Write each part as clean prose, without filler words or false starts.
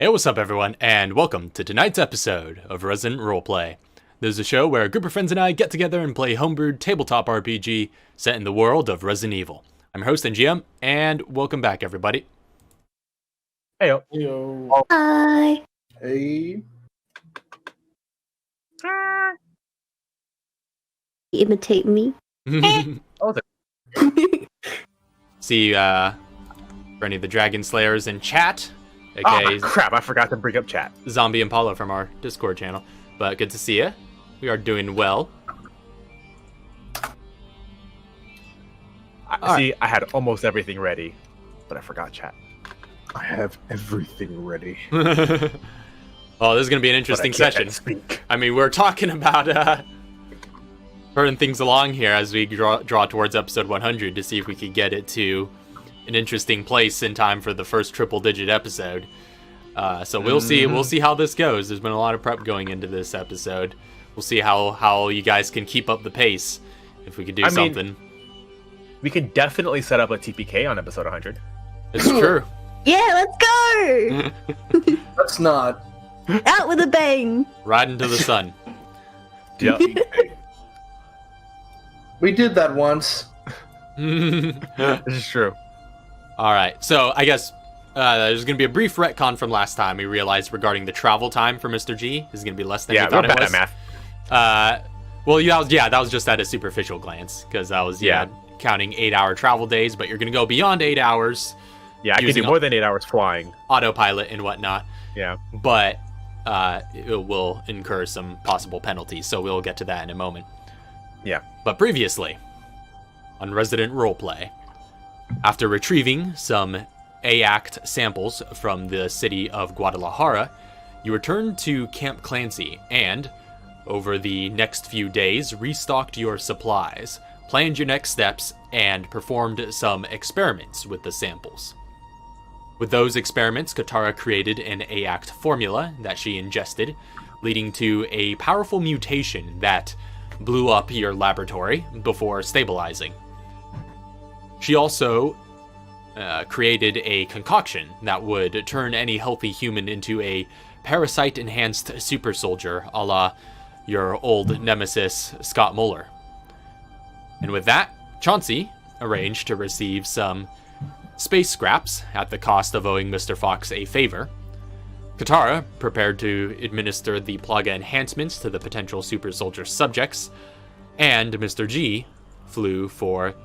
Hey, what's up everyone, and welcome to tonight's episode of Resident Roleplay. This is a show where a group of friends and I get together and play homebrewed tabletop RPG set in the world of Resident Evil. I'm your host and GM, and welcome back everybody. Heyo. Heyo. Hi. Hey. Imitate me. See, for any of the Dragon Slayers in chat, aka crap, I forgot to bring up chat. Zombie and Paulo from our Discord channel, but good to see you. We are doing well. I had almost everything ready, but I forgot chat. I have everything ready. Oh, this is going to be an interesting session. I mean, we're talking about hurting things along here as we draw towards episode 100 to see if we could get it to an interesting place in time for the first triple-digit episode. So we'll see how this goes. There's been a lot of prep going into this episode. We'll see how you guys can keep up the pace if we could do something. We could definitely set up a TPK on episode 100. It's true. Yeah, let's go! Let's not. Out with a bang! Right into the sun. Yep. We did that once. This is true. Alright, so I guess there's going to be a brief retcon from last time. We realized regarding the travel time for Mr. G is going to be less than we thought it was. Math. Well, that was just at a superficial glance, because I was counting 8-hour travel days, but you're going to go beyond 8 hours. Yeah, I can do more than 8 hours flying. Autopilot and whatnot. Yeah. But it will incur some possible penalties, so we'll get to that in a moment. Yeah. But previously, on Resident Roleplay, after retrieving some AACT samples from the city of Guadalajara, you returned to Camp Clancy and, over the next few days, restocked your supplies, planned your next steps, and performed some experiments with the samples. With those experiments, Katara created an AACT formula that she ingested, leading to a powerful mutation that blew up your laboratory before stabilizing. She also created a concoction that would turn any healthy human into a parasite-enhanced super soldier, a la your old nemesis, Scott Muller. And with that, Chauncey arranged to receive some space scraps at the cost of owing Mr. Fox a favor. Katara prepared to administer the Plaga enhancements to the potential super soldier subjects, and Mr. G flew for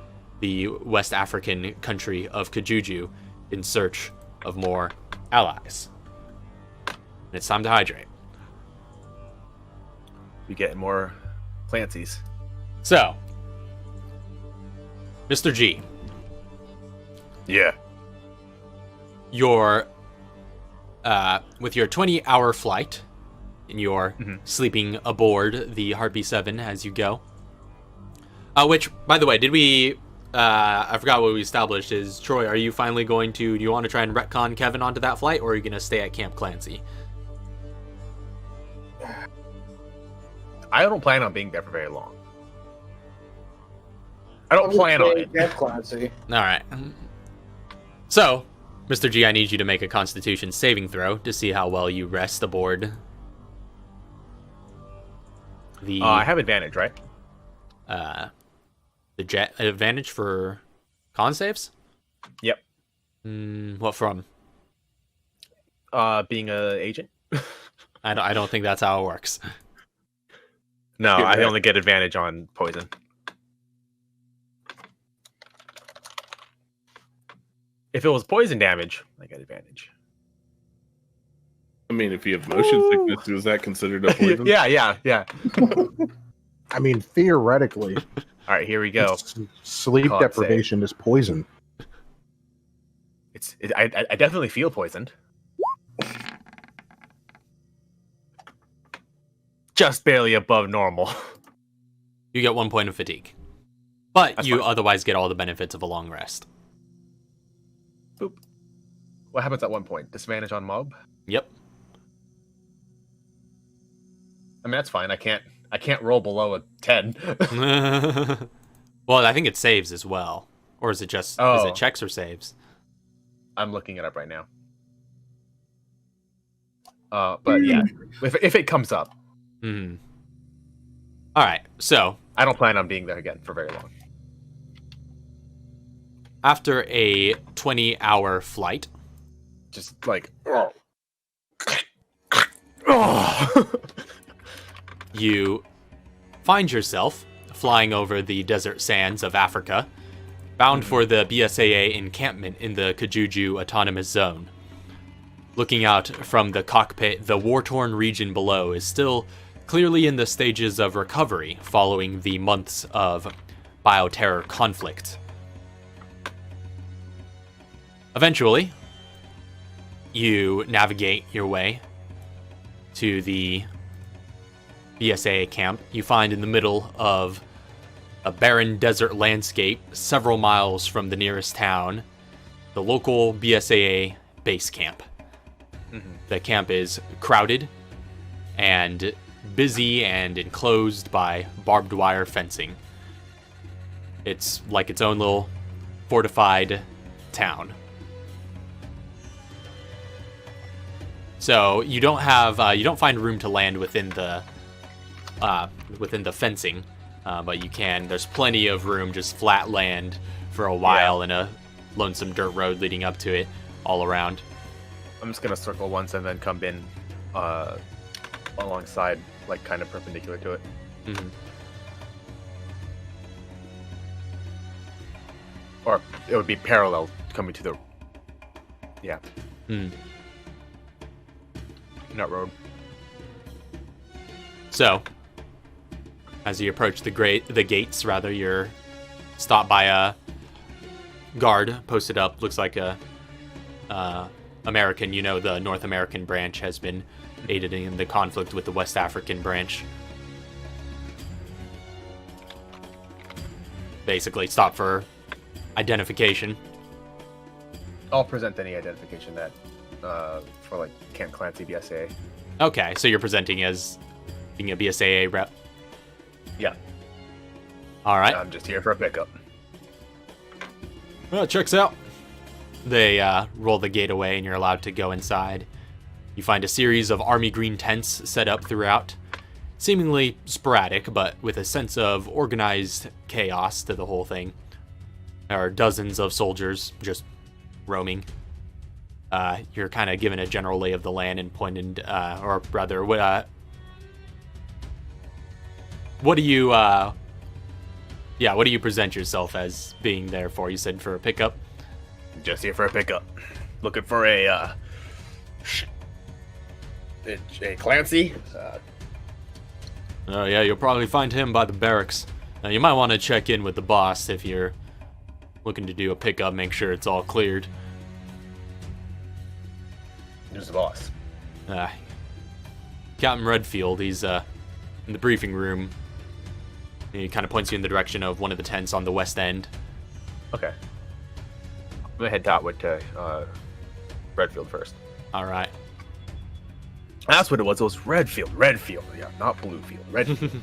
the West African country of Kajuju in search of more allies. And it's time to hydrate. We get more Clancy's. So, Mr. G. Yeah. Your with your 20-hour flight, and you're sleeping aboard the Harpy 7 as you go. Which, by the way, did we... I forgot what we established is, Troy, are you finally going to... Do you want to try and retcon Kevin onto that flight, or are you going to stay at Camp Clancy? I don't plan on being there for very long. I don't plan on it. Camp Clancy. Alright. So, Mr. G, I need you to make a Constitution saving throw to see how well you rest aboard the... I have advantage, right? The jet advantage for con saves? Yep. What from? Being an agent. I don't think that's how it works. No, I only get advantage on poison. If it was poison damage, I get advantage. I mean, if you have motion sickness, is that considered a poison? Yeah. I mean, theoretically. All right, here we go. Sleep Con deprivation is poison. I definitely feel poisoned. Just barely above normal. You get 1 point of fatigue. But That's you fine. otherwise get all the benefits of a long rest. Boop. What happens at 1 point? Disadvantage on mob? Yep. I mean, that's fine. I can't roll below a 10. Well, I think it saves as well. Or is it just... Is it checks or saves? I'm looking it up right now. But yeah, if it comes up, Hmm. All right. So I don't plan on being there again for very long. after a 20-hour flight, Just like, oh. you find yourself flying over the desert sands of Africa, bound for the BSAA encampment in the Kajuju Autonomous Zone. Looking out from the cockpit, the war-torn region below is still clearly in the stages of recovery following the months of bioterror conflict. Eventually, you navigate your way to the BSAA camp. You find in the middle of a barren desert landscape, several miles from the nearest town, the local BSAA base camp. The camp is crowded and busy and enclosed by barbed wire fencing. It's like its own little fortified town. So you don't find room to land within the fencing, but you can. There's plenty of room, just flat land for a while, and a lonesome dirt road leading up to it all around. I'm just gonna circle once and then come in alongside, like kind of perpendicular to it. Mm-hmm. Or it would be parallel coming to the not road. So, as you approach the gates, you're stopped by a guard posted up. Looks like a American. The North American branch has been aiding in the conflict with the West African branch. Basically, stop for identification. I'll present any identification that for like Camp Clancy BSA. Okay, so you're presenting as being a BSAA rep. Yeah. All right. I'm just here for a pickup. Well, checks out. They roll the gate away, and you're allowed to go inside. You find a series of army green tents set up throughout, seemingly sporadic, but with a sense of organized chaos to the whole thing. There are dozens of soldiers just roaming. You're kind of given a general lay of the land and pointed, or rather, what do you present yourself as being there for? You said for a pickup? Just here for a pickup. Looking for a Clancy. Oh yeah, you'll probably find him by the barracks. You might want to check in with the boss if you're looking to do a pickup, make sure it's all cleared. Who's the boss? Captain Redfield, he's in the briefing room. He kind of points you in the direction of one of the tents on the west end. Okay. I'm gonna head dotward to Redfield first. All right. That's what it was. It was Redfield. Yeah, not Bluefield. Redfield.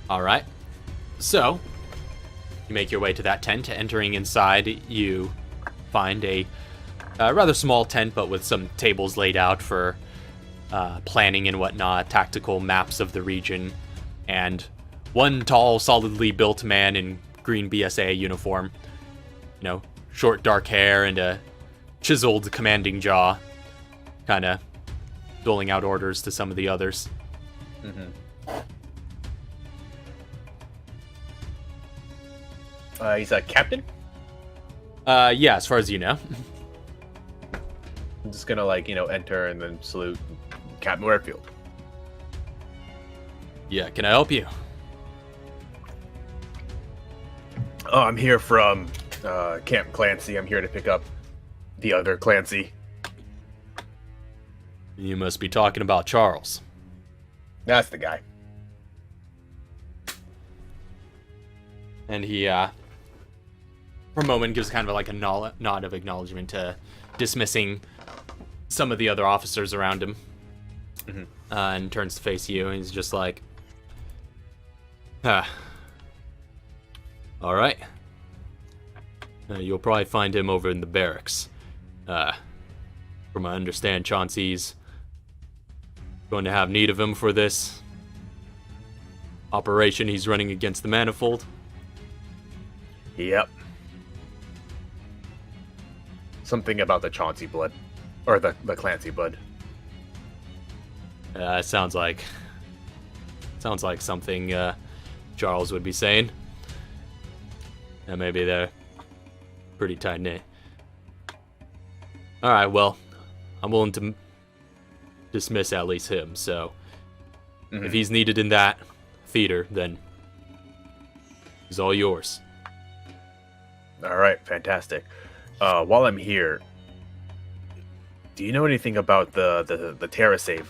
All right. So, you make your way to that tent. Entering inside, you find a rather small tent, but with some tables laid out for planning and whatnot, tactical maps of the region, and one tall, solidly built man in green BSA uniform. Short, dark hair and a chiseled, commanding jaw, kind of doling out orders to some of the others. Mm-hmm. He's a captain? Yeah, as far as you know. I'm just gonna, enter and then salute Captain Redfield. Yeah, can I help you? Oh, I'm here from Camp Clancy. I'm here to pick up the other Clancy. You must be talking about Charles. That's the guy. And he, for a moment, gives kind of like a nod of acknowledgement to dismissing some of the other officers around him. Mm-hmm. And turns to face you, and he's just like, all right. You'll probably find him over in the barracks. From what I understand, Chauncey's going to have need of him for this operation he's running against the Manifold. Yep. Something about the Chauncey blood. Or the Clancy blood. Sounds like something Charles would be saying. And maybe they're pretty tight knit. All right, well, I'm willing to dismiss at least him. So if he's needed in that theater, then he's all yours. All right, fantastic. While I'm here, do you know anything about the TerraSave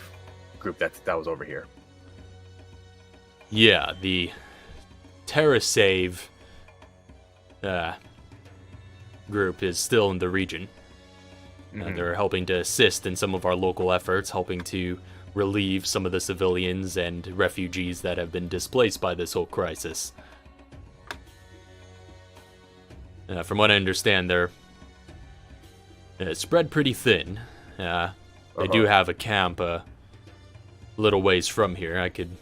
group that was over here? Yeah, the TerraSave group is still in the region. They're helping to assist in some of our local efforts, helping to relieve some of the civilians and refugees that have been displaced by this whole crisis. From what I understand, they're spread pretty thin. They do have a camp a little ways from here. I could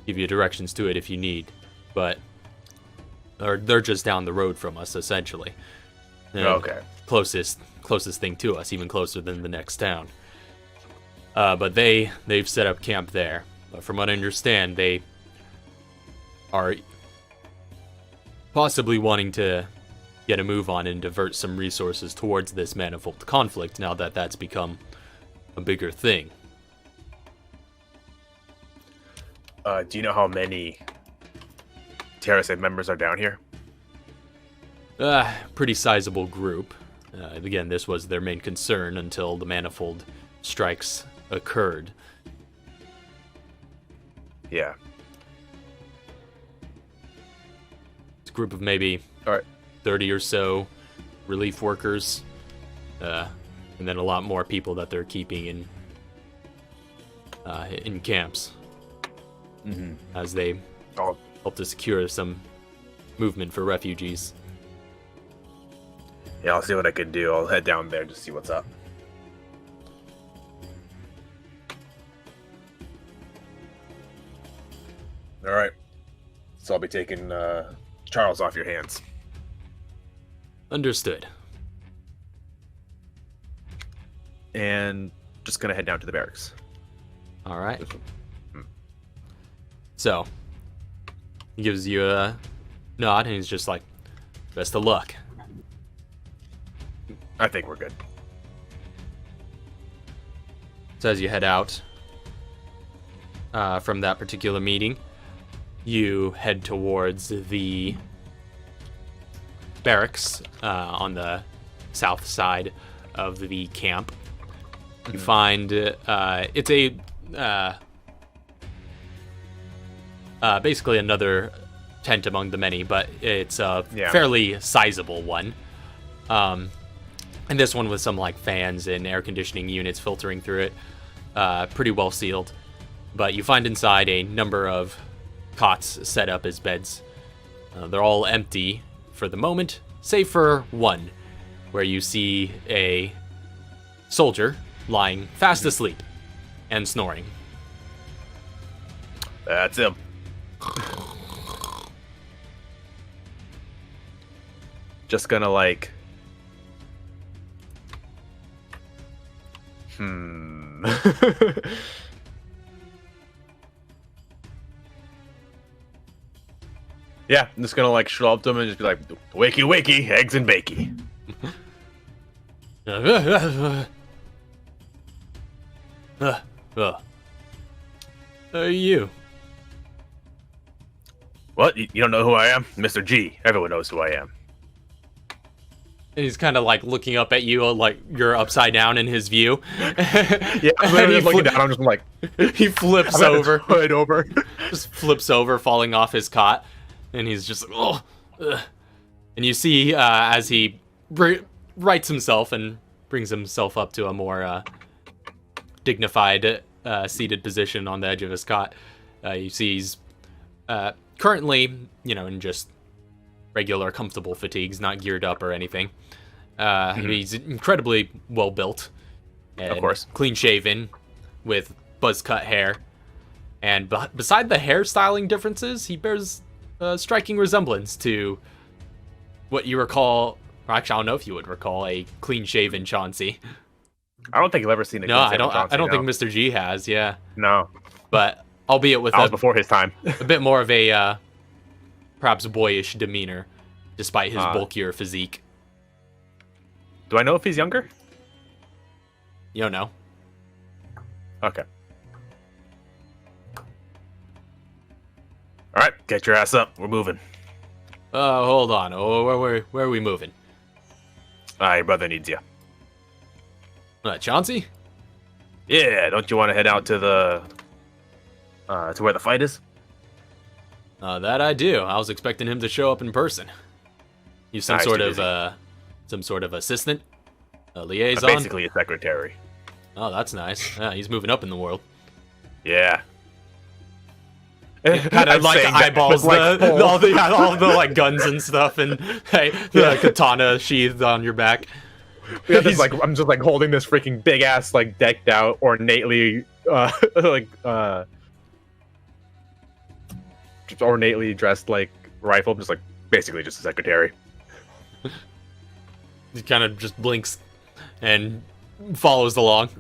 give you directions to it if you need, but they're just down the road from us, essentially. Okay. Closest thing to us, even closer than the next town. But they've set up camp there. But from what I understand, they are possibly wanting to get a move on and divert some resources towards this Manifold conflict now that that's become a bigger thing. Do you know how many TerraSave members are down here? Pretty sizable group. Again, this was their main concern until the Manifold strikes occurred. Yeah. It's a group of maybe 30 or so relief workers, and then a lot more people that they're keeping in camps as they help to secure some movement for refugees. Yeah, I'll see what I can do. I'll head down there to see what's up. All right. So I'll be taking Charles off your hands. Understood. And just gonna head down to the barracks. All right. So he gives you a nod, and he's just like, "Best of luck." I think we're good. So as you head out from that particular meeting, you head towards the barracks on the south side of the camp. You find it's basically another tent among the many, but it's a fairly sizable one. And this one with some like fans and air conditioning units filtering through it, pretty well sealed. But you find inside a number of cots set up as beds. They're all empty for the moment, save for one, where you see a soldier lying fast asleep and snoring. That's him. Just gonna like... Yeah, I'm just gonna like show up to him and just be like, wakey wakey, eggs and bakey. You. What? You don't know who I am? Mr. G. Everyone knows who I am. And he's kind of like looking up at you, like you're upside down in his view. Yeah, I'm just looking down. I'm just like, he flips over, hood over, just flips over, falling off his cot, and he's just like, oh. Ugh. And you see as he rights himself and brings himself up to a more dignified seated position on the edge of his cot. You see he's currently, in just regular comfortable fatigues, not geared up or anything. He's incredibly well built, And Of course. clean shaven, with buzz cut hair. And beside the hairstyling differences, he bears a striking resemblance to what you recall, or actually, I don't know if you would recall, a clean shaven Chauncey. I don't think I've ever seen a No, clean-shaven I Chauncey, don't no. think Mr. G has, yeah. No. But albeit with I was before his time. a bit more of a perhaps boyish demeanor, despite his Ah. bulkier physique. Do I know if he's younger? You don't know. Okay. All right, get your ass up. We're moving. Hold on. Oh, where are we moving? Your brother needs you. Chauncey? Yeah, don't you want to head out to the to where the fight is? That I do. I was expecting him to show up in person. You some Nah, he's sort too of some sort of assistant, a I'm liaison. basically a secretary. Oh, that's nice. Yeah, he's moving up in the world. Yeah. Kind of like eyeballs all the like guns and stuff, and hey, the katana sheathed on your back. Yeah, just like I'm just like holding this freaking big ass like decked out ornately just ornately dressed like rifle, just like basically just a secretary. He kind of just blinks and follows along.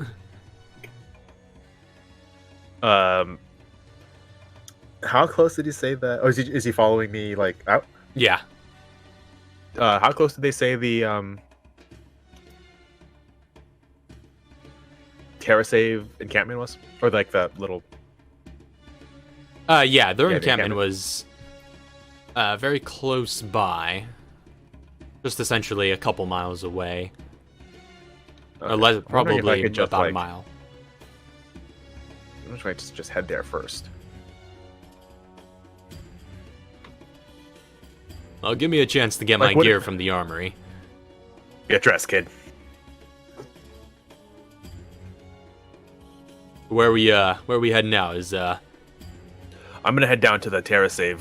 How close did he say that? Oh, is he following me like out? Yeah. How close did they say the TerraSave encampment was? Or like the little Yeah, their the encampment encampment. was very close by. Just essentially a couple miles away. Or I'm less, wondering if I probably could just, about like, a mile. I'm gonna just head there first. Well, give me a chance to get Like, my what- gear from the armory. Get dressed, kid. Where we heading now? Is I'm gonna head down to the TerraSave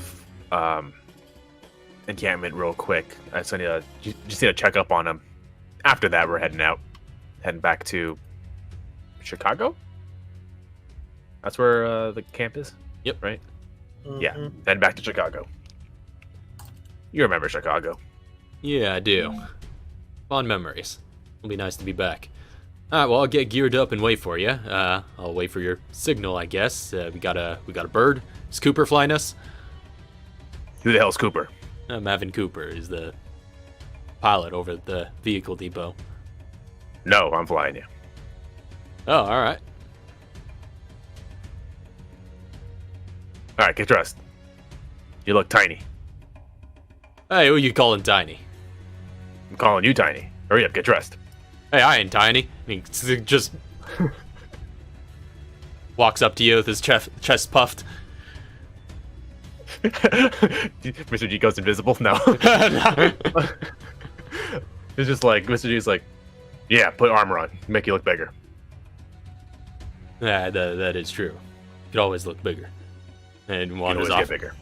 encampment real quick. I just need to check up on him. After that, we're heading back to Chicago. That's where the camp is. Yep. Right. Yeah. Heading back to Chicago. You remember Chicago? Yeah, I do. Fond memories. It'll be nice to be back. Alright, well, I'll get geared up and wait for you. I'll wait for your signal, I guess. We got a bird. Is Cooper flying us? Who the hell's Cooper? Mavin Cooper is the pilot over at the vehicle depot. No, I'm flying you. Oh, alright. All right, get dressed. You look tiny. Hey, who you calling tiny? I'm calling you tiny. Hurry up, get dressed. Hey, I ain't tiny. He just walks up to you with his chest puffed. Mr. G goes invisible. No. It's just like Mr. G's like, yeah, put armor on, make you look bigger. Yeah, that is true. Could always look bigger. And You can wanders always off. get bigger.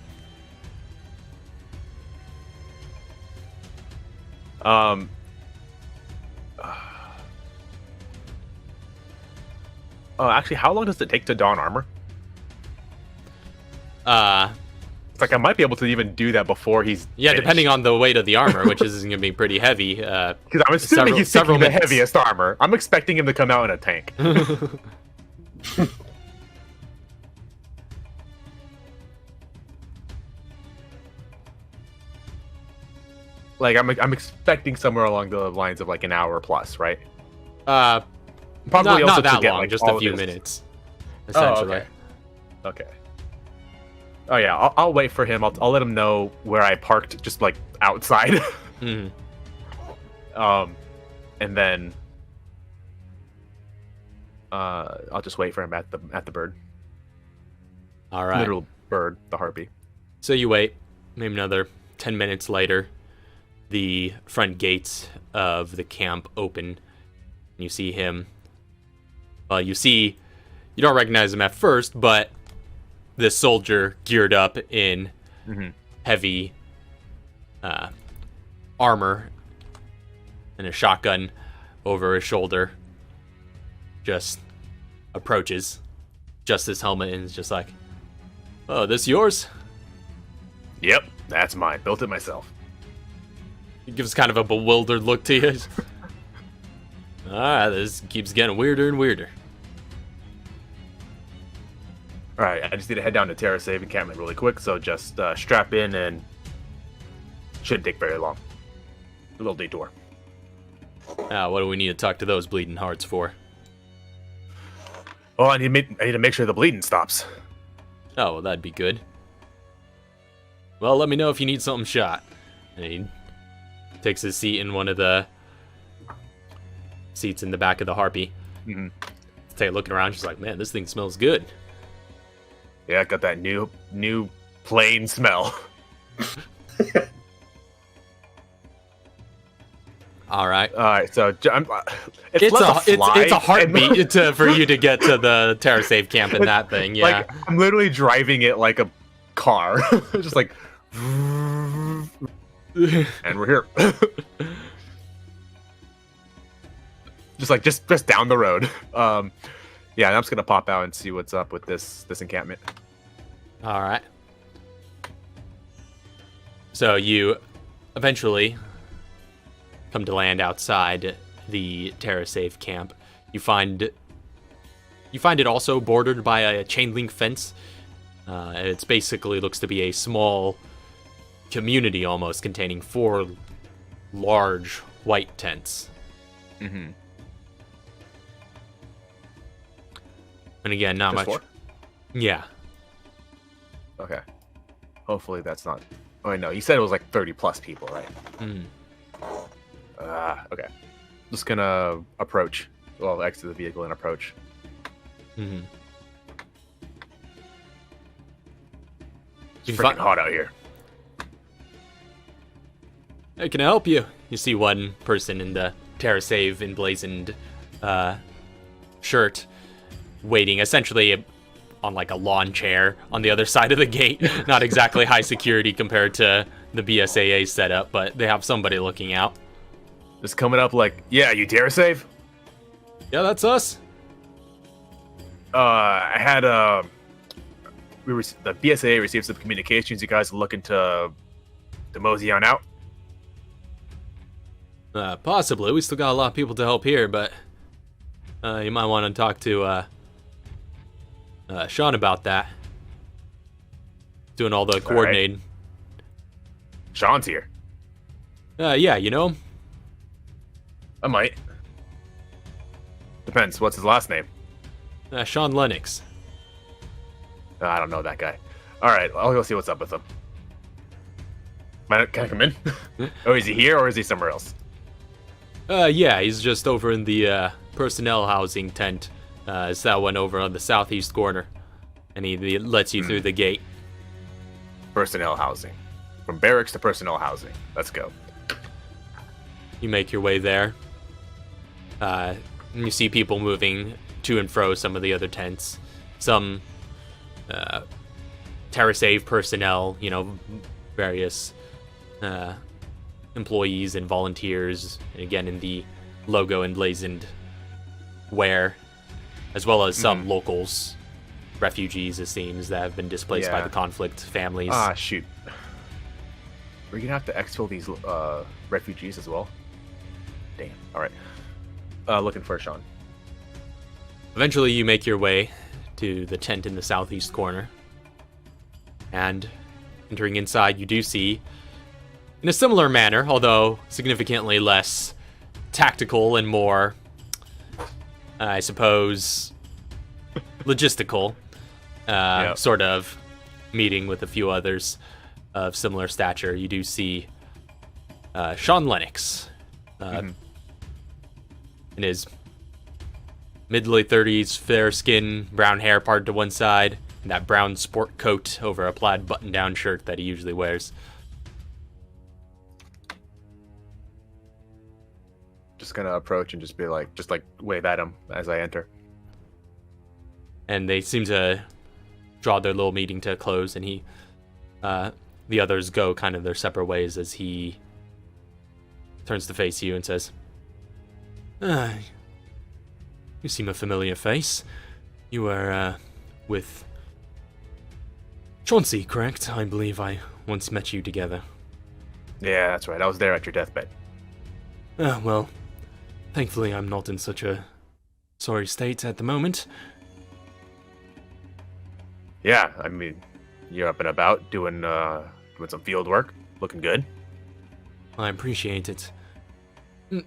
Oh, actually, how long does it take to don armor? It's like I might be able to even do that before he's Yeah, depending on the weight of the armor, which is going to be pretty heavy. because I'm assuming he's several taking the minutes. heaviest armor. I'm expecting him to come out in a tank. Like I'm expecting somewhere along the lines of like an hour plus, right? Probably also not to that get, long, like, just all a of few his- minutes. Oh, Essentially. okay. Oh yeah, I'll wait for him. I'll let him know where I parked, just like outside. Mhm. And then I'll just wait for him at the bird, All right. literal bird, the harpy. So you wait. Maybe another 10 minutes later, the front gates of the camp open. And you see him. Well, you don't recognize him at first, but this soldier geared up in Mhm. heavy armor and a shotgun over his shoulder. just approaches, just his helmet, and is just like, "Oh, this yours?" Yep, that's mine. Built it myself. He gives kind of a bewildered look to you. Alright, this keeps getting weirder and weirder. Alright, I just need to head down to Terra Save encampment really quick, so just strap in and shouldn't take very long. A little detour. What do we need to talk to those bleeding hearts for? Oh, I need to make sure the bleeding stops. Oh, well, that'd be good. Well, let me know if you need something shot. And he takes his seat in one of the seats in the back of the Harpy. Mm-hmm. Take a looking around. She's like, "Man, this thing smells good." Yeah, I got that new plain smell. All right. So It's less a heartbeat for you to get to the Terra Save camp in that thing. Yeah. Like, I'm literally driving it like a car, just like, and we're here. just down the road. Yeah, I'm just gonna pop out and see what's up with this encampment. All right. So you eventually come to land outside the TerraSave camp. You find it also bordered by a chain link fence. It's basically looks to be a small community almost containing 4 large white tents. Mm-hmm. And again, not Just much. 4? Yeah. Okay. Hopefully that's not. Oh wait, no, you said it was like 30 plus people, right? Mm. Okay. Just gonna approach. Well, exit the vehicle and approach. Mm-hmm. It's freaking hot out here. Hey, can I help you? You see one person in the TerraSave emblazoned shirt waiting essentially on like a lawn chair on the other side of the gate. Not exactly high security compared to the BSAA setup, but they have somebody looking out. Just coming up like, yeah, you Terra Save? Yeah, that's us. I had the BSAA received some communications. You guys are looking to mosey on out? Possibly. We still got a lot of people to help here, but you might want to talk to Sean about that. Doing all the coordinating. Sean's here. Yeah, you know him? I might. Depends. What's his last name? Sean Lennox. I don't know that guy. All right, I'll go see what's up with him. Can I come in? Oh, is he here or is he somewhere else? Yeah, he's just over in the personnel housing tent. It's that one over on the southeast corner. And he lets you through the gate. Personnel housing. From barracks to personnel housing. Let's go. You make your way there. And you see people moving to and fro some of the other tents. Some TerraSave personnel, you know, various employees and volunteers, and again in the logo emblazoned wear, as well as some locals, refugees, it seems, that have been displaced by the conflict, families. Ah, shoot. We're gonna have to exfil these refugees as well. Damn. All right. Looking for Sean. Eventually, you make your way to the tent in the southeast corner, and entering inside, you do see, in a similar manner, although significantly less tactical and more, I suppose, logistical, sort of meeting with a few others of similar stature. You do see Sean Lennox in his mid-late 30s, fair skin, brown hair parted to one side, and that brown sport coat over a plaid button-down shirt that he usually wears. Just gonna approach and just be like, wave at him as I enter. And they seem to draw their little meeting to a close, and the others go kind of their separate ways as he turns to face you and says, You seem a familiar face. You were, with Chauncey, correct? I believe I once met you together. Yeah, that's right. I was there at your deathbed. Well, thankfully I'm not in such a sorry state at the moment. Yeah, I mean, you're up and about doing some field work, looking good. I appreciate it.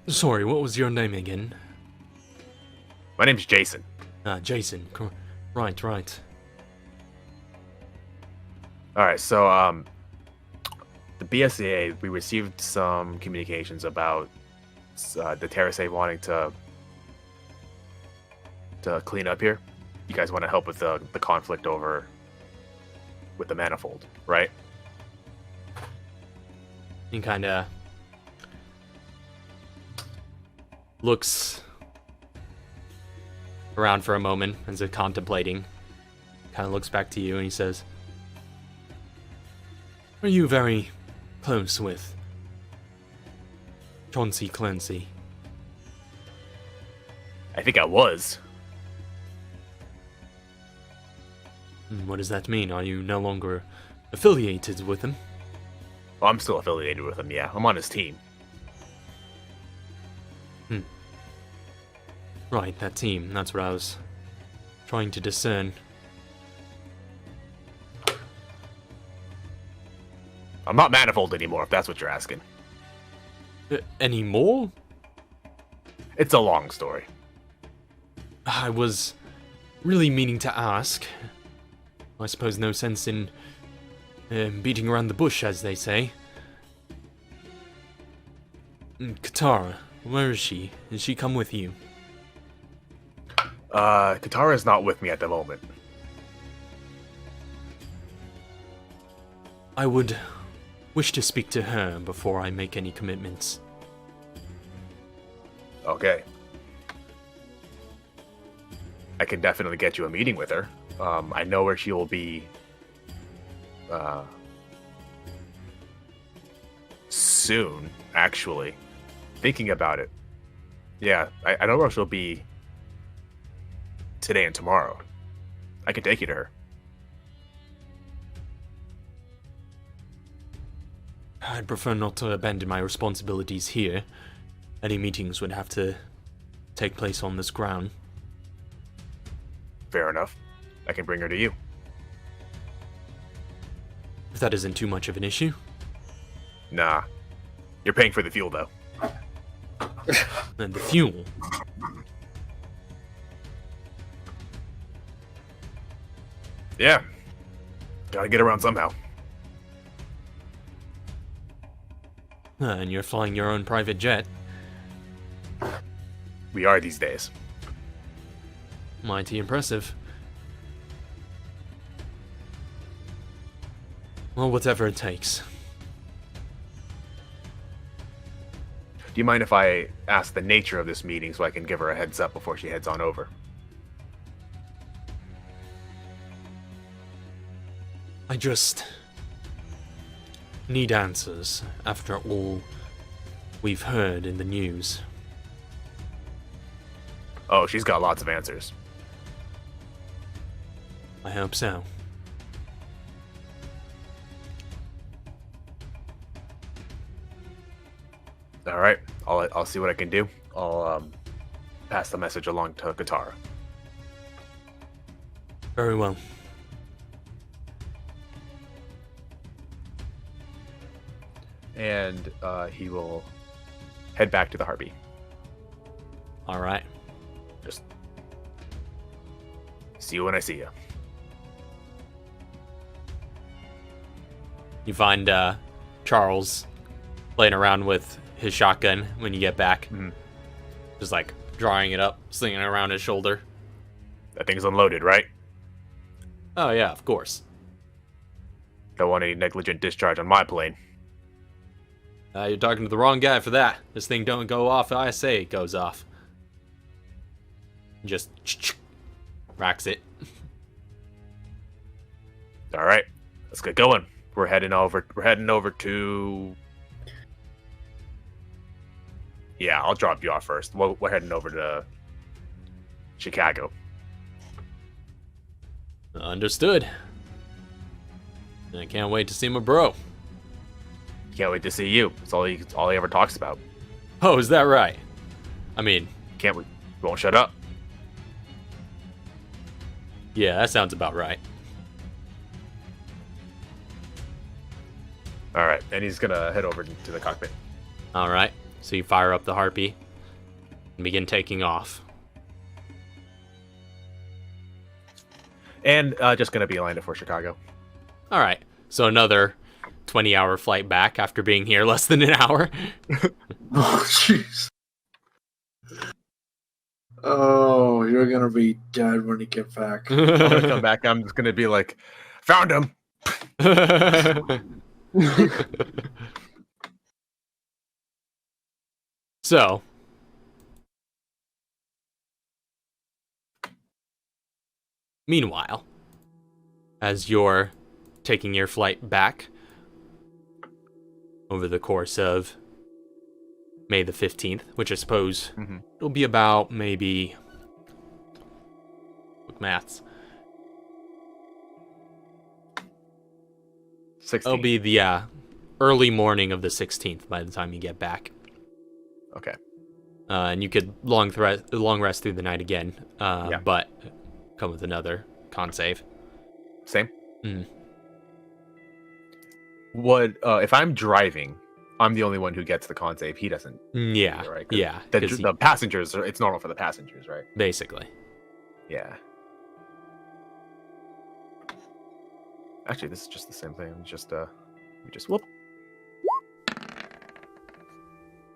Sorry, what was your name again? My name's Jason. Jason. Right. All right, so the BSAA, we received some communications about the TerraSafe wanting to clean up here. You guys want to help with the conflict over with the manifold, right? He kind of looks around for a moment as if contemplating. Kind of looks back to you and he says, "Are you very close with Chauncey Clancy?" I think I was. What does that mean? Are you no longer affiliated with him? Well, I'm still affiliated with him, yeah. I'm on his team. Right, that team. That's what I was trying to discern. I'm not manifold anymore, if that's what you're asking. Any more? It's a long story. I was really meaning to ask. I suppose no sense in beating around the bush, as they say. Katara, where is she? Did she come with you? Katara is not with me at the moment. I would wish to speak to her before I make any commitments. Okay. I can definitely get you a meeting with her. I know where she will be soon, actually. Thinking about it. Yeah, I know where she'll be today and tomorrow. I can take you to her. I'd prefer not to abandon my responsibilities here. Any meetings would have to take place on this ground. Fair enough. I can bring her to you. If that isn't too much of an issue. Nah. You're paying for the fuel, though. And the fuel. Yeah. Gotta get around somehow. And you're flying your own private jet. We are these days. Mighty impressive. Well, whatever it takes. Do you mind if I ask the nature of this meeting so I can give her a heads up before she heads on over? I just need answers after all we've heard in the news. Oh, she's got lots of answers. I hope so. All right, I'll see what I can do. I'll pass the message along to Katara. Very well. And he will head back to the Harpy. All right. Just see you when I see you. You find Charles playing around with his shotgun when you get back. Just like drawing it up, slinging it around his shoulder. That thing's unloaded, right? Oh yeah, of course. Don't want any negligent discharge on my plane. You're talking to the wrong guy for that. This thing don't go off, I say it goes off. Just racks it. All right, let's get going. We're heading over to. Yeah, I'll drop you off first. We're heading over to Chicago. Understood. I can't wait to see my bro. Can't wait to see you. It's all he ever talks about. Oh, is that right? I mean, Can't wait. Won't shut up. yeah, that sounds about right. All right, and he's gonna head over to the cockpit. All right, so you fire up the Harpy and begin taking off. And just gonna beeline it for Chicago. All right, so another 20-hour flight back after being here less than an hour. Oh, jeez. Oh, you're gonna be dead when you get back. I'm gonna come back. I'm just gonna be like, found him. So, meanwhile, as you're taking your flight back over the course of May the 15th, which I suppose it'll be about maybe, with maths, 16. it'll be the early morning of the 16th by the time you get back. Okay. And you could long rest through the night again, Yeah. but come with another con save. Same. Mm. What if I'm driving? I'm the only one who gets the con save. He doesn't. Yeah, Right? 'Cause yeah, The, 'cause the passengers. It's normal for the passengers, right? basically. Yeah. Actually, this is just the same thing. We just whoop.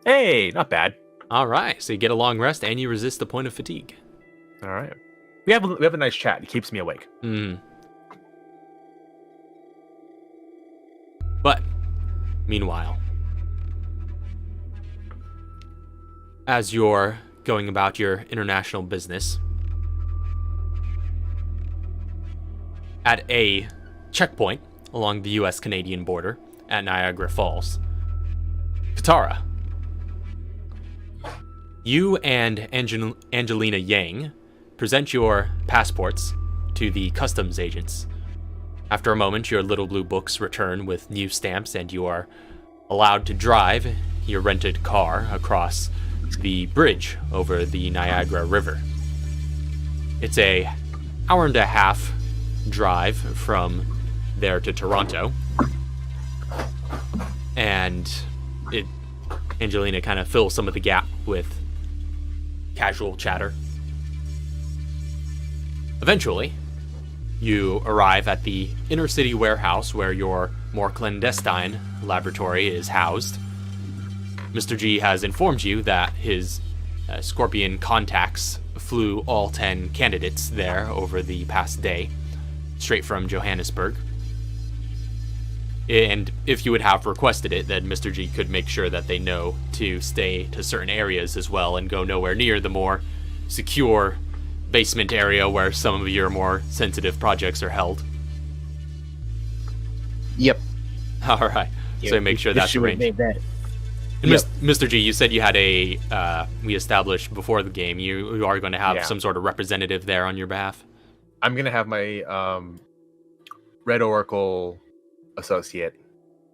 Hey, not bad. All right, so you get a long rest and you resist the point of fatigue. All right. We have a nice chat. It keeps me awake. Mm. But meanwhile, as you're going about your international business, at a checkpoint along the US-Canadian border at Niagara Falls, Katara, you and Angelina Yang present your passports to the customs agents. After a moment, your little blue books return with new stamps, and you are allowed to drive your rented car across the bridge over the Niagara River. It's a hour and a half drive from there to Toronto, and Angelina kind of fills some of the gap with casual chatter. Eventually, you arrive at the inner city warehouse where your more clandestine laboratory is housed. Mr. G has informed you that his Scorpion contacts flew all 10 candidates there over the past day, straight from Johannesburg. And if you would have requested it, then Mr. G could make sure that they know to stay to certain areas as well and go nowhere near the more secure basement area where some of your more sensitive projects are held. Yep. All right. So make sure that's arranged. That. And Yep. Mr. G, you said you had we established before the game, you are going to have some sort of representative there on your behalf? I'm gonna have my Red Oracle associate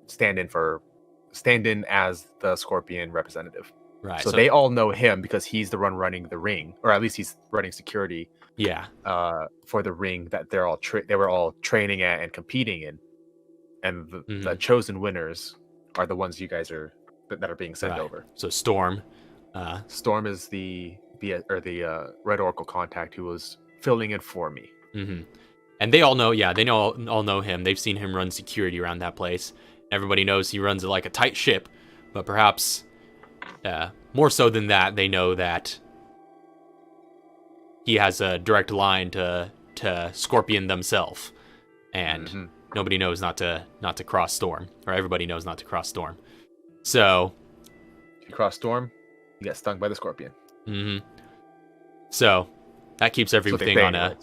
stand in as the Scorpion representative. Right. So they all know him because he's the one running the ring, or at least he's running security. Yeah. For the ring that they were all training at and competing in, and the chosen winners are the ones you guys are that are being sent over. So Storm. Storm is the Red Oracle contact who was filling in for me. Mm-hmm. And they all know, all know him. They've seen him run security around that place. Everybody knows he runs it like a tight ship, but perhaps more so than that, they know that he has a direct line to Scorpion themselves, and nobody knows not to cross Storm, or everybody knows not to cross Storm. So if you cross Storm, you get stung by the Scorpion. Mm-hmm. So that keeps everything on a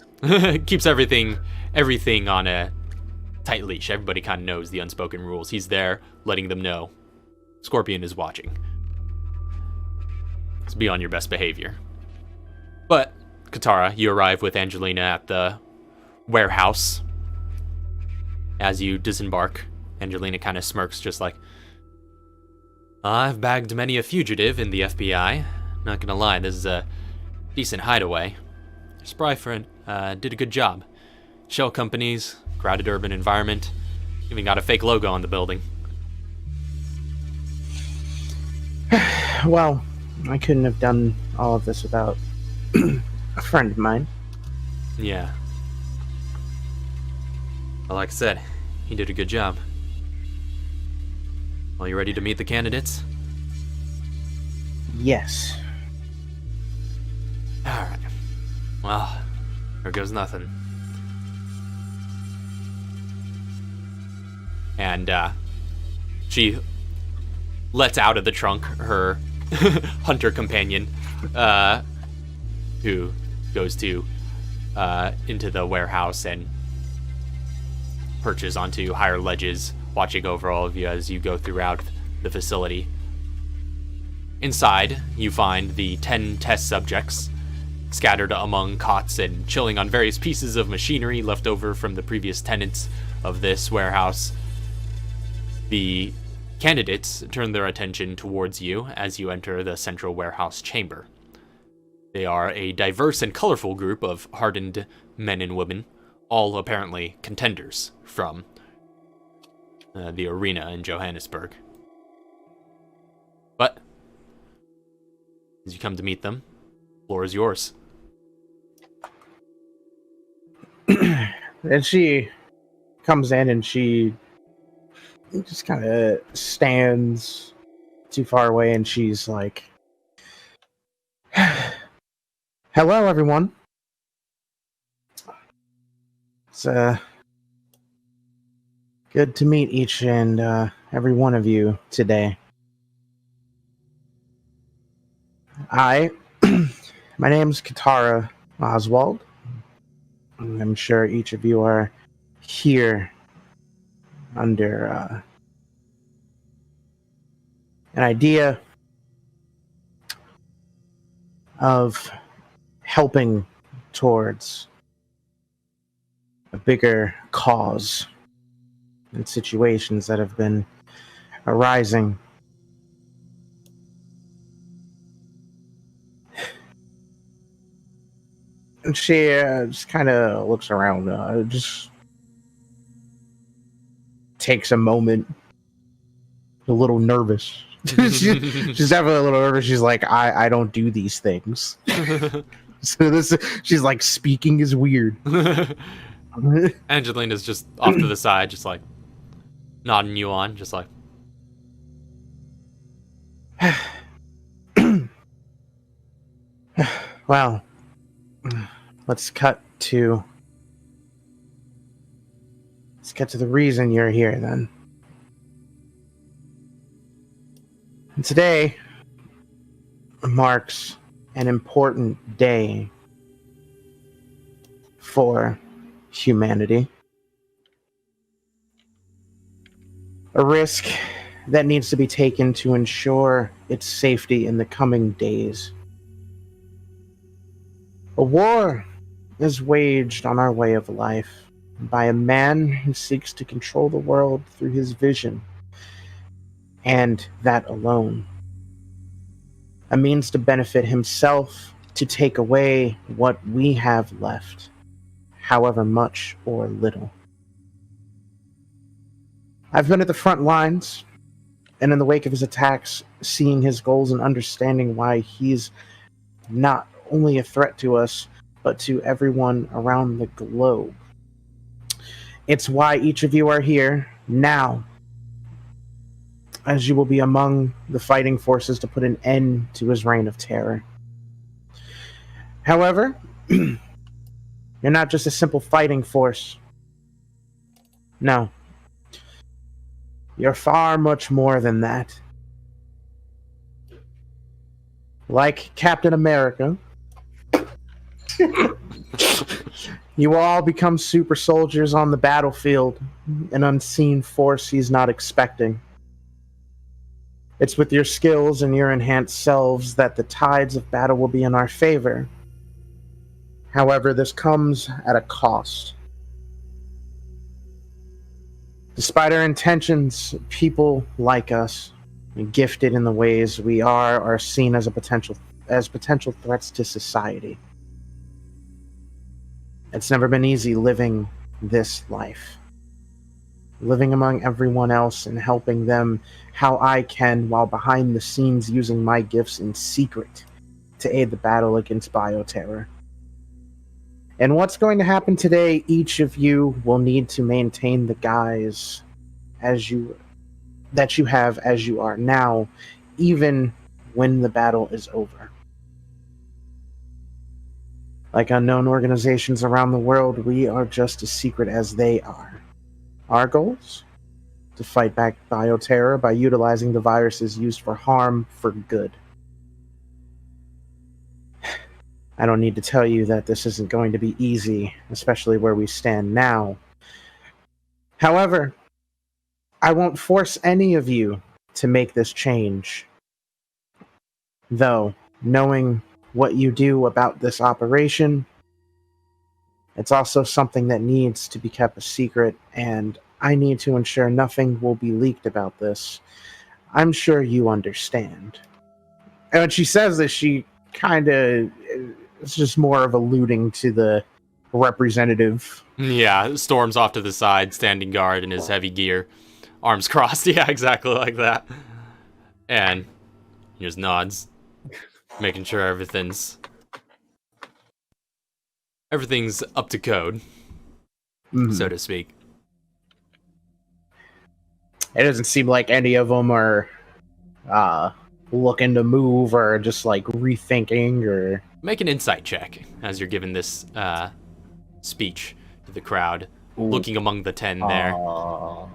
everything on a tight leash. Everybody kind of knows the unspoken rules. He's there, letting them know Scorpion is watching. So be on your best behavior. But Katara, you arrive with Angelina at the warehouse. As you disembark, Angelina kind of smirks, just like, I've bagged many a fugitive in the FBI. Not gonna lie, this is a decent hideaway. Spry friend did a good job. Shell companies, crowded urban environment, even got a fake logo on the building. Well, I couldn't have done all of this without a friend of mine. Yeah. Well, like I said, he did a good job. Well, you ready to meet the candidates? Yes. Alright. Well, here goes nothing. And, she lets out of the trunk her hunter companion, who goes to, into the warehouse and perches onto higher ledges, watching over all of you as you go throughout the facility. Inside, you find the 10 test subjects scattered among cots and chilling on various pieces of machinery left over from the previous tenants of this warehouse. The candidates turn their attention towards you as you enter the central warehouse chamber. They are a diverse and colorful group of hardened men and women, all apparently contenders from the arena in Johannesburg. But as you come to meet them, the floor is yours. And she comes in and she just kind of stands too far away and she's like, hello, everyone. It's good to meet each and every one of you today. My name's Katara Oswald. I'm sure each of you are here under an idea of helping towards a bigger cause and situations that have been arising. And she just kind of looks around, just takes a moment, a little nervous. She's definitely a little nervous. She's like, I don't do these things. So she's like, speaking is weird. Angelina's just off to the side, just like nodding you on, just like. Well, let's cut to the reason you're here then. And today marks an important day for humanity. A risk that needs to be taken to ensure its safety in the coming days. A war is waged on our way of life by a man who seeks to control the world through his vision, and that alone. A means to benefit himself, to take away what we have left, however much or little. I've been at the front lines, and in the wake of his attacks, seeing his goals and understanding why he's not only a threat to us, but to everyone around the globe. It's why each of you are here now, as you will be among the fighting forces to put an end to his reign of terror. However, you're not just a simple fighting force. No. You're far much more than that. Like Captain America, you will all become super soldiers on the battlefield, an unseen force he's not expecting. It's with your skills and your enhanced selves that the tides of battle will be in our favor. However, this comes at a cost. Despite our intentions, people like us, gifted in the ways we are seen as potential threats to society. It's never been easy living this life. Living among everyone else and helping them how I can while behind the scenes using my gifts in secret to aid the battle against bioterror. And what's going to happen today, each of you will need to maintain the guise that you have as you are now, even when the battle is over. Like unknown organizations around the world, we are just as secret as they are. Our goals? To fight back bioterror by utilizing the viruses used for harm for good. I don't need to tell you that this isn't going to be easy, especially where we stand now. However, I won't force any of you to make this change. Though, knowing what you do about this operation, it's also something that needs to be kept a secret, and I need to ensure nothing will be leaked about this. I'm sure you understand. And when she says this, she kind of... It's just more of alluding to the representative. Yeah, storms off to the side, standing guard in his heavy gear, arms crossed. Yeah, exactly like that. And he just nods, making sure everything's up to code, so to speak. It doesn't seem like any of them are looking to move or just like rethinking or... Make an insight check as you're giving this speech to the crowd, looking among the 10 there. Oh,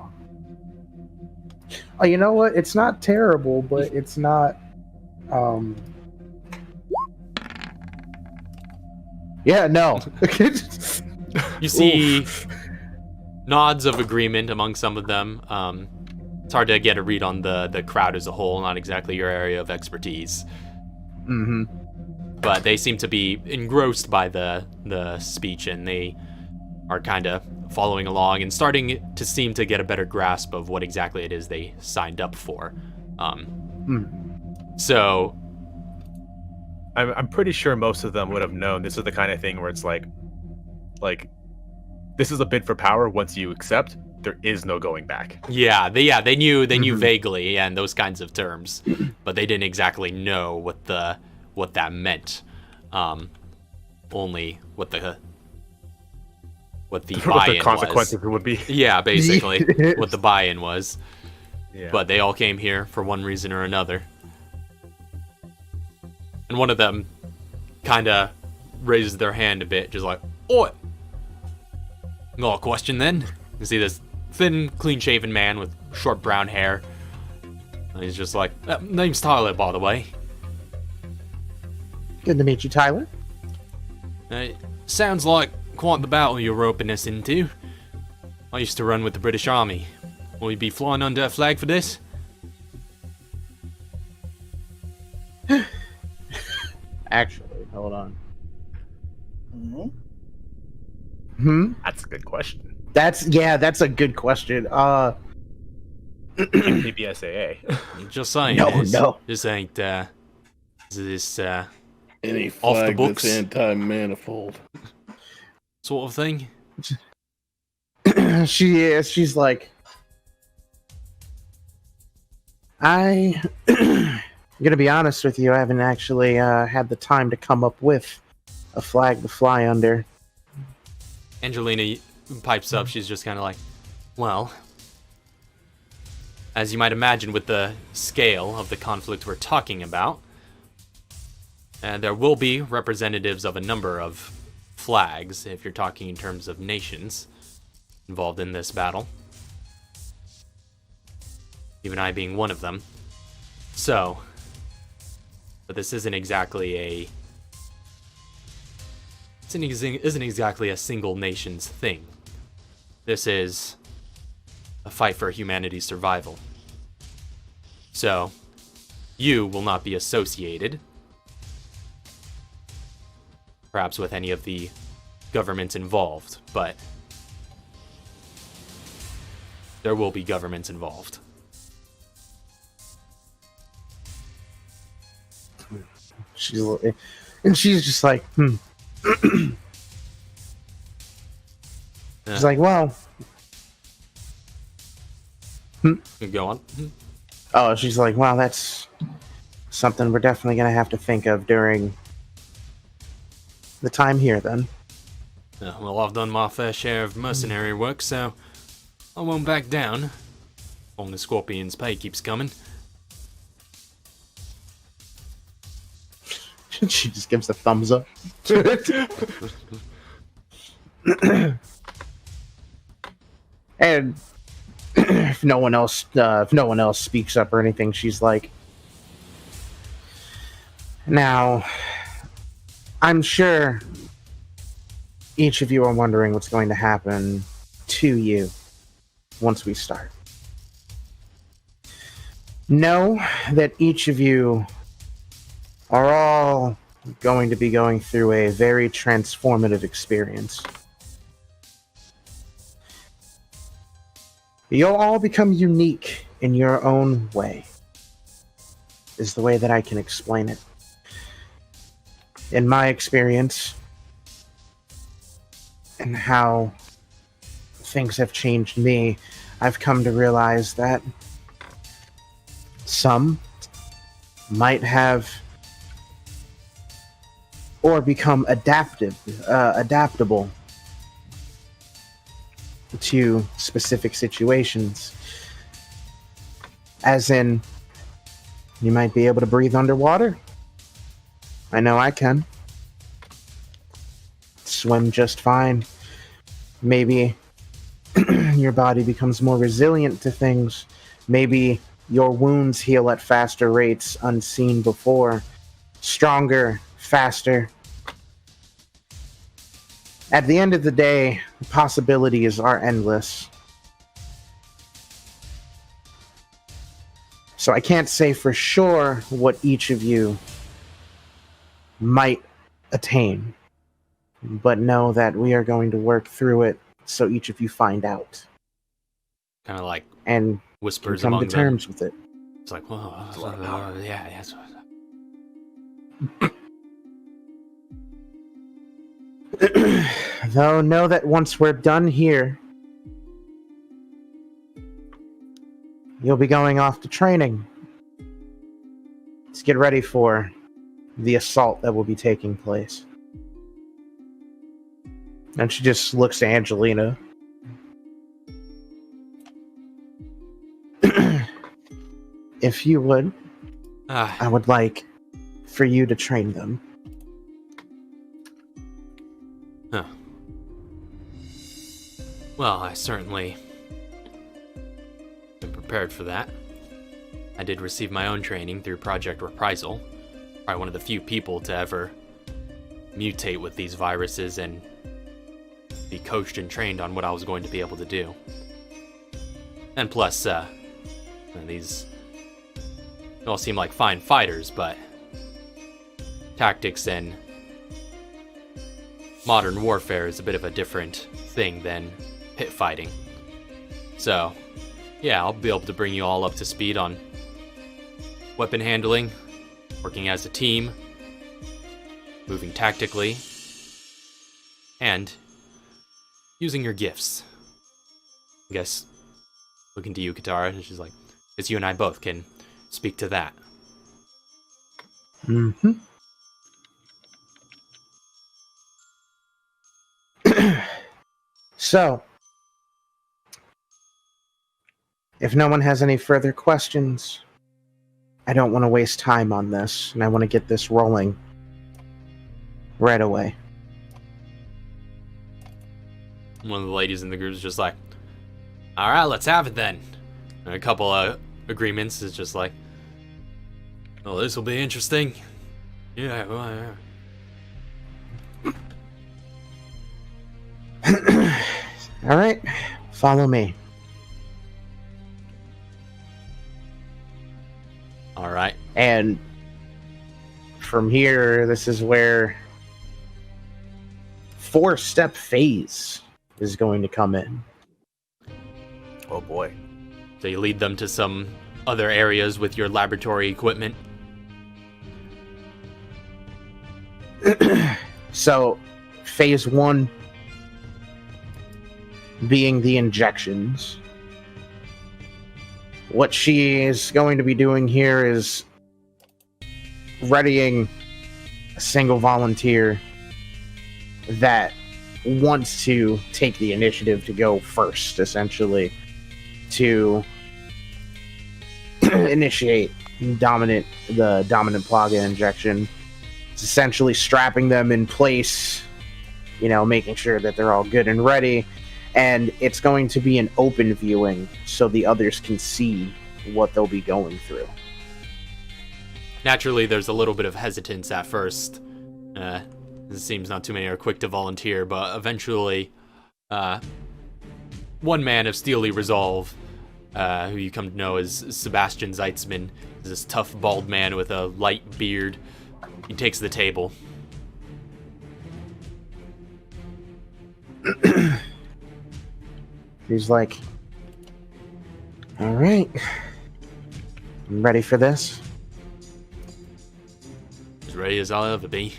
you know what? It's not terrible, but it's not... Yeah, no. You see nods of agreement among some of them. It's hard to get a read on the crowd as a whole, not exactly your area of expertise. Mm-hmm. But they seem to be engrossed by the speech, and they are kind of following along and starting to seem to get a better grasp of what exactly it is they signed up for. So I'm pretty sure most of them would have known this is the kind of thing where it's like this is a bid for power. Once you accept, there is no going back. They knew vaguely and those kinds of terms, but they didn't exactly know what that meant. Only what the buy-in consequences was. would be. Yeah, basically what the buy-in was. Yeah. But they all came here for one reason or another. And one of them kind of raises their hand a bit, just like, "Oi! Got a question then?" You see this thin, clean-shaven man with short brown hair. And he's just like, "Name's Tyler, by the way." Good to meet you, Tyler. Sounds like quite the battle you're roping us into. I used to run with the British Army. Will you be flying under a flag for this? Actually, hold on. That's a good question. That's a good question. PBSAA. Just saying. No. This ain't, this, Any Off the flag books. that's anti-manifold. sort of thing. She's like, I'm gonna be honest with you, I haven't actually had the time to come up with a flag to fly under. Angelina pipes up. She's just kind of like, well, as you might imagine with the scale of the conflict we're talking about, there will be representatives of a number of flags, if you're talking in terms of nations, involved in this battle. Even I being one of them. So, but this isn't exactly isn't exactly a single nation's thing. This is a fight for humanity's survival. So, you will not be associated perhaps with any of the governments involved, but there will be governments involved. She's just like, She's like, well. Go on. Oh, she's like, well, that's something we're definitely going to have to think of during the time here, then. Well, I've done my fair share of mercenary work, so I won't back down. Only Scorpion's pay keeps coming. She just gives a thumbs up. And if no one else speaks up or anything, she's like, now, I'm sure each of you are wondering what's going to happen to you once we start. Know that each of you are all going to be going through a very transformative experience. You'll all become unique in your own way, is the way that I can explain it. In my experience, and how things have changed me, I've come to realize that some might have or become adaptable to specific situations. As in, you might be able to breathe underwater. I know I can. Swim just fine. Maybe your body becomes more resilient to things. Maybe your wounds heal at faster rates unseen before. Stronger, faster. At the end of the day, the possibilities are endless. So I can't say for sure what each of you might attain, but know that we are going to work through it so each of you find out. Kind of like And whispers come among to terms with it. It's like, whoa, It's a lot of power. yeah, that's Though know that once we're done here, you'll be going off to training. Let's get ready for the assault that will be taking place. And she just looks at Angelina. If you would, I would like for you to train them. Huh. Well, I certainly been prepared for that. I did receive my own training through Project Reprisal. Probably one of the few people to ever mutate with these viruses and be coached and trained on what I was going to be able to do. And plus, these all seem like fine fighters, but tactics and modern warfare is a bit of a different thing than pit fighting. So, yeah, I'll be able to bring you all up to speed on weapon handling, working as a team, moving tactically, and using your gifts. I guess, looking to you, Katara, and she's like, it's you and I both can speak to that. Mm-hmm. So, if no one has any further questions, I don't want to waste time on this, and I want to get this rolling right away. One of the ladies in the group is just like, alright, let's have it then. And a couple of agreements is just like, oh, this will be interesting. Yeah, well, yeah. All right, follow me. Alright. And from here, this is where 4-step phase is going to come in. Oh boy. So you lead them to some other areas with your laboratory equipment. So, phase 1 being the injections. What she is going to be doing here is readying a single volunteer that wants to take the initiative to go first, essentially, to initiate the dominant plaga injection. It's essentially strapping them in place, making sure that they're all good and ready, and it's going to be an open viewing so the others can see what they'll be going through. Naturally, there's a little bit of hesitance at first. It seems not too many are quick to volunteer, but eventually, one man of steely resolve, who you come to know as Sebastian Zeitzman, is this tough, bald man with a light beard. He takes the table. He's like, all right, I'm ready for this. As ready as I'll ever be.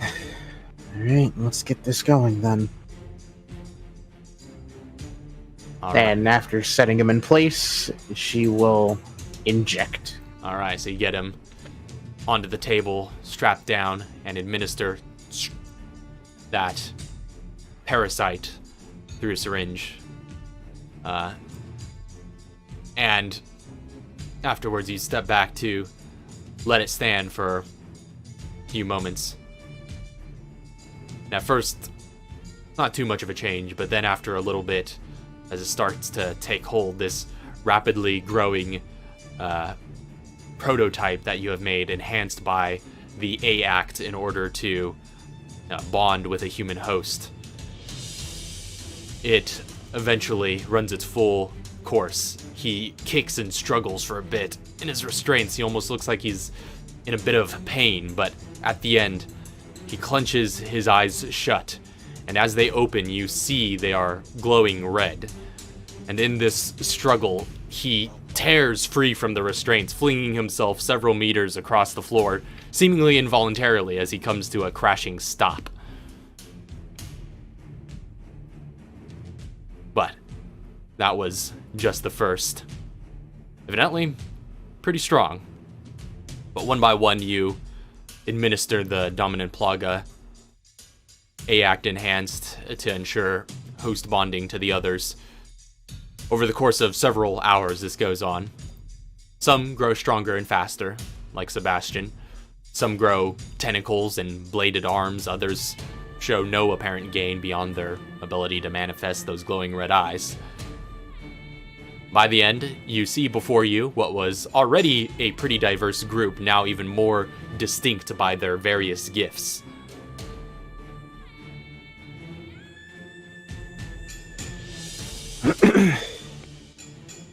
All right, let's get this going then. All right. And after setting him in place, she will inject. All right, so you get him onto the table, strapped down, and administer that parasite through a syringe. And afterwards, you step back to let it stand for a few moments. And at first, not too much of a change, but then after a little bit, as it starts to take hold, this rapidly growing prototype that you have made, enhanced by the A-Act in order to bond with a human host. It eventually runs its full course. He kicks and struggles for a bit. In his restraints, he almost looks like he's in a bit of pain, but at the end, he clenches his eyes shut, and as they open, you see they are glowing red. And in this struggle, he tears free from the restraints, flinging himself several meters across the floor, seemingly involuntarily as he comes to a crashing stop. But that was just the first. Evidently, pretty strong. But one by one, you administer the dominant plaga, A-Act enhanced to ensure host bonding to the others. Over the course of several hours, this goes on. Some grow stronger and faster, like Sebastian. Some grow tentacles and bladed arms. Others show no apparent gain beyond their ability to manifest those glowing red eyes. By the end, you see before you what was already a pretty diverse group, now even more distinct by their various gifts.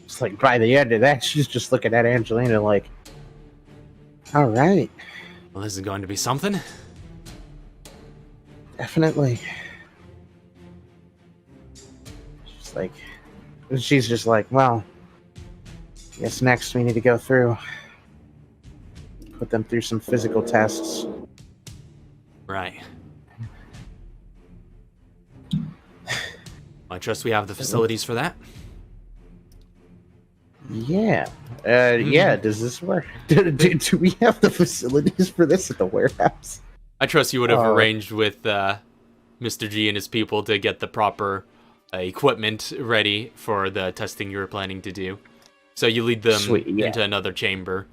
It's like by the end of that, she's just looking at Angelina like, all right, Well, this is going to be something. definitely. She's just like, well, I guess next we need to go through, put them through some physical tests. Right. I trust we have the facilities for that. Yeah. Yeah, does this work? Do we have the facilities for this at the warehouse? I trust you would have arranged with Mr. G and his people to get the proper equipment ready for the testing you were planning to do. So you lead them into another chamber.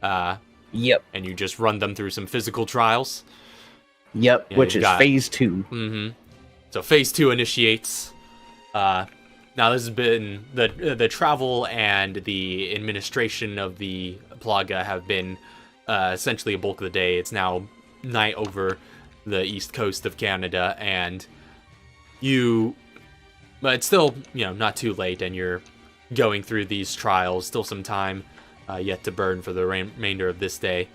Yep. And you just run them through some physical trials. Yep, Yeah, which you've is got- phase 2. Mm-hmm. So phase 2 initiates. Now this has been the travel and the administration of the plaga have been essentially a bulk of the day. It's now night over the east coast of Canada, and but it's still not too late, and you're going through these trials. Still some time yet to burn for the remainder of this day.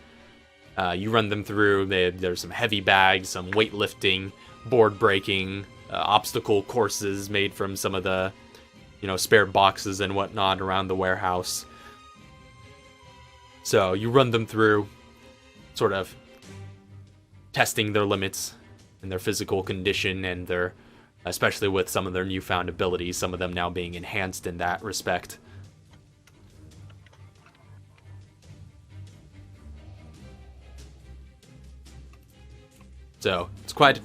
You run them through. There's some heavy bags, some weightlifting, board breaking, obstacle courses made from some of the, spare boxes and whatnot around the warehouse. So you run them through, sort of testing their limits and their physical condition, and their, especially with some of their newfound abilities, some of them now being enhanced in that respect. So it's quite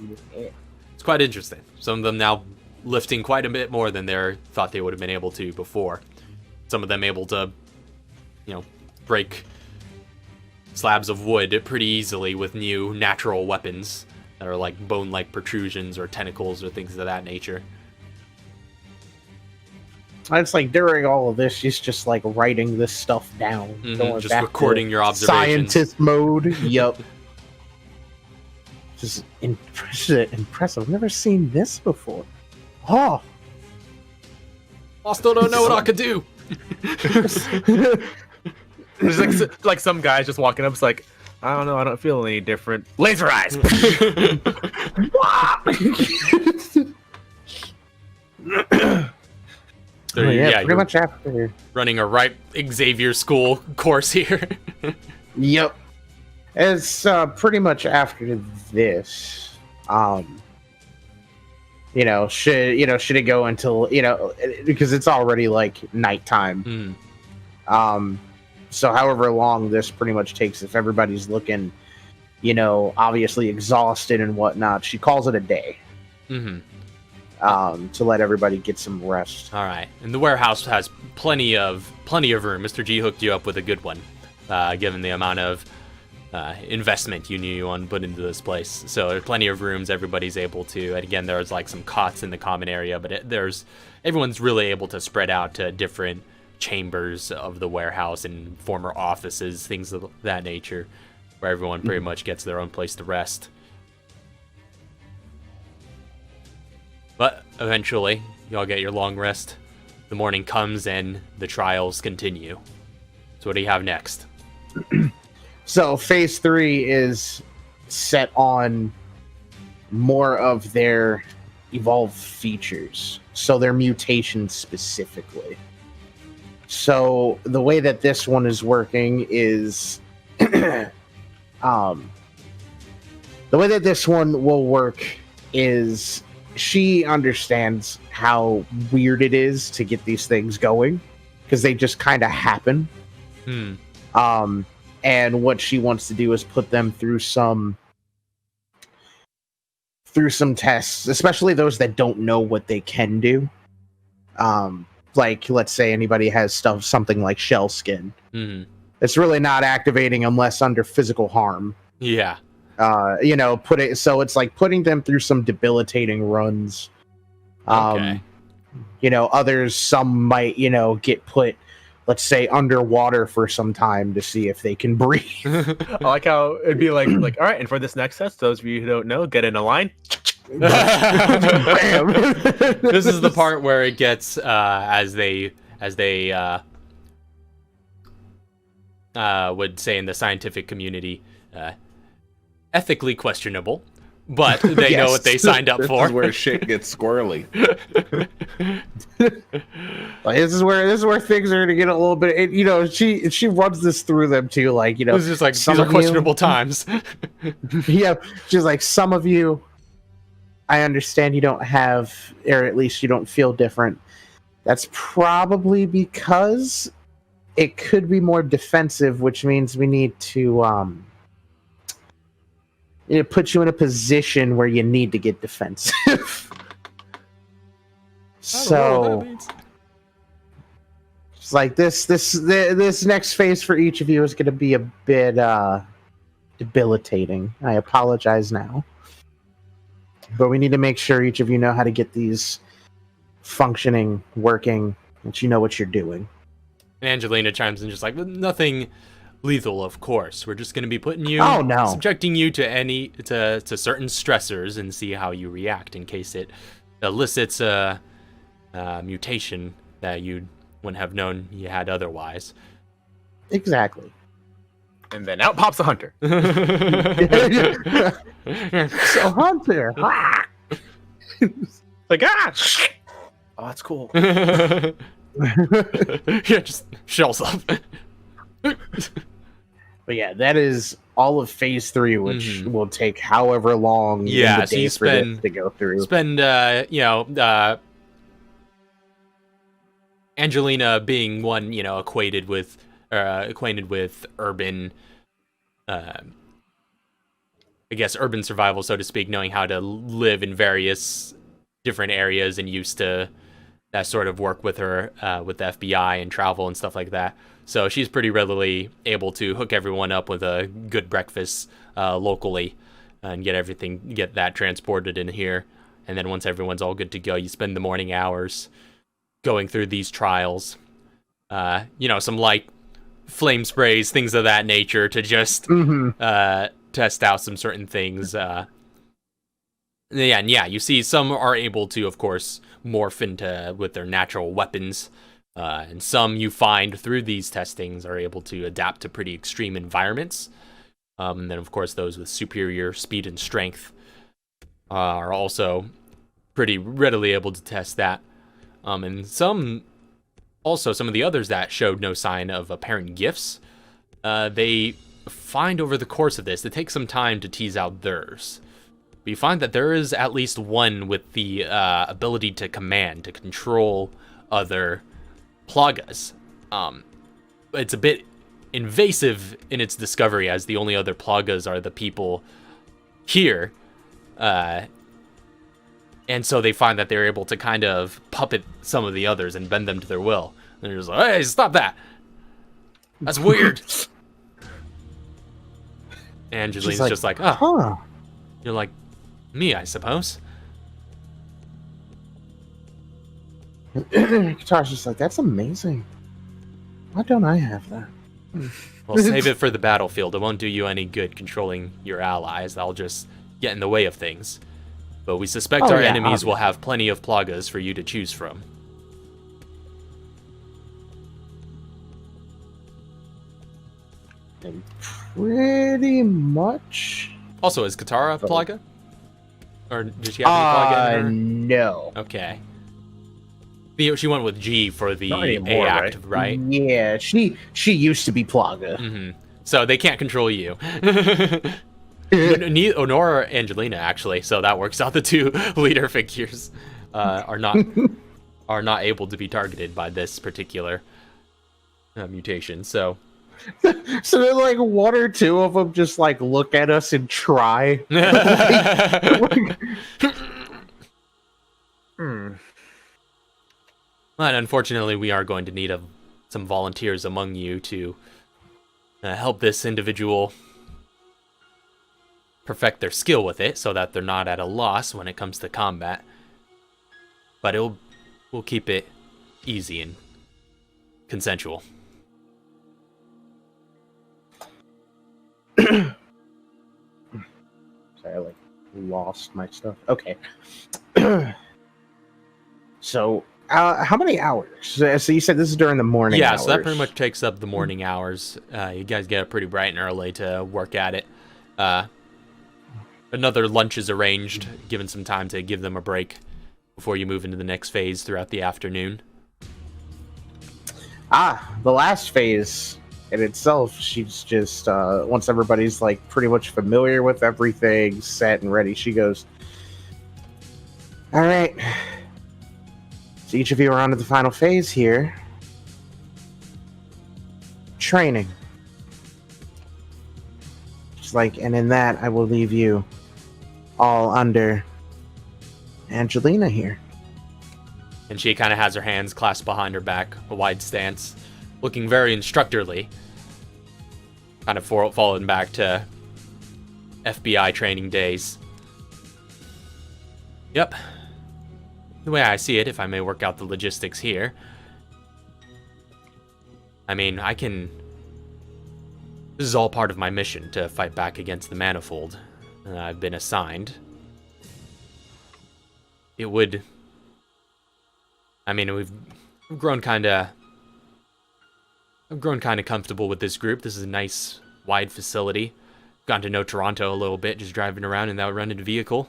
interesting. Some of them now lifting quite a bit more than they thought they would have been able to before. Some of them able to, break slabs of wood pretty easily with new natural weapons that are like bone-like protrusions or tentacles or things of that nature. It's like during all of this, she's just like writing this stuff down. Going Just back recording to your observations. Scientist mode. Yup. Just impressive. I've never seen this before. Oh. I still don't know what I could do. There's like some guys just walking up. It's like, I don't know. I don't feel any different. Laser eyes. So, pretty you're much after. running a right Xavier School course here. Yep. It's pretty much after this. Should it go until because it's already like nighttime. So however long this pretty much takes, if everybody's looking, obviously exhausted and whatnot, she calls it a day. To let everybody get some rest. All right, and the warehouse has plenty of room. Mr. G hooked you up with a good one, given the amount of investment you knew you wanted to put into this place. So there's plenty of rooms. Everybody's able to. And again, there's like some cots in the common area, but everyone's really able to spread out to different chambers of the warehouse and former offices, things of that nature, where everyone pretty much gets their own place to rest. But eventually, you all get your long rest. The morning comes and the trials continue. So what do you have next? So phase 3 is set on more of their evolved features. So their mutations specifically. So the way that this one is working is the way that this one will work is she understands how weird it is to get these things going because they just kind of happen. And what she wants to do is put them through some tests, especially those that don't know what they can do. Like, let's say anybody has something like shell skin. It's really not activating unless under physical harm. Yeah. So it's like putting them through some debilitating runs. Okay. Others, some might, get put, let's say, underwater for some time to see if they can breathe. I like how it'd be like, all right, and for this next test, those of you who don't know, get in a line. Bam. This is the part where it gets as they would say in the scientific community, ethically questionable, but they know what they signed up for. This is where shit gets squirrely. Like, this is where things are to get a little bit. She runs this through them too. Like, It's just like, these some are of questionable times. Yeah, she's like, some of you, I understand you don't have, or at least you don't feel different. That's probably because it could be more defensive, which means we need to put you in a position where you need to get defensive. So it's like this next phase for each of you is going to be a bit debilitating. I apologize now. But we need to make sure each of you know how to get these functioning, working, that you know what you're doing. And Angelina chimes in just like, nothing lethal, of course. We're just going to be putting you, subjecting you to certain stressors and see how you react in case it elicits a mutation that you wouldn't have known you had otherwise. Exactly. And then out pops a hunter. So Hunter. Like, ah! Oh, that's cool. Yeah, just shells up. But yeah, that is all of phase 3, which Mhm. will take however long Yeah, in the so day you for this spend- to go through. Spend, Angelina being one, acquainted with urban, I guess, urban survival, so to speak, knowing how to live in various different areas and used to that sort of work with her, with the FBI and travel and stuff like that. So she's pretty readily able to hook everyone up with a good breakfast locally and get that transported in here. And then once everyone's all good to go, you spend the morning hours going through these trials. Some light flame sprays, things of that nature to just test out some certain things. You see some are able to, of course, morph into with their natural weapons. And some you find through these testings are able to adapt to pretty extreme environments. And then, of course, those with superior speed and strength are also pretty readily able to test that. And some of the others that showed no sign of apparent gifts, they find over the course of this, it takes some time to tease out theirs. But you find that there is at least one with the ability to control other plagas. It's a bit invasive in its discovery, as the only other plagas are the people here. And so they find that they're able to kind of puppet some of the others and bend them to their will. And they're just like, hey, stop that! That's weird! Angelina's like, just like, oh, Huh. you're like me, I suppose. Guitar's just like, that's amazing. Why don't I have that? Well, save it for the battlefield. It won't do you any good controlling your allies. That'll just get in the way of things. But we suspect our enemies will have plenty of plagas for you to choose from. Pretty much. Also, is Katara a plaga? Or did she have any plaga in her? No. Okay. She went with G for the Not A anymore, act, right? Yeah, she used to be Plaga. Mm-hmm. So they can't control you. Nor Angelina, actually. So that works out. The two leader figures are not able to be targeted by this particular mutation. So So then, like, one or two of them just like look at us and try. But unfortunately, we are going to need some volunteers among you to help this individual perfect their skill with it, so that they're not at a loss when it comes to combat. But we'll keep it easy and consensual. Sorry, I like lost my stuff. Okay. So, how many hours? So you said this is during the morning. Yeah, hours. so that pretty much takes up the morning hours. You guys get up pretty bright and early to work at it. Another lunch is arranged, given some time to give them a break before you move into the next phase throughout the afternoon. The last phase in itself, she's just once everybody's like pretty much familiar with everything, set and ready, she goes, all right, so each of you are on to the final phase here. Training. Just like, and in that I will leave you all under Angelina here. And she kind of has her hands clasped behind her back, a wide stance, looking very instructorly. Kind of falling back to FBI training days. Yep. The way I see it, if I may work out the logistics here. I mean, this is all part of my mission to fight back against the Manifold. I've been assigned. We've grown kind of comfortable with this group. This is a nice wide facility. Gotten to know Toronto a little bit, just driving around in that rented vehicle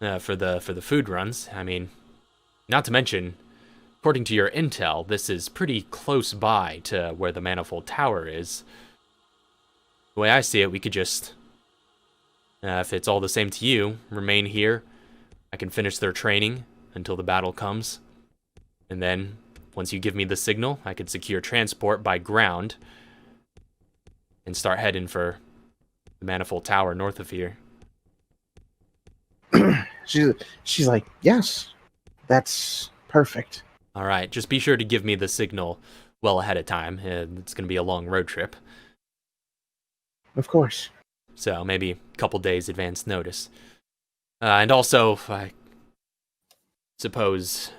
for the food runs. I mean, not to mention, according to your intel, this is pretty close by to where the Manifold Tower is. The way I see it, we could just, if it's all the same to you, remain here. I can finish their training until the battle comes. And then, once you give me the signal, I could secure transport by ground and start heading for the Manifold Tower north of here. She's like, yes, that's perfect. All right, just be sure to give me the signal well ahead of time. It's going to be a long road trip. Of course. So maybe a couple days advance notice. And also, I suppose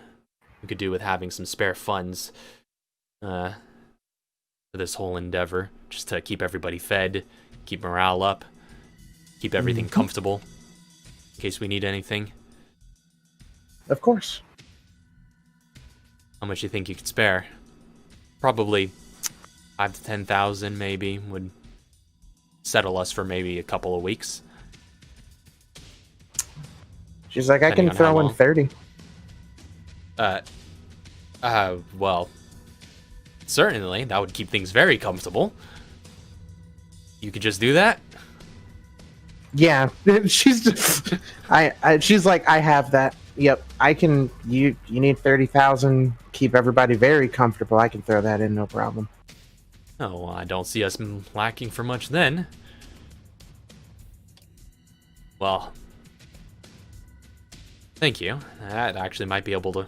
we could do with having some spare funds for this whole endeavor, just to keep everybody fed, keep morale up, keep everything comfortable, in case we need anything. Of course. How much do you think you could spare? Probably 5,000 to 10,000 maybe would settle us for maybe a couple of weeks. She's like, I Depending can on how throw in long. 30. Well, certainly, that would keep things very comfortable. You could just do that? Yeah, she's just, she's like, I have that. Yep, I can. You need 30,000. Keep everybody very comfortable. I can throw that in, no problem. Oh, well, I don't see us lacking for much then. Well, thank you. That actually might be able to.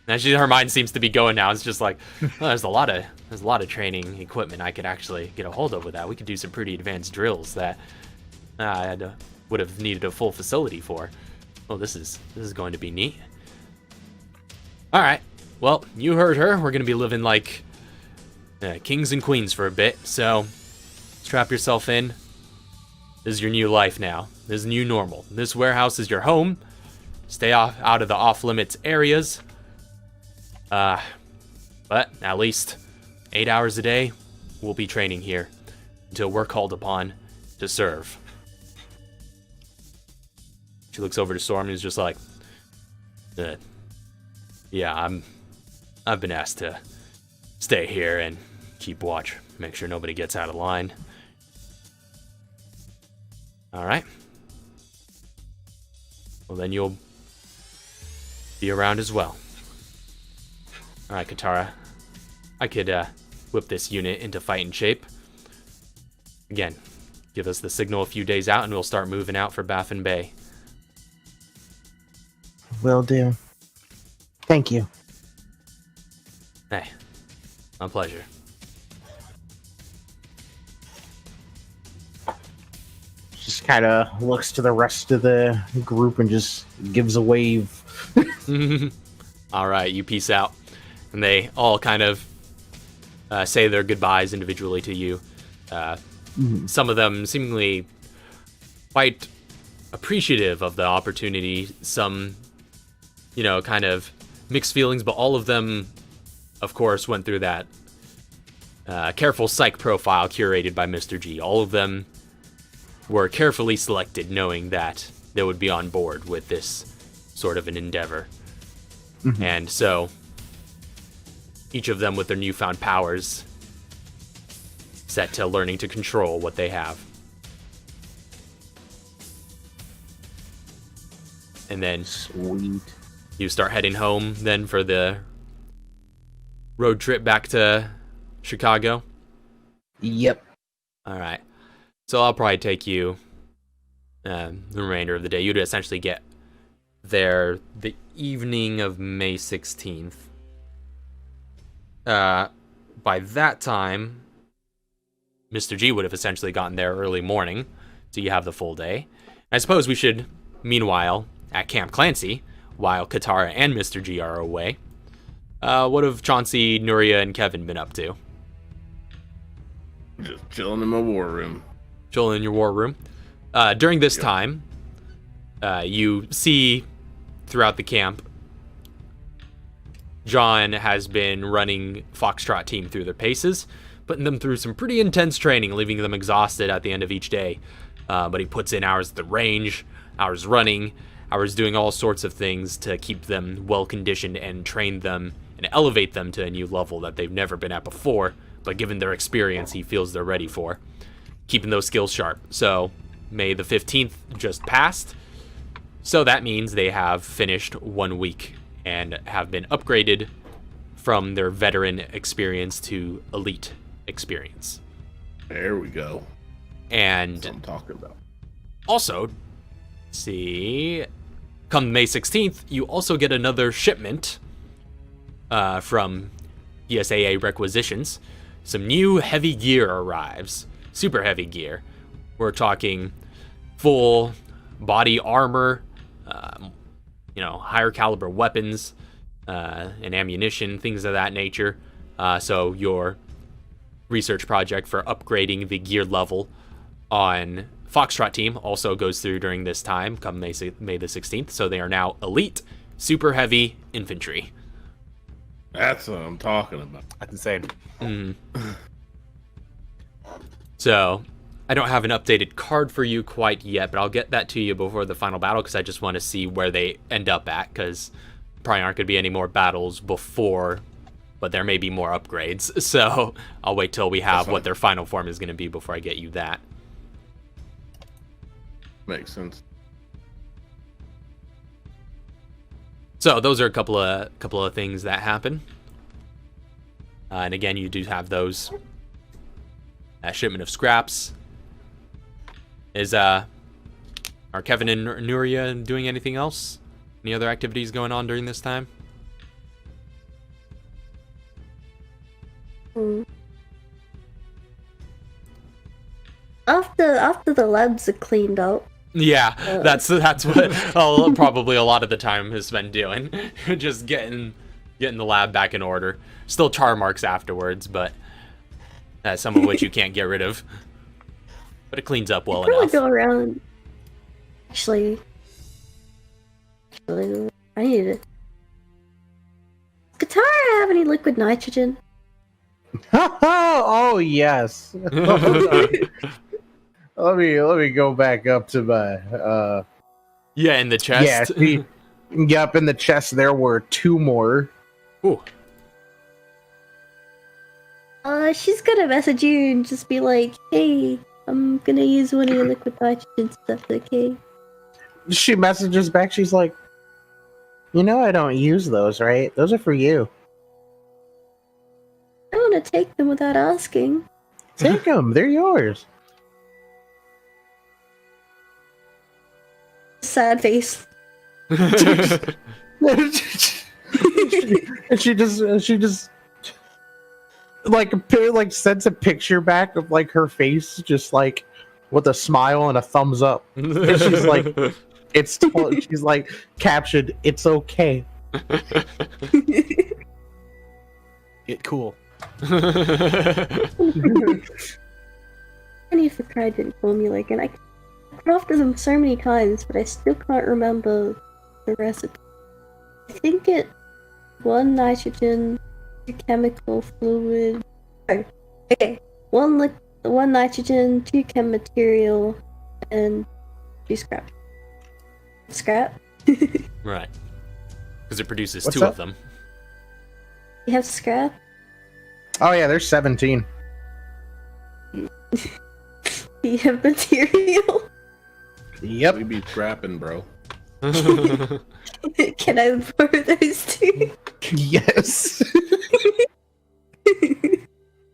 Actually, her mind seems to be going now. It's just like, well, there's a lot of training equipment I could actually get a hold of with that. We could do some pretty advanced drills that I would have needed a full facility for. Oh, this is going to be neat. All right. Well, you heard her. We're gonna be living like kings and queens for a bit. So strap yourself in. This is your new life now. This is new normal. This warehouse is your home. Stay out of the off-limits areas. But at least 8 hours a day, we'll be training here until we're called upon to serve. She looks over to Storm and is just like, yeah, I've been asked to stay here and keep watch, make sure nobody gets out of line. All right. Well, then you'll be around as well. All right, Katara. I could whip this unit into fighting shape. Again, give us the signal a few days out and we'll start moving out for Baffin Bay. Will do. Thank you. Hey, my pleasure. Just kind of looks to the rest of the group and just gives a wave. All right, you peace out. And they all kind of say their goodbyes individually to you. Some of them seemingly quite appreciative of the opportunity. Some, kind of mixed feelings, but all of them, of course, went through that careful psych profile curated by Mr. G. All of them were carefully selected, knowing that they would be on board with this sort of an endeavor. And so, each of them with their newfound powers set to learning to control what they have. And then Sweet. you start heading home then for the road trip back to Chicago. Yep. All right. So I'll probably take you the remainder of the day. You'd essentially get there the evening of May 16th. By that time, Mr. G would have essentially gotten there early morning, so you have the full day. I suppose we should, meanwhile, at Camp Clancy, while Katara and Mr. G are away, what have Chauncey, Nuria, and Kevin been up to? Just chilling in my war room. Chilling in your war room. During this time, you see throughout the camp, John has been running Foxtrot team through their paces, putting them through some pretty intense training, leaving them exhausted at the end of each day. But he puts in hours at the range, hours running, hours doing all sorts of things to keep them well conditioned and train them and elevate them to a new level that they've never been at before, but given their experience, he feels they're ready for. Keeping those skills sharp. So, May the 15th just passed, so that means they have finished 1 week and have been upgraded from their veteran experience to elite experience. There we go. And That's what I'm talking about. also, see, come May 16th, you also get another shipment from ESAA Requisitions. Some new heavy gear arrives. Super heavy gear. We're talking full body armor, higher caliber weapons and ammunition, things of that nature. So your research project for upgrading the gear level on Foxtrot team also goes through during this time, come May the 16th. So they are now elite, super heavy infantry. That's what I'm talking about. That's insane. So I don't have an updated card for you quite yet, but I'll get that to you before the final battle because I just want to see where they end up at, because probably aren't going to be any more battles before, but there may be more upgrades. So I'll wait till we have what their final form is going to be before I get you that. Makes sense. So those are a couple of things that happen. And again, you do have those shipment of scraps. Are Kevin and Nuria doing anything else? Any other activities going on during this time? After the labs are cleaned up. Yeah, that's what probably a lot of the time has been doing. Just getting the lab back in order. Still char marks afterwards, but some of which you can't get rid of. But it cleans up well enough. Go around. Actually, I need it. Does Katara have any liquid nitrogen? Oh yes. Let me go back up to my yeah, in the chest. Yeah, yep, in the chest there were 2 more. Ooh. She's gonna message you and just be like, "Hey, I'm gonna use one of your liquid nitrogen stuff, okay?" She messages back, she's like, "You know I don't use those, right? Those are for you." I wanna take them without asking. Take them, they're yours. Sad face. And she just like sends a picture back of like her face, just like with a smile and a thumbs up. And she's like, she's like captioned, "It's okay." Get cool. I need for cryogenic formula again. I crafted them so many times, but I still can't remember the recipe. I think it's 1 nitrogen, 2 chemical fluid. Oh, okay. 1 nitrogen, 2 chem material, and 2 scrap. Scrap? Right. Because it produces What's 2 that? of them. You have scrap? Oh yeah, there's 17. You have material? Yep. We be scrapping, bro. Can I borrow those 2? Yes.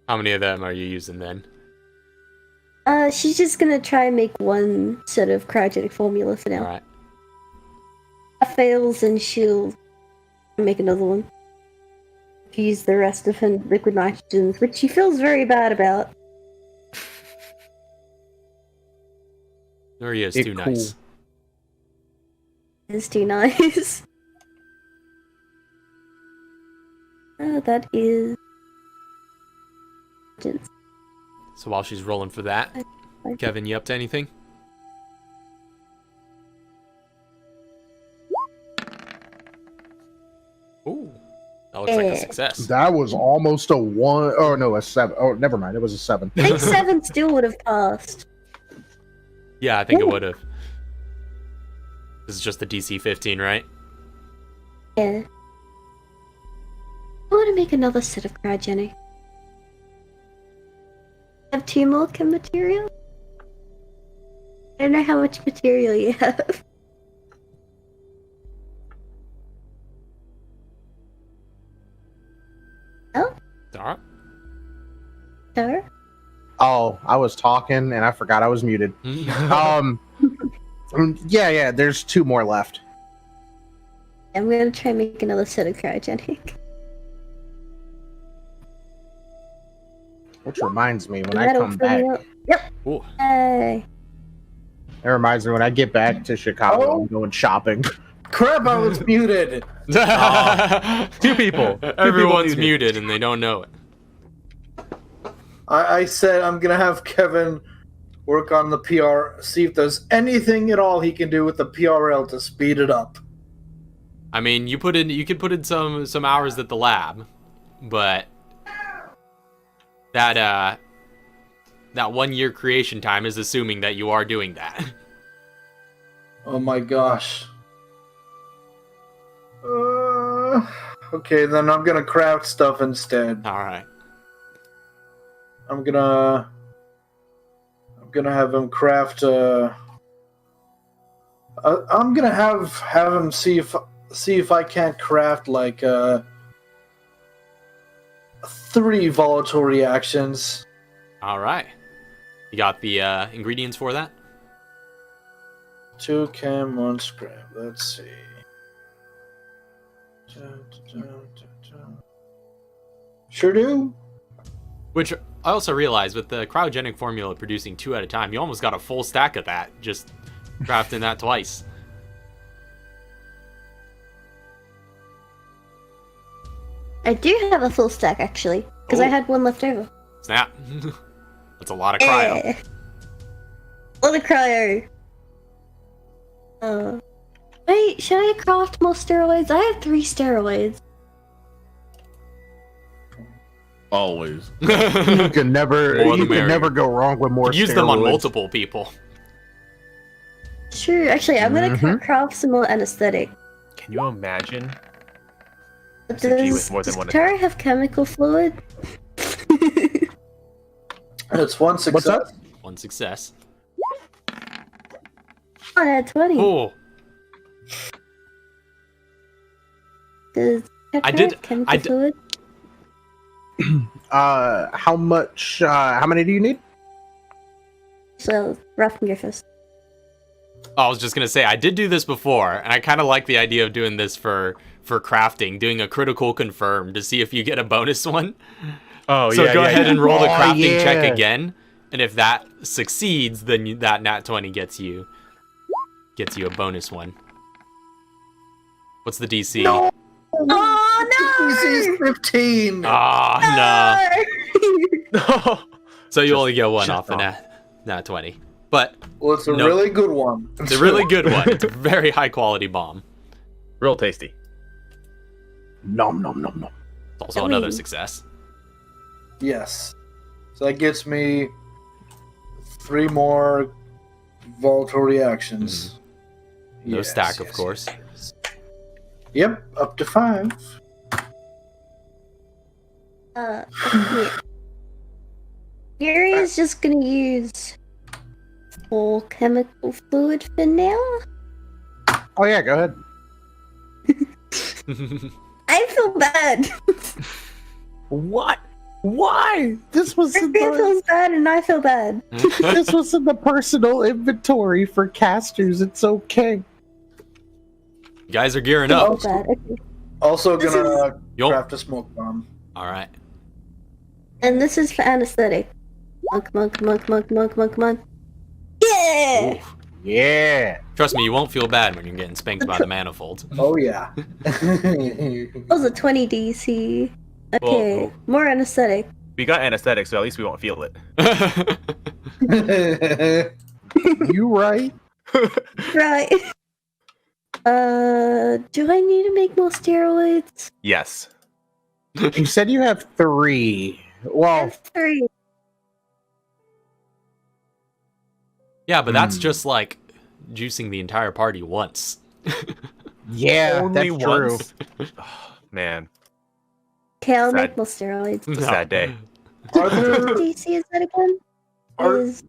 How many of them are you using then? She's just gonna try and make 1 set of cryogenic formula for now. Alright. If that fails, and she'll make another one. Use the rest of her liquid nitrogens, which she feels very bad about. Nuria is It too cool. nice. It's too nice. That is... So while she's rolling for that, Kevin, you up to anything? Ooh. That looks like a success. That was almost a 1. Oh, no, a 7. Oh, never mind. It was a 7. I think 7 still would have passed. Yeah, I think it would have. This is just the DC 15, right? Yeah. I want to make another set of cryogenic. Have 2 more chem material? I don't know how much material you have. Oh? Alright. Sure. Oh, I was talking and I forgot I was muted. Yeah, there's 2 more left. I'm gonna try and make another set of cryogenic. Which reminds me, when That I come back, Yep. Ooh. Hey. it reminds me when I get back to Chicago, I'm going shopping. Crap, I was muted. 2 people. Everyone's muted and they don't know it. I said I'm gonna have Kevin work on the PR, see if there's anything at all he can do with the PRL to speed it up. I mean, you could put in some hours at the lab, but that 1 year creation time is assuming that you are doing that. Oh my gosh. Okay, then I'm gonna craft stuff instead. All right. I'm gonna have him craft. I'm gonna have him see if I can't craft like 3 volatile reactions. All right. You got the ingredients for that? 2 chem, 1 scrap. Let's see. Sure do. Which I also realized with the cryogenic formula producing 2 at a time, you almost got a full stack of that just crafting that twice. I do have a full stack actually, because I Oh. had 1 left over. Snap. That's a lot of cryo. Eh. What a cryo. Wait, should I craft more steroids? I have 3 steroids. Always. You can never, More the you can merrier. never go wrong with more. Use them on steroids. multiple people. True, actually, I'm gonna craft some more anesthetic. Can you imagine? SMG with more than one Tara have chemical fluid? It's 1 success. What's up? 1 success. I had 20. Oh, Does I Tetra did- have chemical I d- fluid? How much? How many do you need? So, rough and your fist. I was just gonna say I did do this before, and I kind of like the idea of doing this for crafting, doing a critical confirm to see if you get a bonus one. Oh, So yeah, go yeah, ahead yeah. and roll the Oh, crafting check yeah. again, and if that succeeds, then that nat 20 gets you a bonus one. What's the DC? No. Oh This is 15. Ah, no. So you only get 1 shut off the up. nat 20, but Well, it's a No. really good one. it's a really good one. It's a very high quality bomb. Real tasty. Nom nom nom nom. It's also Yummy. another success. Yes. So that gets me 3 more volatile reactions. No stack, of course. yes. Yep, up to 5. Okay. Yuri is just gonna use full chemical fluid for now. Oh yeah, go ahead. I feel bad. What? Why? This was in Crispian the, feels bad and I feel bad. this was in the personal inventory for casters. It's okay. You guys are gearing I up. feel bad. Okay. Also This gonna Yo. craft a smoke bomb. All right. And this is for anesthetic. Come on, come on, come on, come on, come on, come on. Yeah! Ooh. Yeah. Trust me, you won't feel bad when you're getting spanked by the manifold. Oh yeah. That was a 20 DC. Okay, Whoa. more anesthetic. We got anesthetic, so at least we won't feel it. You right? Right. Do I need to make more steroids? Yes. You said you have 3. Well, 3. Yeah, but that's just like juicing the entire party once. yeah, Only that's true. once? Man, Okay, I'll Sad. make more steroids. it's a sad day. Are there? DC is that again? Are- Is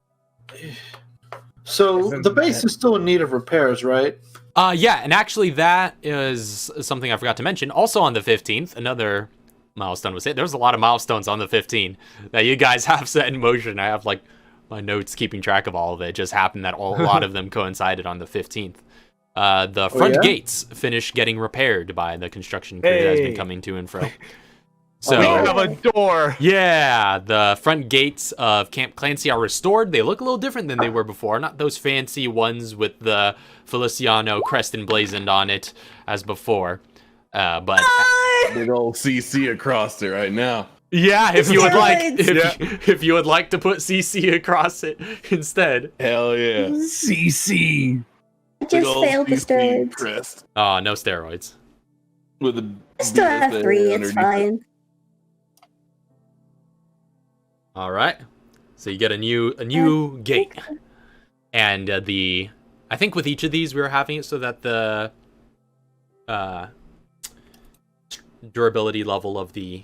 So Isn't the base that- is still in need of repairs, right? Yeah, and actually that is something I forgot to mention. Also on the 15th, another milestone was hit. There was a lot of milestones on the 15th that you guys have set in motion. I have like my notes keeping track of all of it. It just happened that a lot of them coincided on the 15th. The front yeah? gates finished getting repaired by the construction crew that has been Hey. coming to and fro. We So have a door. yeah, the front gates of Camp Clancy are restored. They look a little different than they were before. Not those fancy ones with the Feliciano crest emblazoned on it as before. But Big old CC across it right now. yeah, if you would like, Steroids. if you would like to put CC across it instead. Hell yeah. CC. I just failed the steroids. crest Oh, no steroids. with a I still have BSA 3, it's underneath it. fine. All right. So you get a new gate, and I think with each of these we were having it so that the durability level of the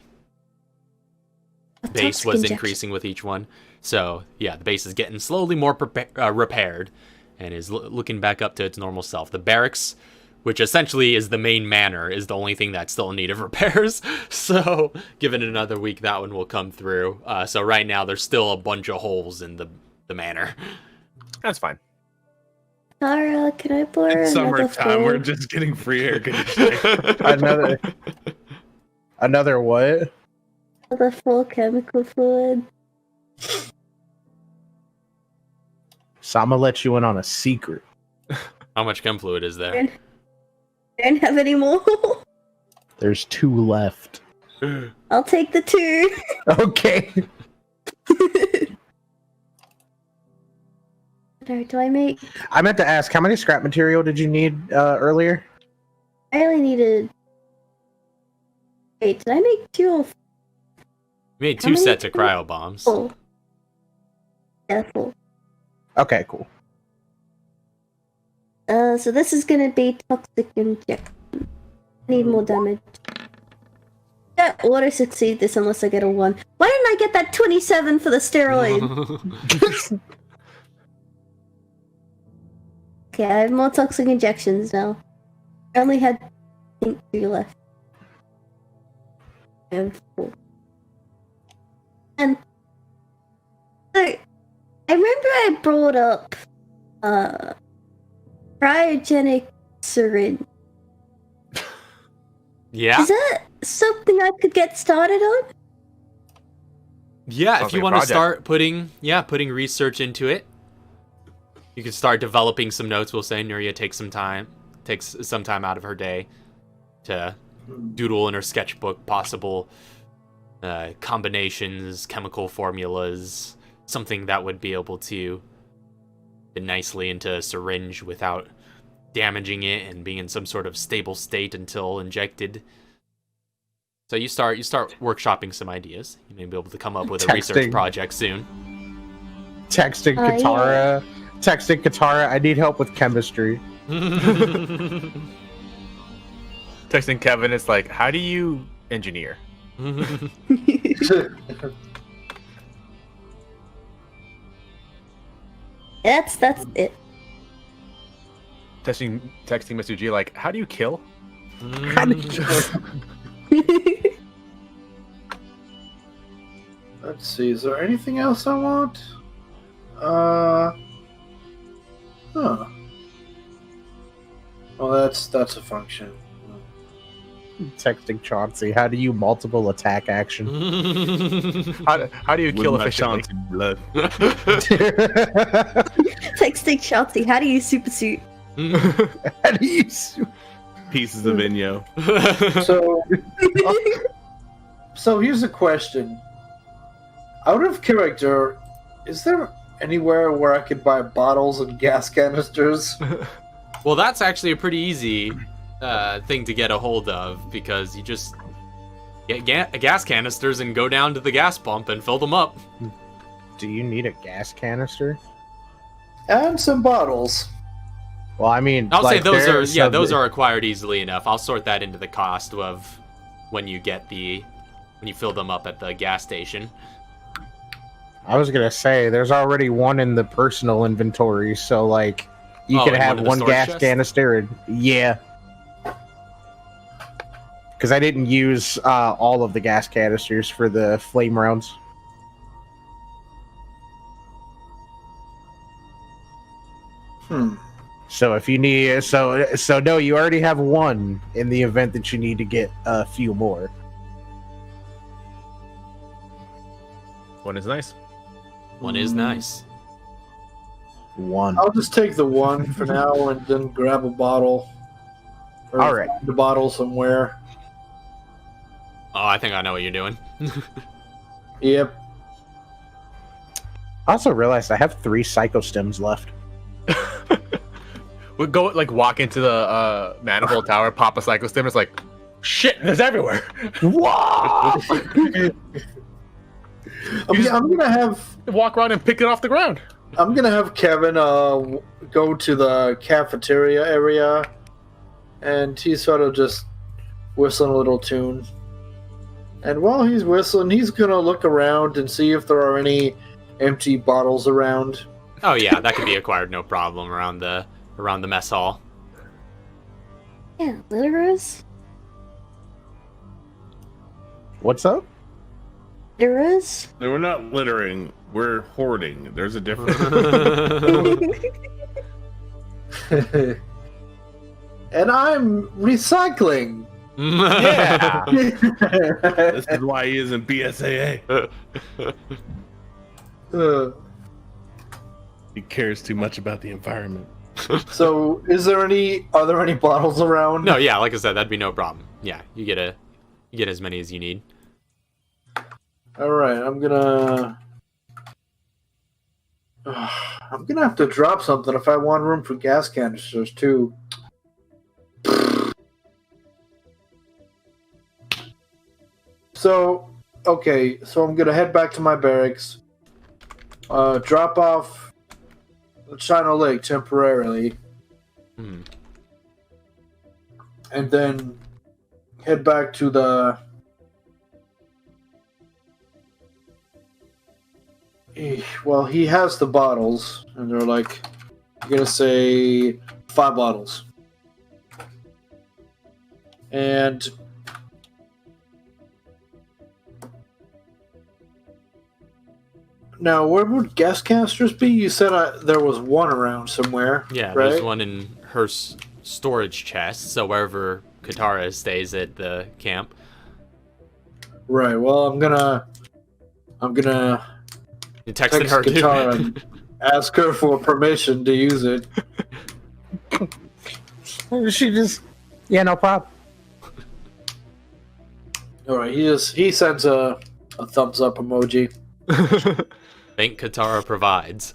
base Toxic was injection. increasing with each one. So yeah, the base is getting slowly more repaired and is looking back up to its normal self. The barracks, which essentially is the main manor, is the only thing that's still in need of repairs. So given it another week, that one will come through. So right now there's still a bunch of holes in the manor. That's fine. Tara, can I borrow It's another summertime. We're phone? just getting free air conditioning. Another what? Another full chemical fluid. So I'm gonna let you in on a secret. How much chem fluid is there? I don't have any more. There's 2 left. I'll take the 2. Okay. No, do I make? I meant to ask, how many scrap material did you need earlier? I only needed. Wait, did I make 2 or We made How 2 many sets of people? cryo bombs. 4? Yeah, 4. Okay, cool. So this is gonna be toxic injection. Need more damage. Yeah, auto succeed this unless I get a 1. Why didn't I get that 27 for the steroid? Okay, I have more toxic injections now. I only had, I think, 2 left. I have 4. And so I remember I brought up cryogenic syringe. Yeah. Is that something I could get started on? Yeah, Sounds if you like a want to project. start putting research into it, you can start developing some notes. We'll say Nuria takes some time out of her day to doodle in her sketchbook possible combinations, chemical formulas, something that would be able to fit nicely into a syringe without damaging it and being in some sort of stable state until injected. So you start workshopping some ideas. You may be able to come up with a research Texting. project soon. Texting Oh, Katara. Texting Katara, I need help with chemistry. Texting Kevin, it's like, how do you engineer? That's it. Texting Mr. G, like, how do you kill? Let's see. Is there anything else I want? Huh. Well, that's a function. Texting Chauncey, how do you multiple attack action? How do you With kill my efficiently? Chauncey blood. Texting Shotzi, how do you super suit? How do you Pieces of Inyo. So here's a question. Out of character, is there anywhere where I could buy bottles and gas canisters? Well, that's actually a pretty easy thing to get a hold of because you just Get gas canisters and go down to the gas pump and fill them up. Do you need a gas canister? And some bottles. Well, I mean, I'll say those are so those are acquired easily enough. I'll sort that into the cost of when you fill them up at the gas station. I was gonna say there's already one in the personal inventory, so like you could in have one of the one storage gas chests? canister. And, yeah, because I didn't use all of the gas canisters for the flame rounds. So if you need, so no, you already have one in the event that you need to get a few more. One is nice. One is nice. One. I'll just take the one for now and then grab a bottle. Or All right. find a bottle somewhere. Oh, I think I know what you're doing. Yep. I also realized I have 3 psychostems left. We go walk into the manifold tower, pop a psychostim. It's like, shit, there's everywhere. Whoa! I'm gonna have Walk around and pick it off the ground. Kevin go to the cafeteria area, and he's sort of just whistling a little tune. And while he's whistling, he's gonna look around and see if there are any empty bottles around. Oh yeah, that can be acquired no problem around the mess hall. Yeah, litterers. What's up? Litterers. No, we're not littering. We're hoarding. There's a difference. And I'm recycling. Yeah. This is why he isn't BSAA. Uh, He cares too much about the environment. so, are there any bottles around? No, yeah, like I said, that'd be no problem. Yeah, you get as many as you need. All right, I'm gonna have to drop something if I want room for gas canisters too. So, okay, so I'm gonna head back to my barracks, drop off China Lake temporarily, Hmm. and then head back to the. Well, he has the bottles, and they're like, I'm gonna say 5 bottles. And now, where would gas canisters be? You said there was one around somewhere. Yeah, right? there's one in her storage chest, so wherever Katara stays at the camp. Right. Well, I'm gonna You texted text her Katara too. and ask her for permission to use it. She just, yeah, no problem. All right. He sends a thumbs up emoji. Think Katara provides.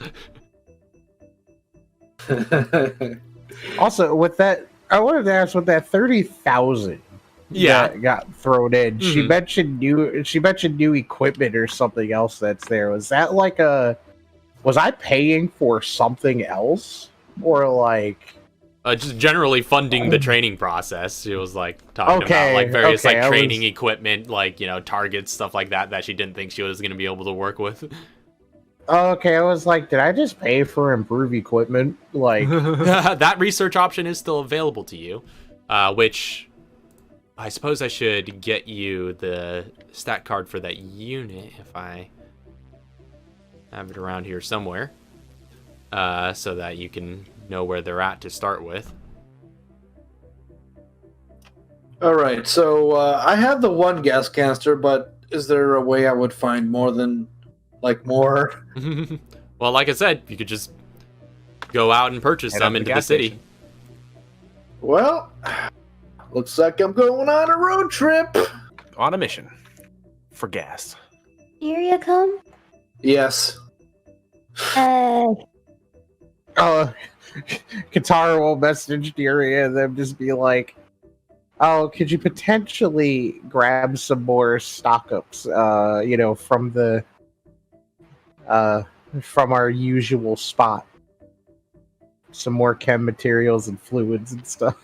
Also, with that, I wanted to ask with that 30,000 Yeah. that got thrown in. She Mhm. mentioned new equipment or something else that's there. Was that like was I paying for something else, or like? Just generally funding the training process. She was like talking Okay, about like various okay, like I training was- equipment, like targets, stuff like that she didn't think she was going to be able to work with. Oh, okay, I was like, did I just pay for improved equipment? Like, That research option is still available to you, which I suppose I should get you the stat card for that unit if I have it around here somewhere, so that you can know where they're at to start with. All right. So I have the one gas canister, but is there a way I would find more than more? Well, like I said, you could just go out and purchase Head some up to into the the gas city. station. Well, looks like I'm going on a road trip. On a mission for gas. Here you come. Yes. Katara will message Deary and then just be like, Oh, could you potentially grab some more stock ups? From the from our usual spot. Some more chem materials and fluids and stuff.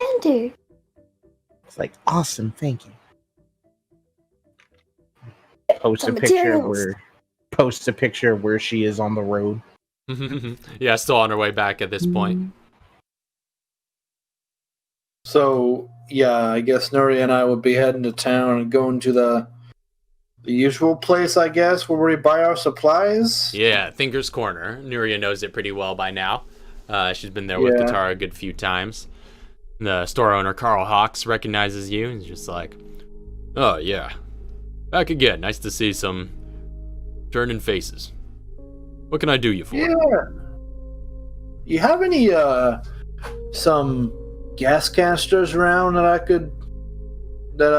Ender. It's like awesome, thank you. Post Some a picture materials. where she is on the road. Yeah, still on her way back at this point. So, yeah, I guess Nuri and I would be heading to town and going to the usual place, I guess, where we buy our supplies. Yeah, Thinker's Corner. Nuria knows it pretty well by now. She's been there with Yeah. Katara a good few times. The store owner, Carl Hawks, recognizes you and is just like, oh, yeah. Back again. Nice to see some turning faces. What can I do you for? Yeah. You have any, some gas canisters around that I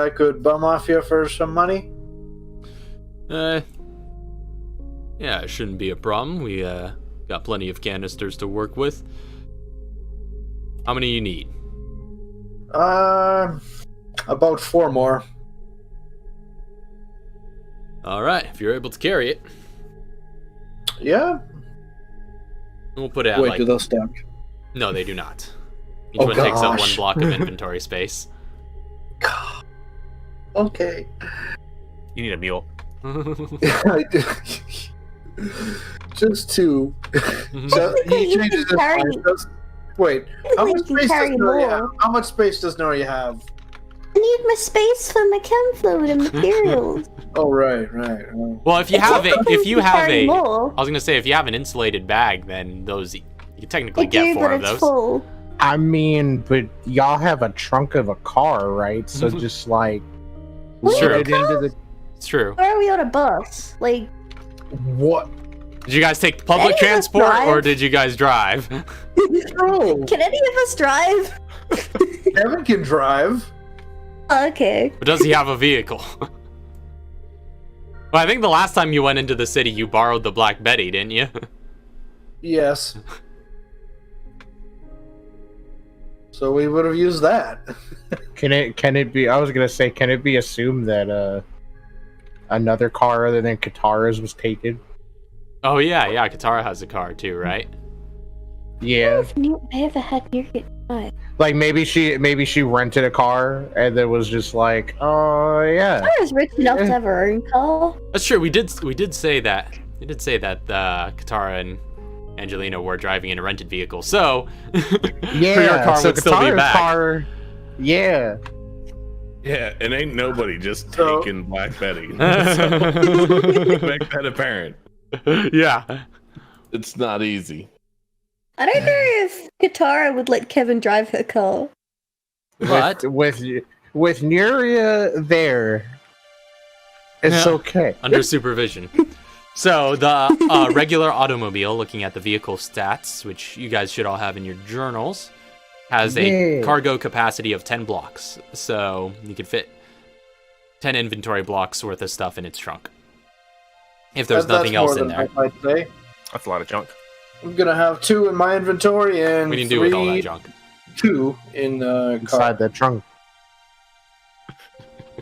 could bum off you for some money? Yeah, it shouldn't be a problem. We got plenty of canisters to work with. How many you need? About 4 more. All right, if you're able to carry it, Yeah? we'll put it at Wait, like... do those stack? No, they do not. Each Oh, one takes up 1 gosh. block of inventory space. Okay. You need a mule. I do. Just 2. So he You changes can his carry- mind. Wait, how You much can space does carry Nuri more. have? How much space does Nuri have? I need my space for my chem fluid and materials. Oh, right. Well, if you have a, if you have Carry a, I more. was gonna say if you have an insulated bag, then those you can technically I get do, 4 but of it's those. full. I mean, but y'all have a trunk of a car, right? So just like Sure. load it into the It's true. Where are we on a bus? Like, what? Did you guys take public Any of us transport or drive? did you guys drive? Oh, can any of us drive? Kevin can drive. Okay. Or does he have a vehicle? Well, I think the last time you went into the city, you borrowed the Black Betty, didn't you? Yes. So we would have used that. Can it be? I was gonna say, can it be assumed that another car other than Katara's was taken? Oh yeah, Katara has a car too, right? Yeah, I ever had near get drive. like maybe she rented a car and then was just like, oh yeah, I was rich enough to have her own car. That's true. We did say that. We did say that Katara and Angelina were driving in a rented vehicle, so yeah. your car so would still be Katara's back. car, yeah. Yeah, and ain't nobody just So- taking Black Betty. So, make that apparent. Yeah. It's not easy. I don't know if Katara would let Kevin drive her car. What? With Nuria there, it's Yeah. okay. Under supervision. So the regular automobile, looking at the vehicle stats, which you guys should all have in your journals, has a Yeah. cargo capacity of 10 blocks. So you could fit 10 inventory blocks worth of stuff in its trunk. If there's That's nothing else more in than there. I might say. That's a lot of junk. I'm gonna have 2 in my inventory and What do you do with all that 3, junk? 2 in car. Inside the trunk.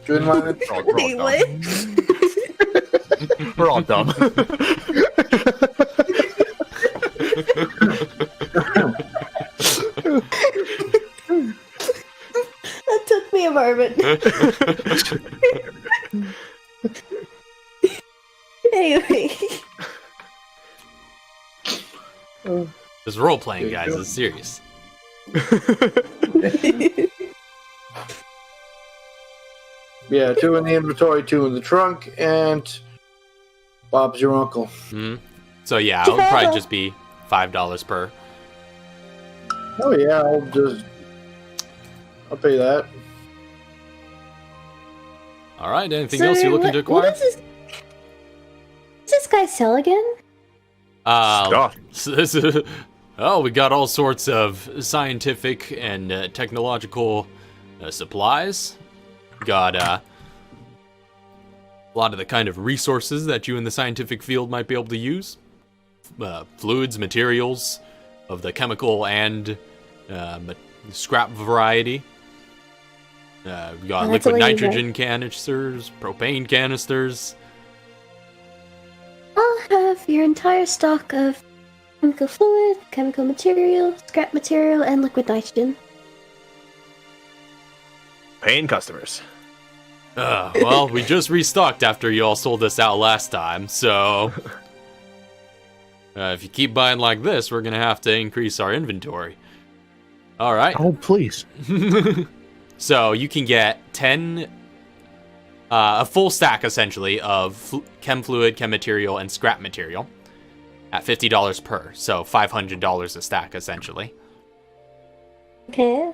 2 in my We're all dumb. We're all dumb. That took me a moment. Anyway. This role playing, There you guys, go. is serious. Yeah, 2 in the inventory, 2 in the trunk, and Bob's your uncle. Mhm. So yeah, it would probably just be $5 per. Oh yeah, I'll pay that. All right. Anything else you're looking to What acquire? does this guy sell again? Stuff. Oh, we got all sorts of scientific and technological supplies. Got a lot of the kind of resources that you in the scientific field might be able to use. Fluids, materials of the chemical and scrap variety. We got Oh, that's liquid all you nitrogen canisters, propane canisters. I'll have your entire stock of chemical fluid, chemical material, scrap material, and liquid nitrogen. Paying customers. Well, we just restocked after you all sold us out last time, so if you keep buying like this, we're gonna have to increase our inventory. All right. Oh, please. So you can get 10, a full stack essentially of chem fluid, chem material, and scrap material at $50 per. So $500 a stack essentially. Okay.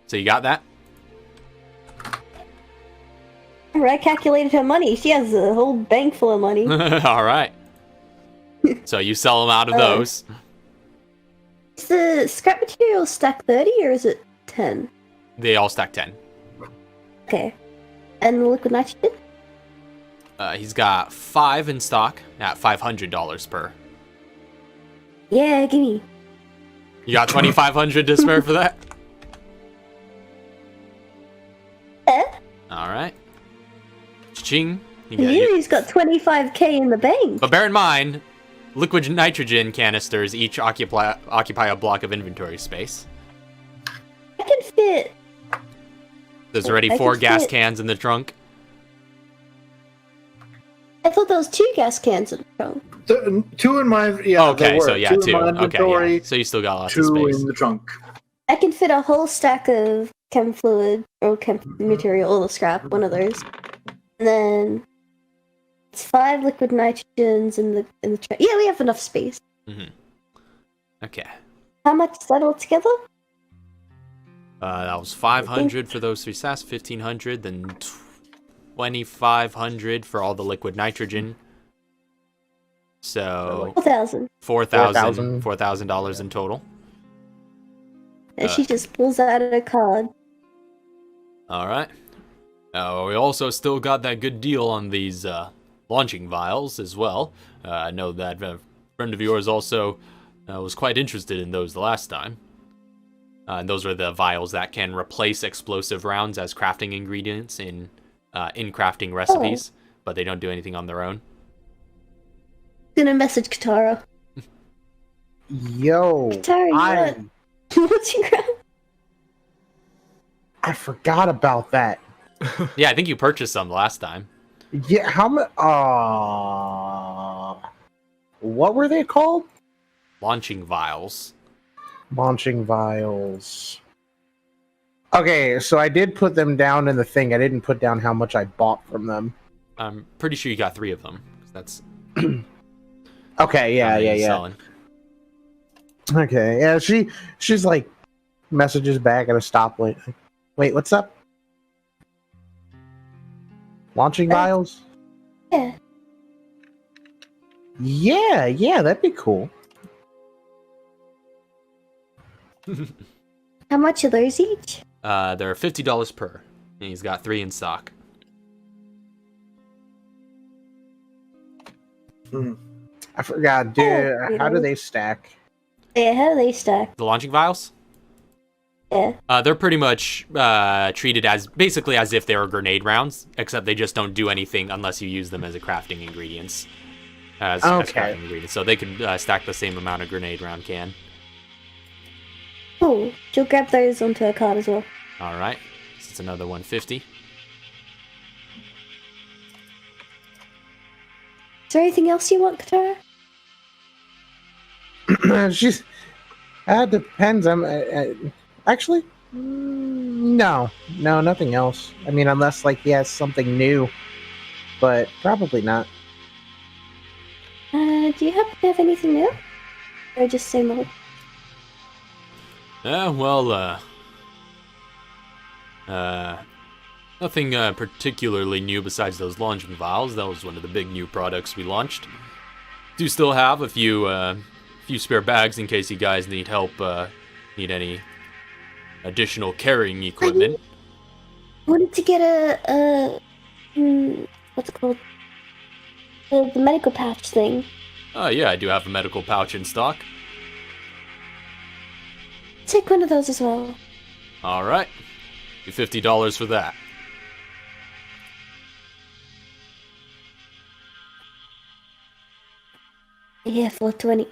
So you got that? I calculated her money. She has a whole bank full of money. All right. So you sell them out of those. Is the scrap material stack 30 or is it 10? They all stack 10. Okay. And the liquid nitrogen? He's got 5 in stock at $500 per. Yeah, gimme. You got $2,500 to spare for that? All right. Ching. He's got 25k in the bank. But bear in mind, liquid nitrogen canisters each occupy a block of inventory space. I can fit. There's already I 4 can gas fit- cans in the trunk. I thought there was 2 gas cans in the trunk. Two in my there Okay, were. so yeah, 2 2. in my Okay, inventory, yeah. So you still got lots of 2 space. in the trunk. I can fit a whole stack of chem fluid or chem material, or the scrap, one of those. And then it's 5 liquid nitrogens in the trunk. Yeah, we have enough space. Okay. How much is that all together? That was 500 for those 3 stats, 1,500, then 2,500 for all the liquid nitrogen. So 4,000. $4,000 in total. And she just pulls out her card. All right. We also still got that good deal on these launching vials as well. I know that a friend of yours also was quite interested in those the last time. And those are the vials that can replace explosive rounds as crafting ingredients in crafting recipes, but they don't do anything on their own. Gonna message Katara. Yo, Katara, what's your grab? I forgot about that. Yeah, I think you purchased some last time. Yeah, how much? What were they called? Launching vials. Launching vials. Okay, so I did put them down in the thing. I didn't put down how much I bought from them. I'm pretty sure you got 3 of them. That's Okay, how many yeah. he's selling. Okay, yeah. She's like messages back at a stoplight. Wait, what's up? Launching vials? Yeah. Yeah, that'd be cool. How much are those each? They're $50 per, and he's got 3 in stock. I forgot, dude. How do they stack? Yeah, how do they stack? The launching vials? Yeah. They're pretty much treated as basically as if they were grenade rounds, except they just don't do anything unless you use them as a crafting ingredients. As crafting ingredients, so they can stack the same amount of grenade round can. Cool. She'll grab those onto her card as well. All right, so it's another 150. Is there anything else you want, Katara? She's. That depends. Actually, no, nothing else. I mean, unless like he has something new, but probably not. Do you happen to have anything new? Or just same old? Nothing particularly new besides those launching vials. That was one of the big new products we launched. Do still have a few spare bags in case you guys need help, need any additional carrying equipment. I wanted to get what's it called? The medical pouch thing. Yeah, I do have a medical pouch in stock. Take one of those as well. All right. You $50 for that. Yeah, 420.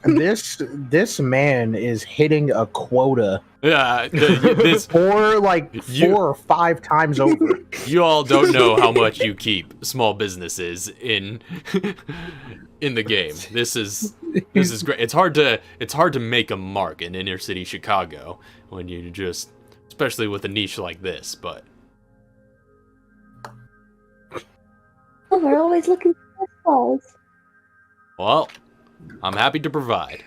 This man is hitting a quota Yeah, this four or five times over. you all don't know how much you keep small businesses in in the game. This is great. It's hard to make a mark in inner city Chicago when you just, especially with a niche like this. But Oh, we're always looking for balls. well, I'm happy to provide.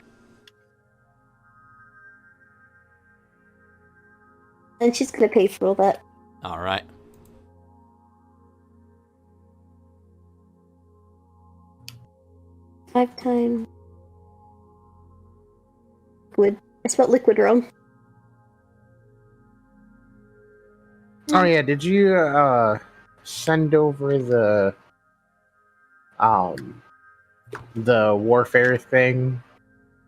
And she's gonna pay for all that. All right. Five times. Liquid. I spelled liquid wrong. Oh yeah, did you send over the warfare thing?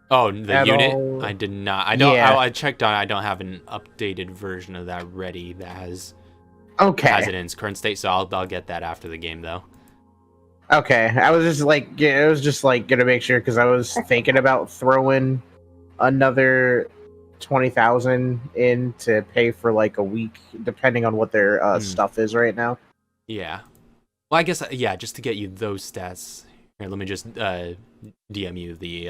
Oh, the At unit? all? I did not. I don't. Yeah. I checked on. I don't have an updated version of that ready that has it Okay. in its current state. So I'll get that after the game though. Okay. I was just like, yeah, it was just like gonna make sure because I was thinking about throwing another 20,000 in to pay for like a week, depending on what their stuff is right now. Yeah. Well, I guess yeah. Just to get you those stats. Here, let me just DM you the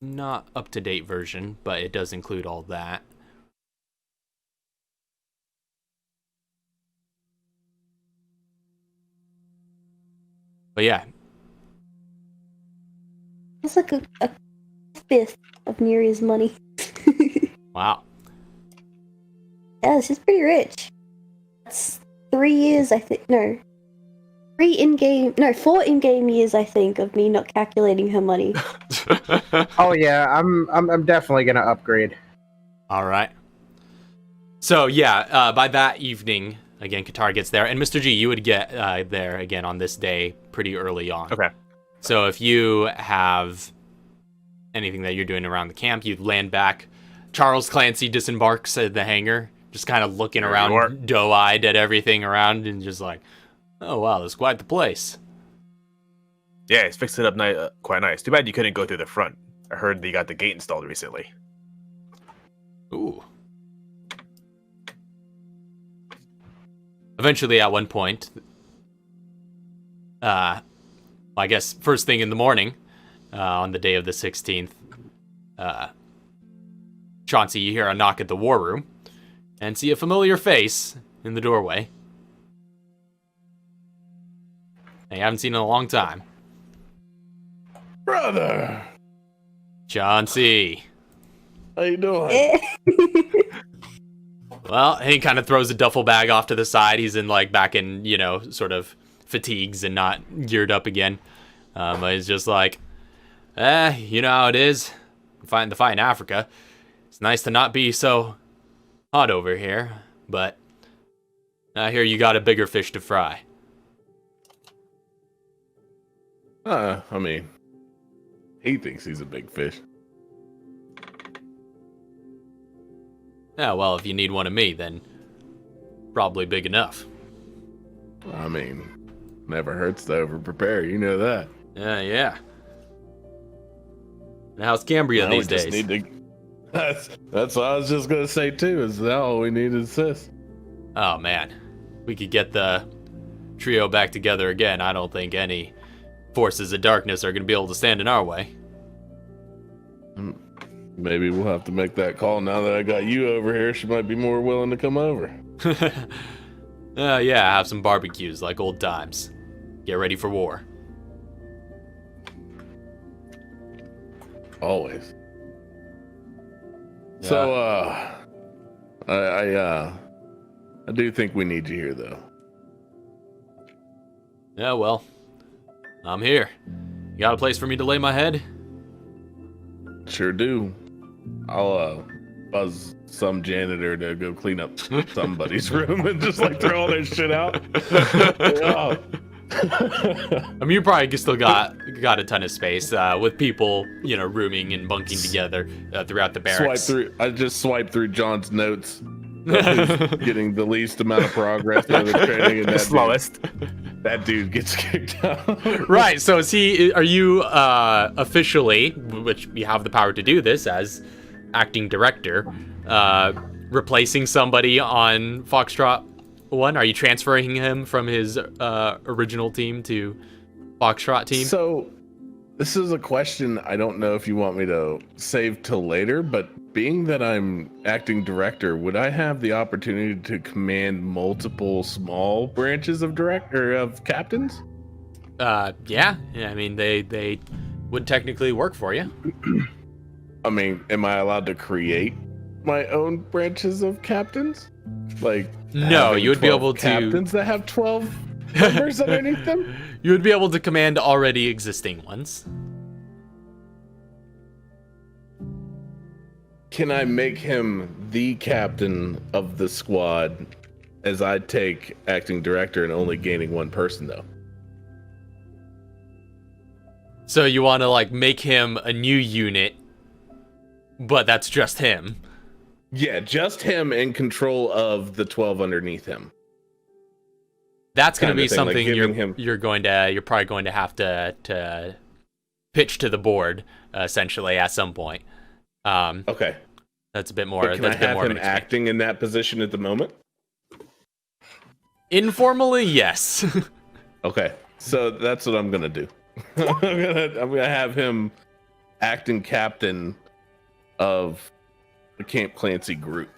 not up to date version, but it does include all that. But yeah, It's like a fifth of Neria's money. wow. Yeah, she's pretty rich. That's 3 years, I think. No. 4 in-game years, I think, of me not calculating her money. Oh yeah, I'm definitely gonna upgrade. All right. So yeah, by that evening, again, Qatar gets there, and Mr. G, you would get there again on this day pretty early on. Okay. So if you have anything that you're doing around the camp, you land back. Charles Clancy disembarks at the hangar, just kind of looking There you are. around, doe-eyed at everything around, and just like, oh wow, that's quite the place. Yeah, it's fixed it up quite nice. Too bad you couldn't go through the front. I heard they got the gate installed recently. Ooh. Eventually, at one point, I guess first thing in the morning, on the day of the 16th, Chauncey, you hear a knock at the war room, and see a familiar face in the doorway. That you haven't seen in a long time. Brother, Chauncey. how you doing? Well, he kind of throws a duffel bag off to the side. He's in back in, sort of fatigues and not geared up again. He's just like, you know how it is. Fighting the fight in Africa. It's nice to not be so hot over here, but I hear you got a bigger fish to fry. I mean, he thinks he's a big fish. Yeah, well, if you need one of me, then probably big enough. I mean, never hurts to over prepare. You know that. Yeah. And how's Cambria Now we these just days? need to. That's what I was just gonna say too. Is now all we need is this. Oh man, we could get the trio back together again. I don't think any forces of darkness are going to be able to stand in our way. Maybe we'll have to make that call now that I got you over here. She might be more willing to come over. Yeah, have some barbecues like old times. Get ready for war. Always. So, I do think we need you here, though. Yeah, well, I'm here. You got a place for me to lay my head? Sure do. I'll buzz some janitor to go clean up somebody's room and just throw all their shit out. Yeah. I mean, you probably still got a ton of space with people, rooming and bunking together throughout the barracks. I just swiped through John's notes. Who's getting the least amount of progress out of the training, and The slowest. That dude gets kicked out. Right. So are you officially, which you have the power to do this as acting director, replacing somebody on Foxtrot 1? Are you transferring him from his original team to Foxtrot team? So, this is a question I don't know if you want me to save till later, but being that I'm acting director, would I have the opportunity to command multiple small branches of captains? Yeah. I mean, they would technically work for you. I mean, am I allowed to create my own branches of captains? Like, no, you would be able to captains that have 12 members underneath them? You would be able to command already existing ones. Can I make him the captain of the squad as I take acting director and only gaining one person, though? So you want to, make him a new unit, but that's just him. Yeah, just him in control of the 12 underneath him. That's going to be thing, like something you're probably going to have to pitch to the board, essentially, at some point. Okay. That's a bit more. But can I have him acting in that position at the moment? Informally, yes. Okay, so that's what I'm gonna do. I'm gonna have him acting captain of the Camp Clancy group.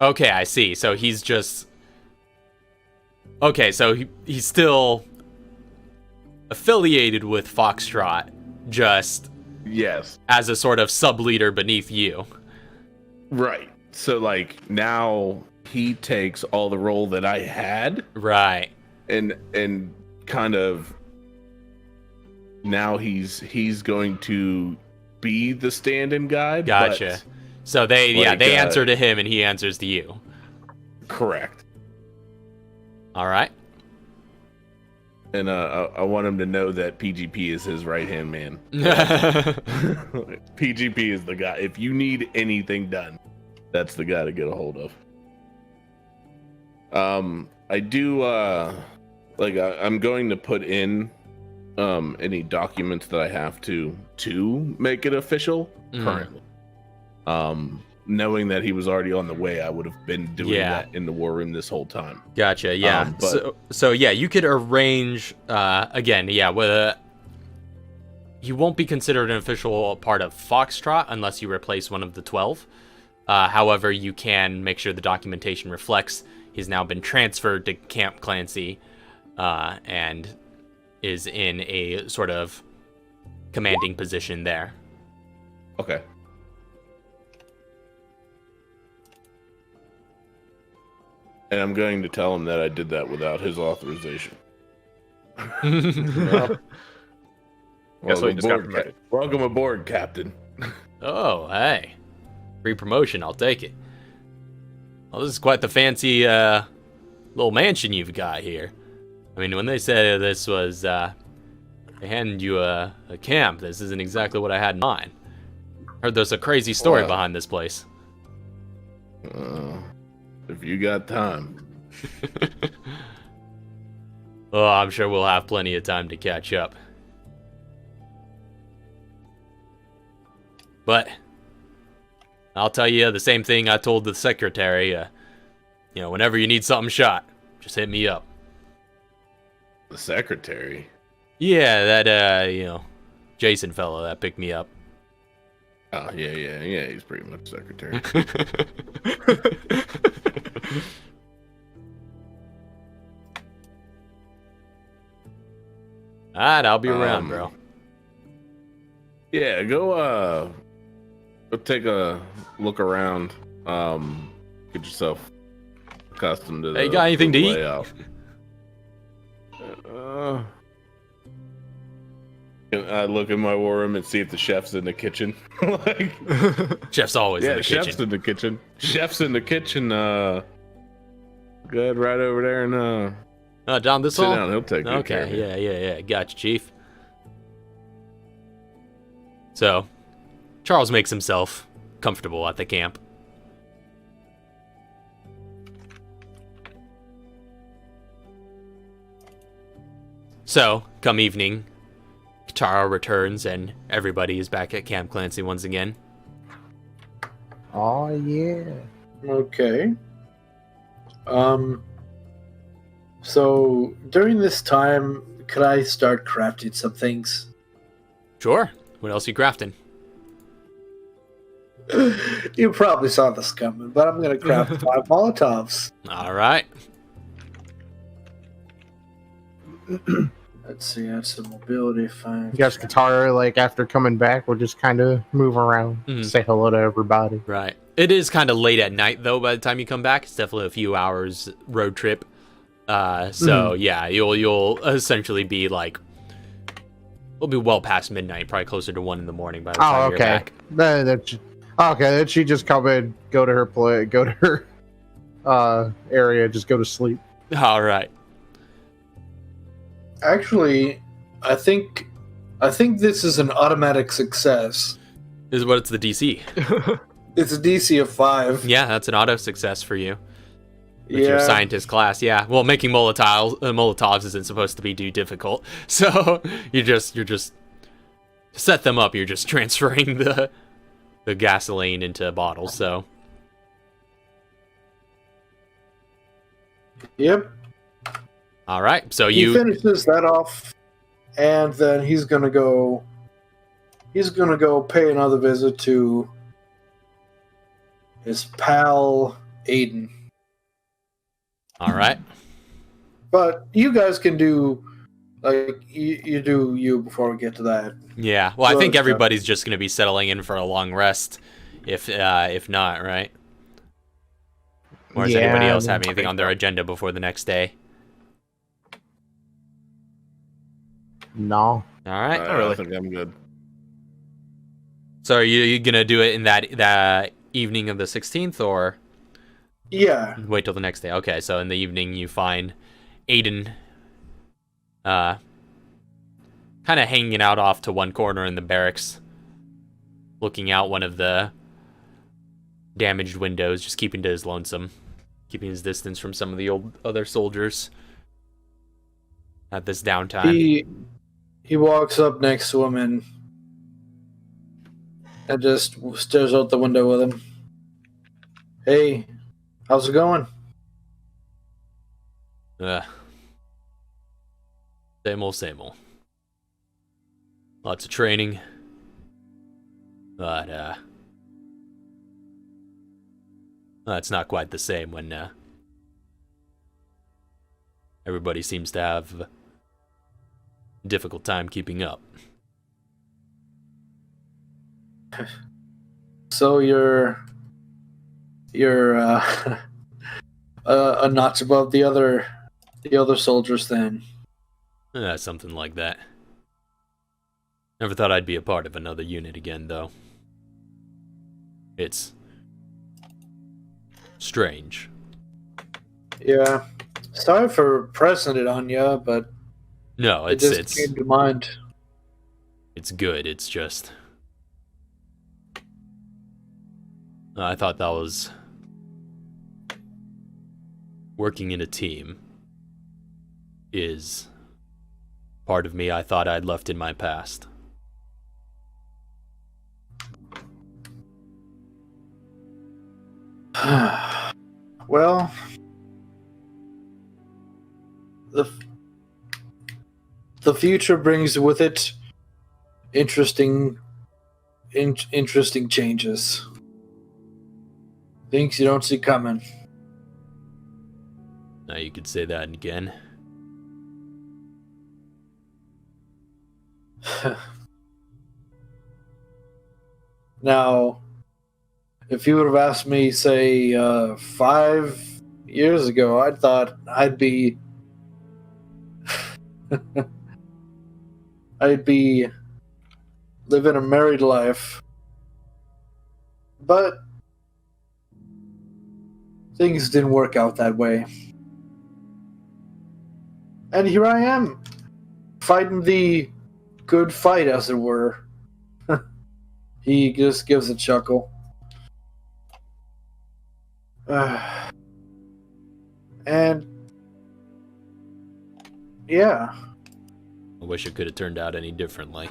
Okay, I see. So he's just. Okay, so he's still affiliated with Foxtrot, just. Yes. As a sort of sub-leader beneath you. Right. So, now he takes all the role that I had. Right. And kind of now he's going to be the stand-in guy. Gotcha. So they answer to him and he answers to you. Correct. All right. And I want him to know that PGP is his right-hand man. PGP is the guy. If you need anything done, that's the guy to get a hold of. I do, I'm going to put in any documents that I have to make it official currently. Knowing that he was already on the way, I would have been doing that in the war room this whole time. Gotcha. Yeah. So you could arrange again. Yeah. He won't be considered an official part of Foxtrot unless you replace one of the 12. However, you can make sure the documentation reflects he's now been transferred to Camp Clancy, and is in a sort of commanding position there. Okay. And I'm going to tell him that I did that without his authorization. Welcome aboard, Captain. Oh, hey. Free promotion, I'll take it. Well, this is quite the fancy little mansion you've got here. I mean, when they said this was, they handed you a camp, this isn't exactly what I had in mind. Heard there's a crazy story behind this place. If you got time. Oh, I'm sure we'll have plenty of time to catch up. But I'll tell you the same thing I told the secretary. Whenever you need something shot, just hit me up. The secretary? Yeah, that, Jason fellow that picked me up. Oh, yeah, he's pretty much secretary. Alright, I'll be around, bro. Yeah, go take a look around. Get yourself accustomed to the got anything to eat? layout. Can I look in my war room and see if the chef's in the kitchen? Chef's always in the kitchen. Chef's in the kitchen. Chef's in the kitchen. Go ahead right over there and Down this Sit hall? down. He'll take good care of Okay, you. yeah. Gotcha, Chief. So, Charles makes himself comfortable at the camp. So, come evening, Katara returns and everybody is back at Camp Clancy once again. Oh yeah. Okay. So during this time, could I start crafting some things? Sure. What else you crafting? You probably saw this coming, but I'm gonna craft 5 Molotovs. All right. Let's see, that's some mobility 5. You guys, Katara, like after coming back, we'll just kind of move around, Mhm. say hello to everybody. Right. It is kind of late at night though. By the time you come back, it's definitely a few hours road trip. So yeah, you'll essentially be like, we'll be well past midnight, probably closer to 1 in the morning by the time Oh, you're okay. back. Okay, then she just come in, go to her area, just go to sleep. All right. Actually, I think this is an automatic success. This is what it's the DC. It's a DC of 5. Yeah, that's an auto success for you. With your Yeah. scientist class, yeah. Well, making Molotovs isn't supposed to be too difficult. So you're just to set them up. You're just transferring the gasoline into bottles. So Yep. all right. So He you finishes that off, and then he's gonna go pay another visit to his pal Aiden. all right. But you guys can do like you do you before we get to that. Yeah. Well, I think Well, everybody's just going to be settling in for a long rest, if not, right? Or does anybody else have anything on their agenda before the next day? No. All right. I think I'm good. So are you gonna do it in that evening of the 16th, or Yeah. wait till the next day? Okay. So in the evening, you find Aiden, kind of hanging out off to one corner in the barracks, looking out one of the damaged windows, just keeping to his lonesome, keeping his distance from some of the other soldiers at this downtime. He walks up next to him and just stares out the window with him. Hey, how's it going? Same old. Lots of training. But, it's not quite the same when, everybody seems to have a difficult time keeping up. So you're a notch above the other soldiers then. Something like that. Never thought I'd be a part of another unit again, though. It's strange. Yeah. Sorry for pressing it on you, but No, it it's just came to mind. it's good. It's just I thought that was working in a team is part of me I thought I'd left in my past. Well, the future brings with it interesting changes. Things you don't see coming. Now you could say that again. Now, if you would have asked me, say, 5 years ago, I thought I'd be living a married life. But things didn't work out that way. And here I am, fighting the good fight, as it were. He just gives a chuckle. And yeah. I wish it could have turned out any differently.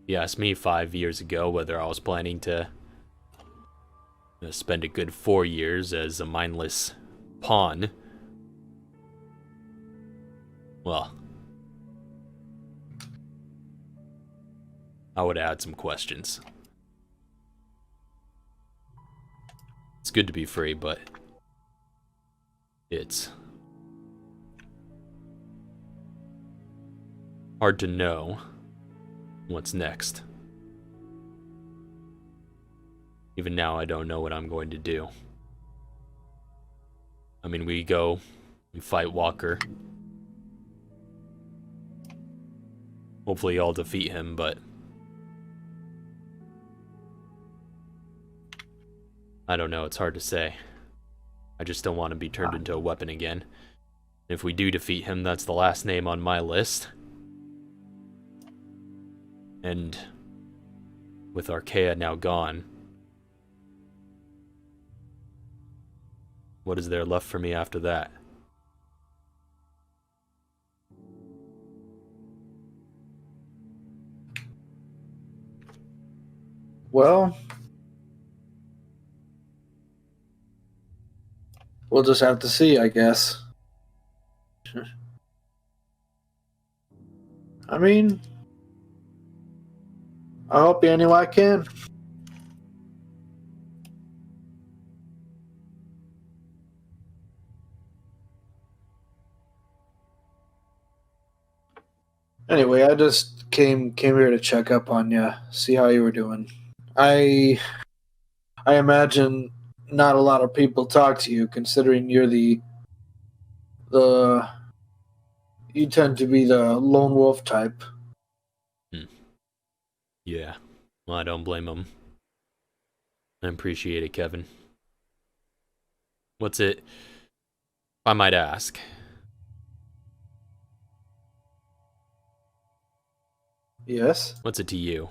You asked me 5 years ago whether I was planning to spend a good 4 years as a mindless pawn. Well, I would add some questions. It's good to be free, but it's hard to know what's next. Even now, I don't know what I'm going to do. I mean, we fight Walker. Hopefully I'll defeat him, but I don't know, it's hard to say. I just don't want to be turned into a weapon again. If we do defeat him, that's the last name on my list. And with Archaea now gone, what is there left for me after that? Well, we'll just have to see, I guess. I mean, I'll help you any way I can. Anyway, I just came here to check up on you, see how you were doing. I imagine not a lot of people talk to you, considering you're you tend to be the lone wolf type. Yeah, well, I don't blame him. I appreciate it, Kevin. What's it, if I might ask? Yes? What's it to you?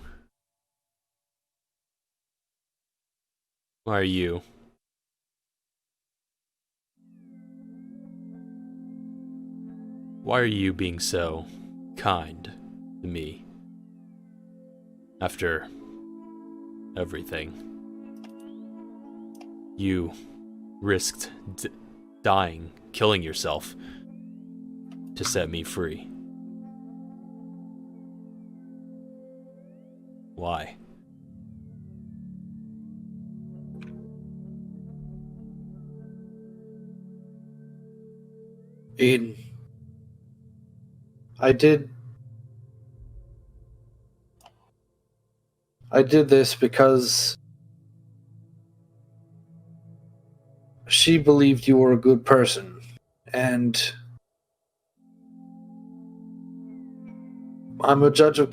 Why are you? Why are you being so kind to me? After everything. You risked dying, killing yourself to set me free. Why? Aiden, I did this because she believed you were a good person, and I'm a judge of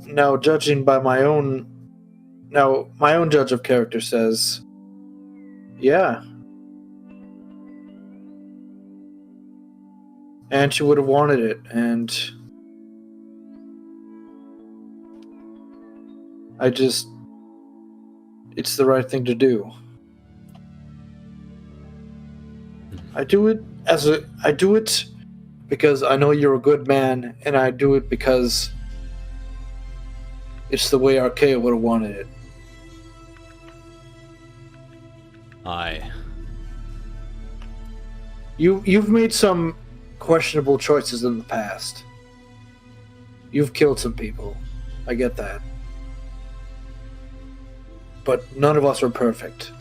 now, judging by my own judge of character says, yeah. And she would have wanted it, and it's the right thing to do. I do it because I know you're a good man, and I do it because it's the way Archaea would have wanted it. You've made some questionable choices in the past. You've killed some people. I get that. But none of us are perfect.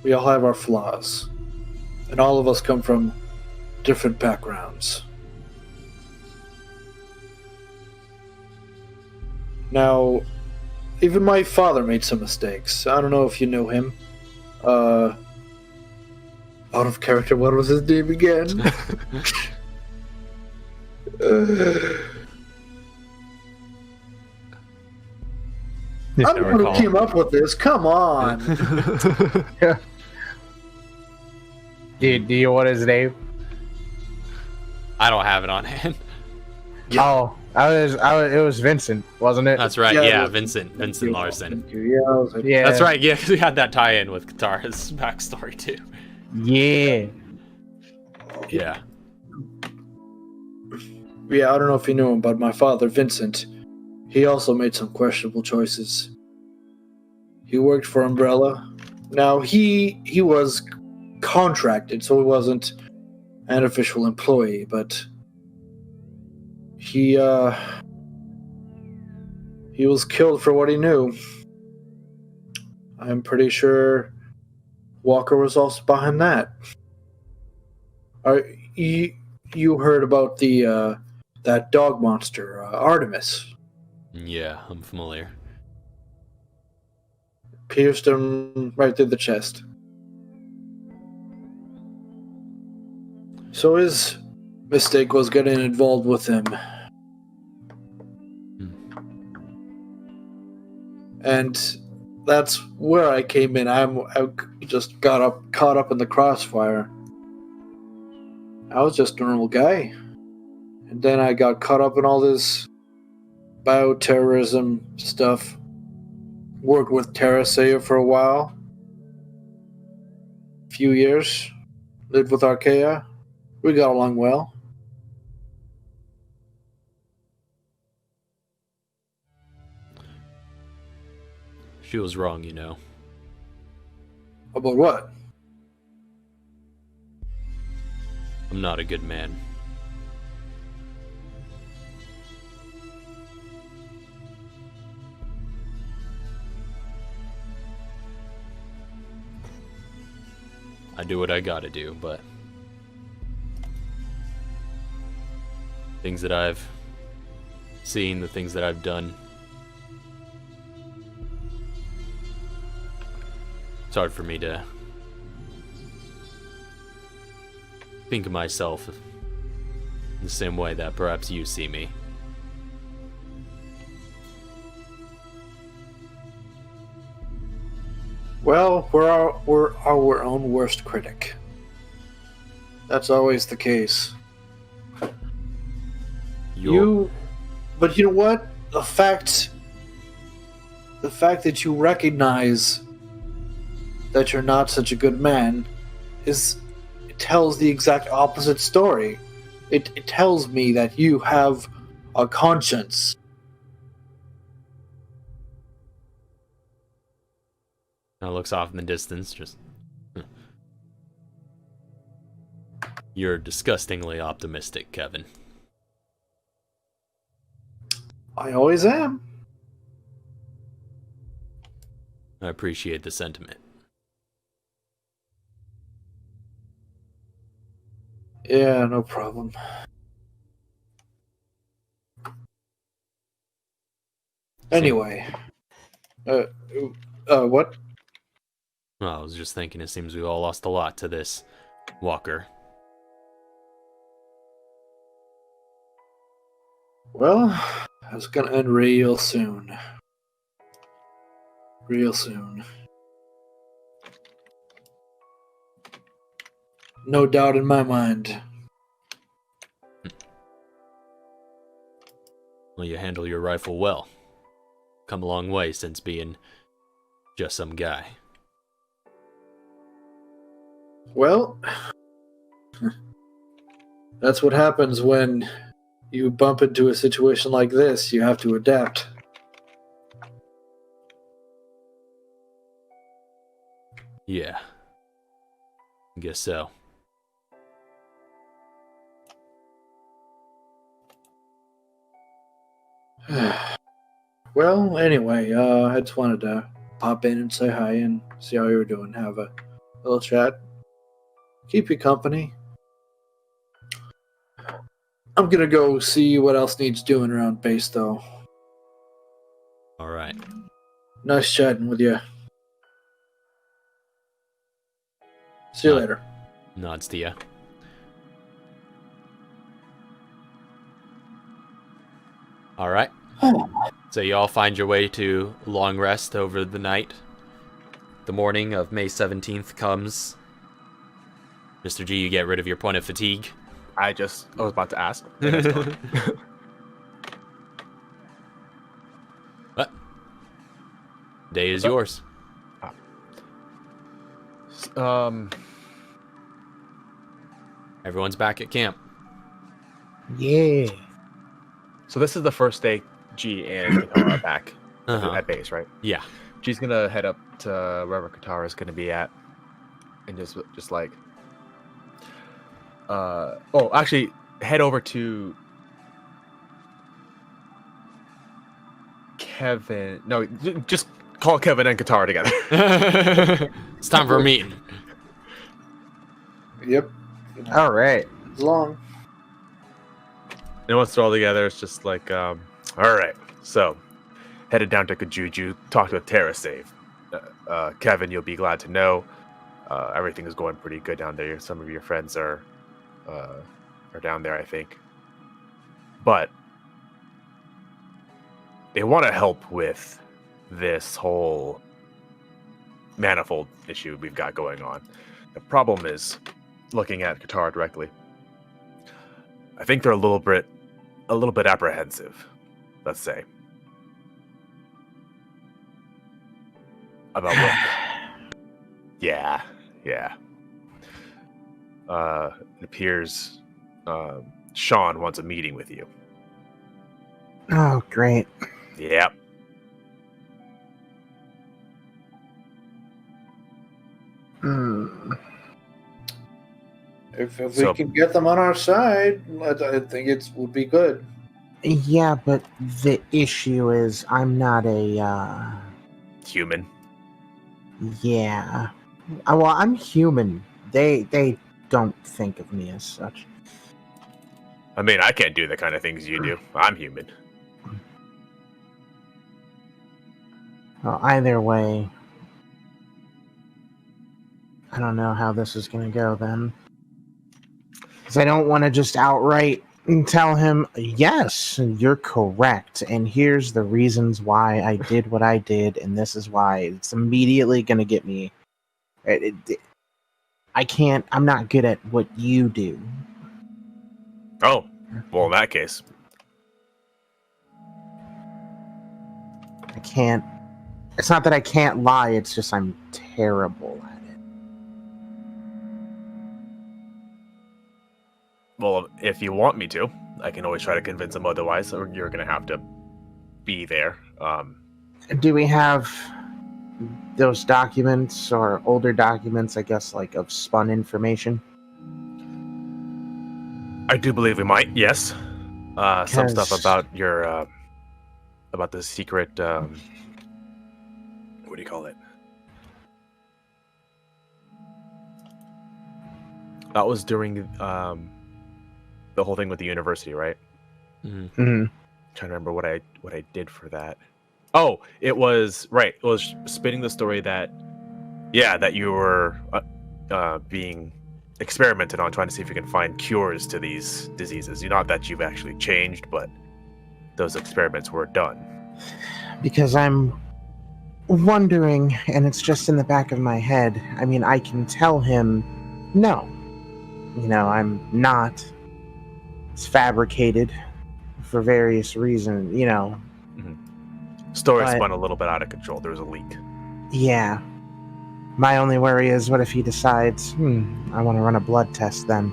We all have our flaws. And all of us come from different backgrounds. Now, even my father made some mistakes. I don't know if you know him. Out of character, what was his name again? I'm the one who came up with this. Come on. Yeah. Do you want his name? I don't have it on hand. Oh, it was Vincent, wasn't it? That's right. Yeah, Yeah, it was- Vincent Larson. Yeah, I was like, Yeah. That's right. Yeah, because we had that tie-in with Katara's backstory too. Yeah. Yeah. yeah, I don't know if you knew him, but my father, Vincent, he also made some questionable choices. He worked for Umbrella. Now, he was contracted, so he wasn't an official employee, but he was killed for what he knew. I'm pretty sure Walker was also behind that. You heard about the that dog monster, Artemis. Yeah, I'm familiar. Pierced him right through the chest. So his mistake was getting involved with him. And that's where I came in. I just caught up in the crossfire. I was just a normal guy. And then I got caught up in all this bioterrorism stuff. Worked with TerraSayer for a while. Few years. Lived with Archaea. We got along well. She was wrong, you know. About what? I'm not a good man. I do what I gotta do, but things that I've seen, the things that I've done, it's hard for me to think of myself in the same way that perhaps you see me. Well, we're our own worst critic. That's always the case. But you know what? The fact that you recognize that you're not such a good man it tells the exact opposite story. It tells me that you have a conscience. Now looks off in the distance, just... You're disgustingly optimistic, Kevin. I always am. I appreciate the sentiment. Yeah, no problem. Anyway. What? Well, I was just thinking, it seems we all lost a lot to this Walker. Well, it's gonna end real soon. Real soon. No doubt in my mind. Well, you handle your rifle well. Come a long way since being just some guy. Well, that's what happens when you bump into a situation like this. You have to adapt. Yeah. Guess so. Well, anyway, I just wanted to pop in and say hi and see how you were doing. Have a little chat. Keep you company. I'm gonna go see what else needs doing around base, though. Alright. Nice chatting with you. See you later. Nods to you. Alright. So you all find your way to long rest over the night. The morning of May 17th comes. Mr. G, you get rid of your point of fatigue. I was about to ask. And it's gone. What? Day is yours. Everyone's back at camp. Yeah. So this is the first day G and Katara are back at base, right? Yeah. G's gonna head up to wherever Katara is gonna be at, and just like, actually head over to Kevin. No, just call Kevin and Katara together. It's time for a meeting. Yep. All right. It's long. And once they're all together, it's just like, all right. So, headed down to Kajuju, talked with TerraSave. Kevin, you'll be glad to know everything is going pretty good down there. Some of your friends are down there, I think. But they want to help with this whole manifold issue we've got going on. The problem is, looking at Katara directly, I think they're a little bit apprehensive, let's say, about what. Yeah. It appears Sean wants a meeting with you. Oh, great. Yep. If So- we can get them on our side, I think it would be good. Yeah, but the issue is I'm not a, Human. yeah. Well, I'm human. They don't think of me as such. I mean, I can't do the kind of things you do. I'm human. Well, either way, I don't know how this is going to go then. Because I don't want to just outright tell him, yes, you're correct, and here's the reasons why I did what I did, and this is why. It's immediately going to get me. I can't, I'm not good at what you do. Oh, well, in that case, I can't. It's not that I can't lie, it's just I'm terrible at it. well, if you want me to, I can always try to convince him otherwise, or you're going to have to be there. Do we have those documents or older documents, I guess, like of spun information? I do believe we might, yes. Some stuff 'Cause- about your, about the secret, what do you call it? That was during, the whole thing with the university, right? Mhm. Mm-hmm. Trying to remember what I did for that. Oh, it was right. It was spinning the story that, yeah, that you were being experimented on, trying to see if you can find cures to these diseases. Not that you've actually changed, but those experiments were done. Because I'm wondering, and it's just in the back of my head. I mean, I can tell him, no, I'm not. It's fabricated for various reasons, Story But- spun a little bit out of control. There was a leak. Yeah. My only worry is, what if he decides, I want to run a blood test then?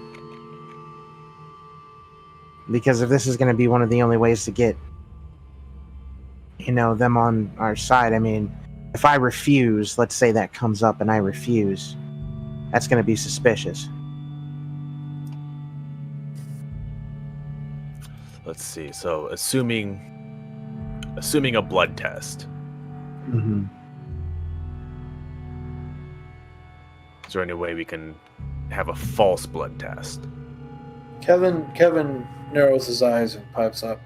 Because if this is going to be one of the only ways to get, them on our side, I mean, if I refuse, let's say that comes up and I refuse, that's going to be suspicious. Let's see. So, assuming a blood test. Mm-hmm. Is there any way we can have a false blood test? Kevin narrows his eyes and pipes up.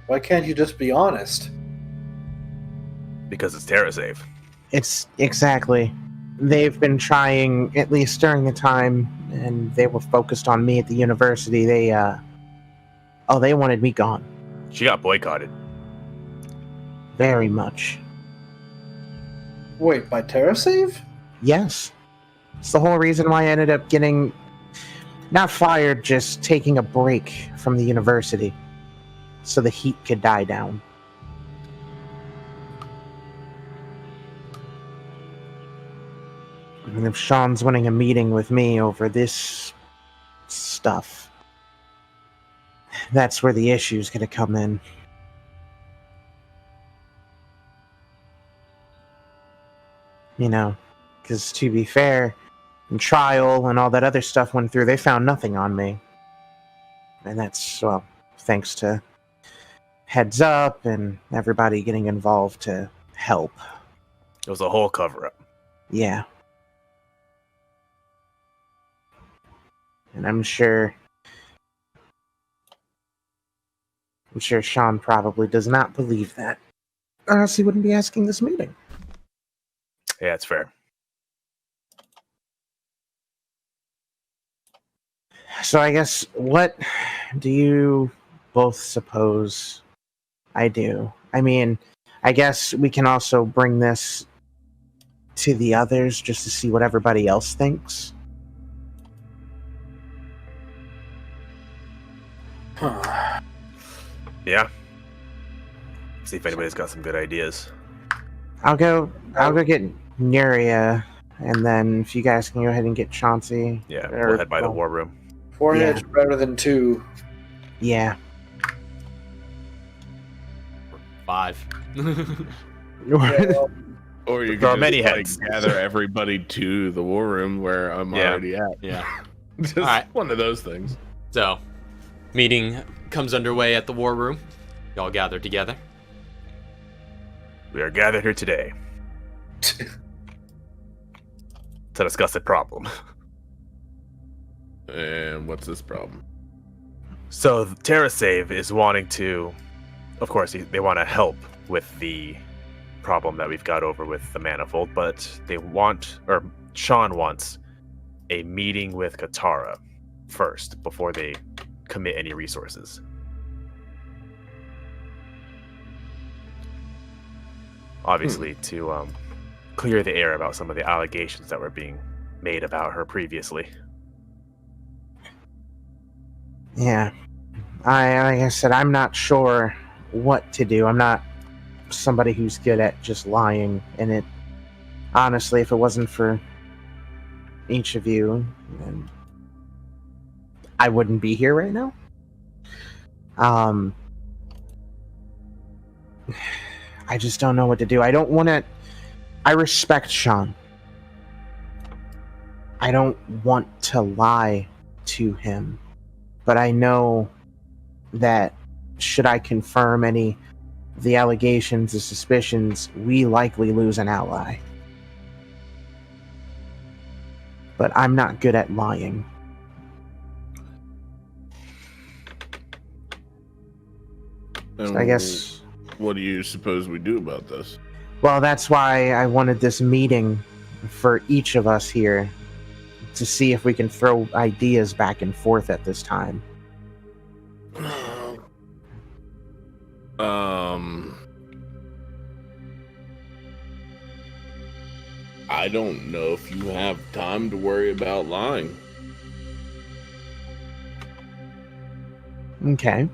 Why can't you just be honest? Because it's TerraSave. It's exactly. They've been trying, at least during the time, and they were focused on me at the university. They wanted me gone. She got boycotted. Very much. Wait, by TerraSave? Yes. It's the whole reason why I ended up getting Not fired, just taking a break from the university so the heat could die down. And if Sean's winning a meeting with me over this stuff, that's where the issue's gonna come in. You know, because to be fair, in trial and all that other stuff went through, they found nothing on me. And that's, well, thanks to Heads Up and everybody getting involved to help. It was a whole cover-up. Yeah. And I'm sure Sean probably does not believe that. Or else he wouldn't be asking this meeting. Yeah, it's fair. So I guess, what do you both suppose I do? I mean, I guess we can also bring this to the others just to see what everybody else thinks. Yeah. See if anybody's got some good ideas. I'll go get Nuria, and then if you guys can go ahead and get Chauncey. Yeah, we'll head by the war room. 4 heads better than 2. Yeah. 5. Or you There are can many just, heads. gather everybody to the war room where I'm already at. Yeah. Just Alright. one of those things. So, meeting comes underway at the war room. Y'all gather together. We are gathered here today to discuss a problem. And what's this problem? So TerraSave is wanting to, of course, they want to help with the problem that we've got over with the manifold, but Sean wants a meeting with Katara first before they commit any resources. Obviously, to clear the air about some of the allegations that were being made about her previously. Yeah. Like I said, I'm not sure what to do. I'm not somebody who's good at just lying. And it, honestly, if it wasn't for each of you, then I wouldn't be here right now. I just don't know what to do. I don't want to... I respect Sean. I don't want to lie to him. But I know that should I confirm any of the allegations or suspicions, we likely lose an ally. But I'm not good at lying. So I guess... What do you suppose we do about this? Well, that's why I wanted this meeting for each of us here, to see if we can throw ideas back and forth at this time. I don't know if you have time to worry about lying. Okay.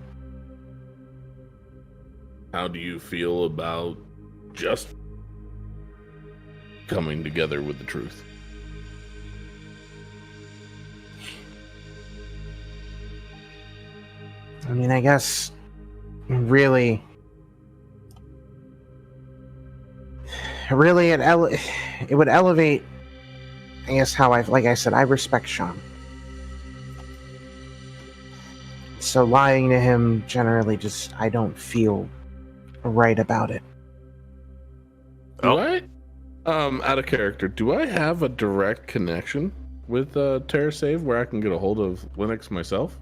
How do you feel about just coming together with the truth? I mean, I guess really it would elevate, I guess, how like I said, I respect Sean. So lying to him generally just, I don't feel right about it. Do I, out of character, do I have a direct connection with TerraSave where I can get a hold of Linux myself?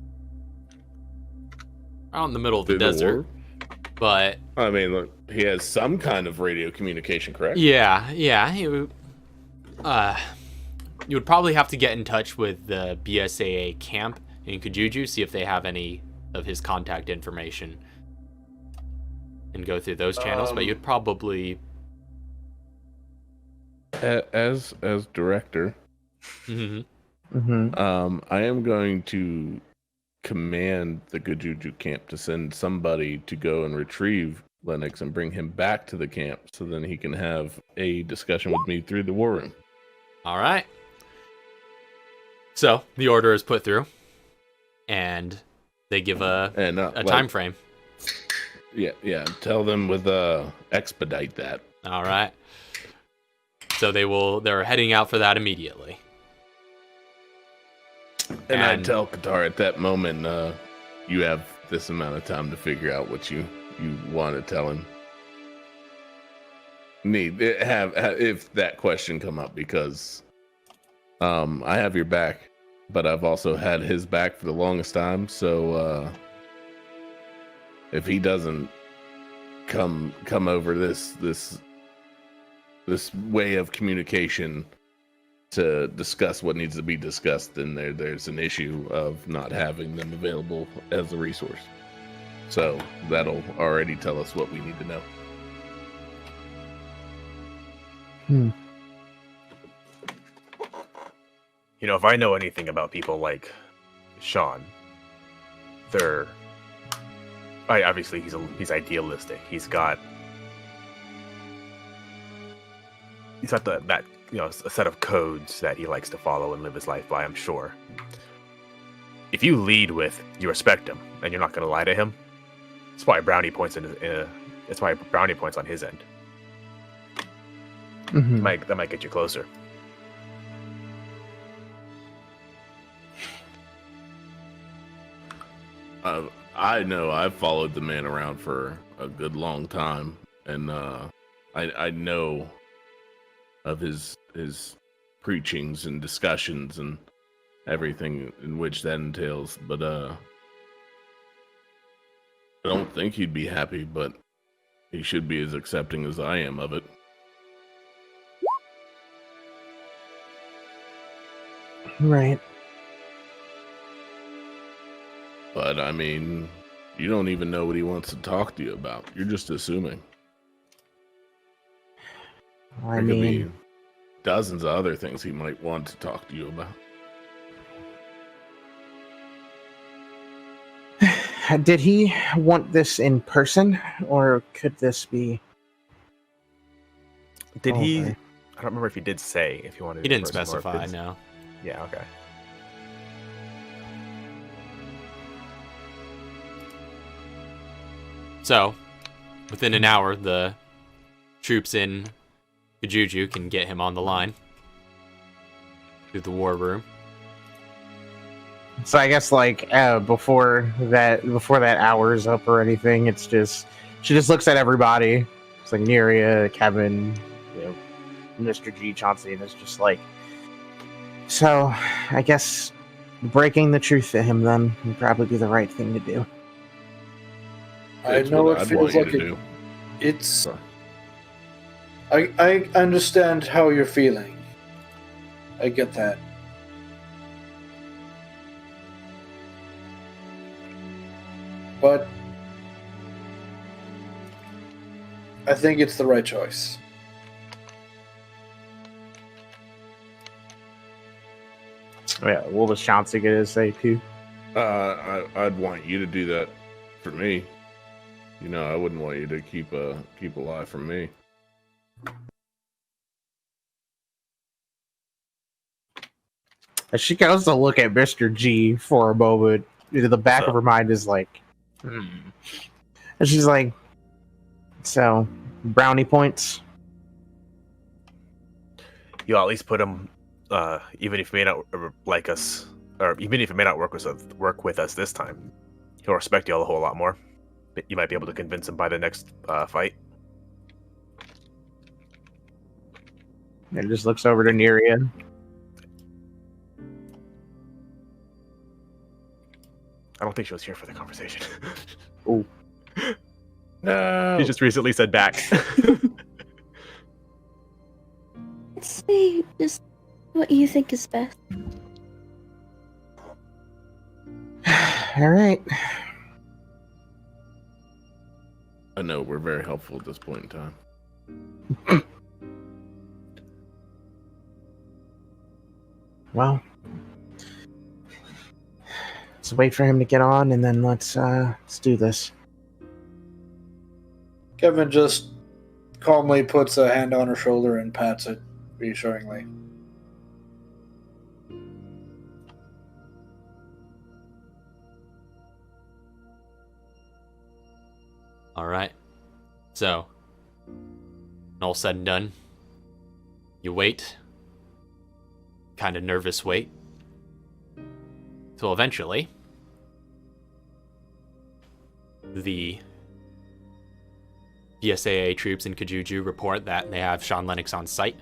Out in the middle of the Through the desert. war? But I mean, look, he has some kind of radio communication, correct? yeah, you would probably have to get in touch with the BSAA camp in Kajuju, see if they have any of his contact information, and go through those channels. But you'd probably, As director, Mhm. I am going to command the Gujuju camp to send somebody to go and retrieve Lennox and bring him back to the camp so then he can have a discussion with me through the war room. All right. So the order is put through, and they give a time frame. Yeah. Tell them with expedite that. All right. So they're heading out for that immediately. And I tell Qatar at that moment, you have this amount of time to figure out what you want to tell him. If that question come up, because I have your back, but I've also had his back for the longest time. So if he doesn't come over this way of communication to discuss what needs to be discussed, then there's an issue of not having them available as a resource. So that'll already tell us what we need to know. You know, if I know anything about people like Sean, obviously he's idealistic. He's got that a set of codes that he likes to follow and live his life by, I'm sure. If you lead with you respect him and you're not going to lie to him, it's probably brownie points on his end. That might get you closer. I know I've followed the man around for a good long time, and I know of his preachings and discussions and everything in which that entails, but I don't think he'd be happy, but he should be as accepting as I am of it. Right. But I mean, you don't even know what he wants to talk to you about. You're just assuming. I There could be mean, dozens of other things he might want to talk to you about. did he want this in person, or could this be? Did he? Okay. I don't remember if he did say if he wanted. He it in didn't person or if specify, it's- no. Yeah. Okay. So, within an hour, the troops in Gujuju can get him on the line through the war room. So I guess before that hour's up or anything, it's just she just looks at everybody. It's like Neria, Kevin, Mr. G, Chauncey, and it's just like, so I guess breaking the truth to him then would probably be the right thing to do. I That's know what it I'd feels want you like to do. it's. I understand how you're feeling. I get that. But I think it's the right choice. Yeah, what was Chauncey gonna say too? I'd want you to do that for me. You know, I wouldn't want you to keep alive from me. As she goes to look at Mr. G for a moment, the back of her mind is like, And she's like, so, brownie points? You'll at least put him, even if he may not like us, or even if he may not work with us this time, he'll respect you all a whole lot more. You might be able to convince him by the next fight. And just looks over to Neria. I don't think she was here for the conversation. Ooh. No. She just recently said back. Say just what you think is best. All right. I know we're very helpful at this point in time. Well, Let's wait for him to get on, and then let's do this. Kevin just calmly puts a hand on her shoulder and pats it reassuringly. All right. So, all said and done, you wait. Kind of nervous wait. Till eventually, the PSAA troops in Kajuju report that they have Sean Lennox on site.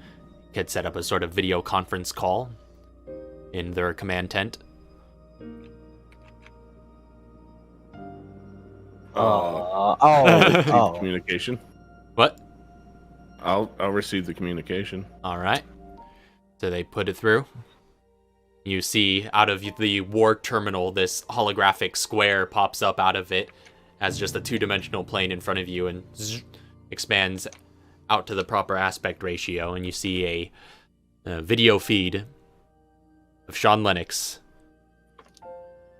He had set up a sort of video conference call in their command tent. Communication. What? I'll receive the communication. All right. So they put it through. You see out of the war terminal, this holographic square pops up out of it as just a two-dimensional plane in front of you and expands out to the proper aspect ratio. And you see a video feed of Sean Lennox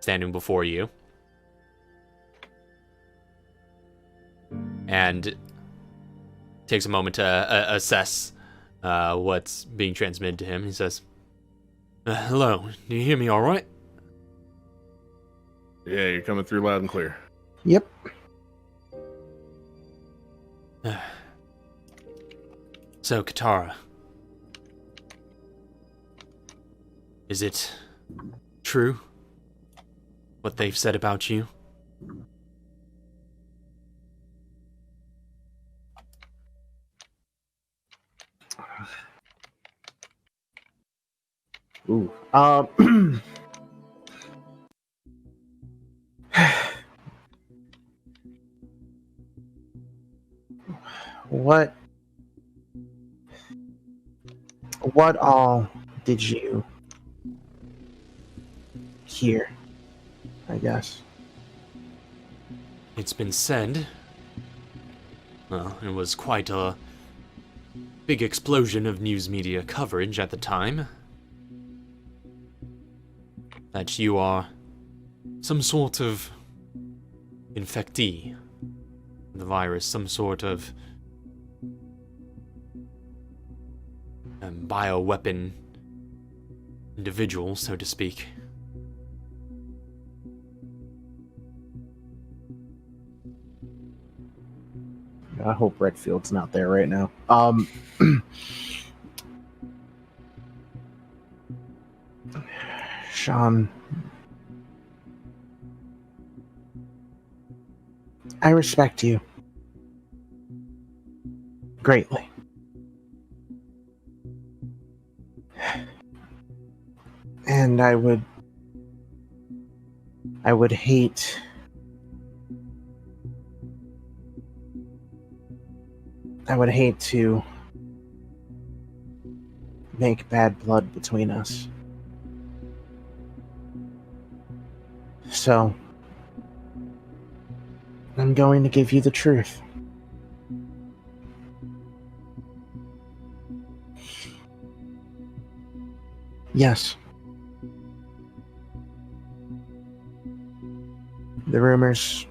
standing before you. And takes a moment to assess what's being transmitted to him. He says, hello, do you hear me all right? Yeah, you're coming through loud and clear. Yep. So, Katara, is it true what they've said about you? Ooh. What all did you hear? I guess. It's been said, well, it was quite a big explosion of news media coverage at the time, that you are some sort of infectee, the virus, some sort of bioweapon individual, so to speak. I hope Redfield's not there right now. Sean, I respect you greatly. And I would hate to make bad blood between us. So, I'm going to give you the truth. Yes. The rumors,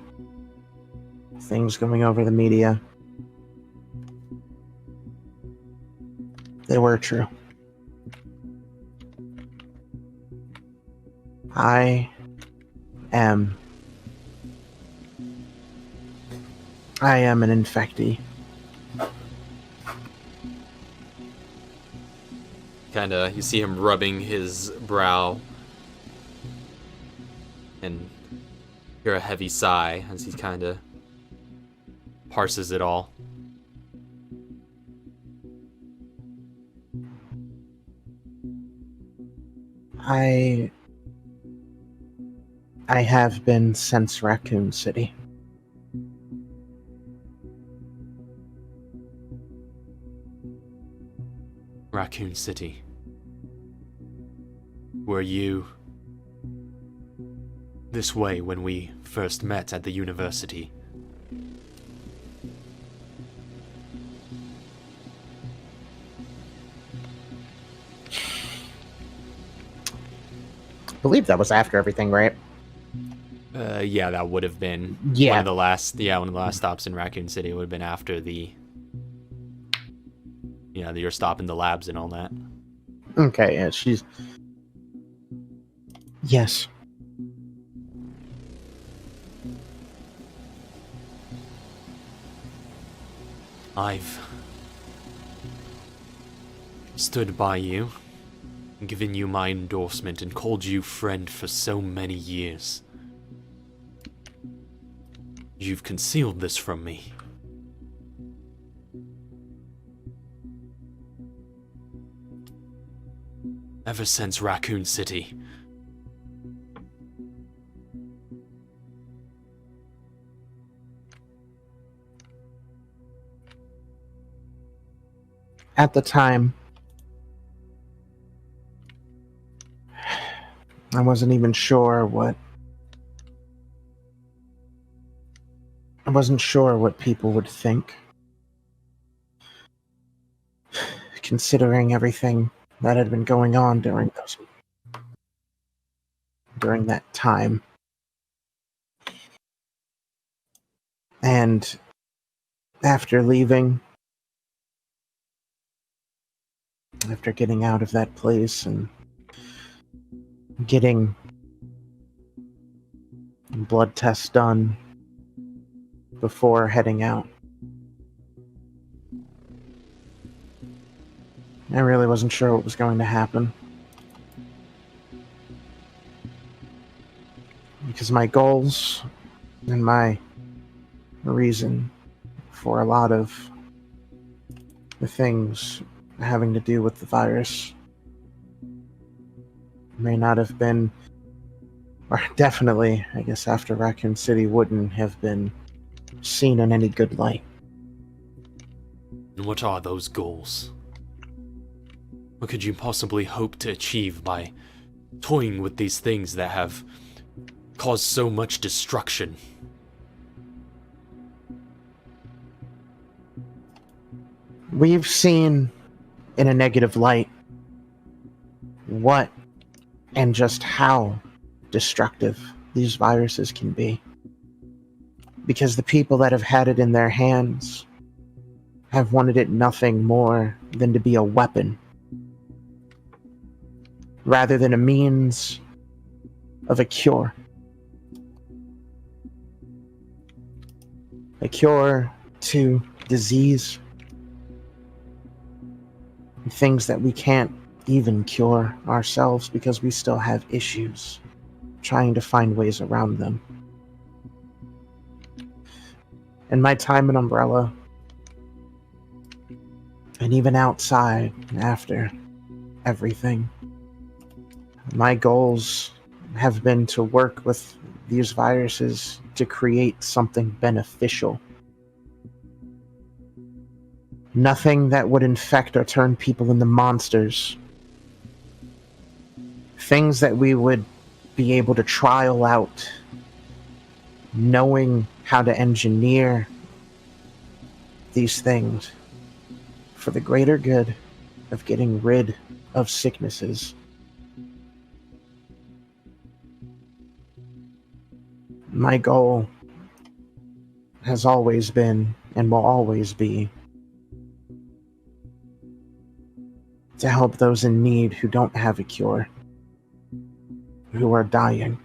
things going over the media, they were true. I am an infectee. Kinda, you see him rubbing his brow and hear a heavy sigh as he kinda parses it all. I have been since Raccoon City. Raccoon City. Were you this way when we first met at the university? I believe that was after everything, right? Yeah, that would have been Yeah. one of the last stops in Raccoon City. Would have been after the, your stop in the labs and all that. Okay, yeah, she's... Yes. I've stood by you, given you my endorsement, and called you friend for so many years. You've concealed this from me. Ever since Raccoon City. At the time, I wasn't even sure what... I wasn't sure what people would think. Considering everything that had been going on during that time. And after leaving, after getting out of that place and getting blood tests done before heading out, I really wasn't sure what was going to happen. Because my goals and my reason for a lot of the things having to do with the virus may not have been, or definitely, I guess after Raccoon City, wouldn't have been seen in any good light. And what are those goals? What could you possibly hope to achieve by toying with these things that have caused so much destruction? We've seen in a negative light what and just how destructive these viruses can be. Because the people that have had it in their hands have wanted it nothing more than to be a weapon, rather than a means of a cure. A cure to disease, things that we can't even cure ourselves because we still have issues trying to find ways around them. In my time in Umbrella, and even outside after everything, my goals have been to work with these viruses to create something beneficial. Nothing that would infect or turn people into monsters. Things that we would be able to trial out, knowing how to engineer these things for the greater good of getting rid of sicknesses. My goal has always been, and will always be, to help those in need who don't have a cure, who are dying.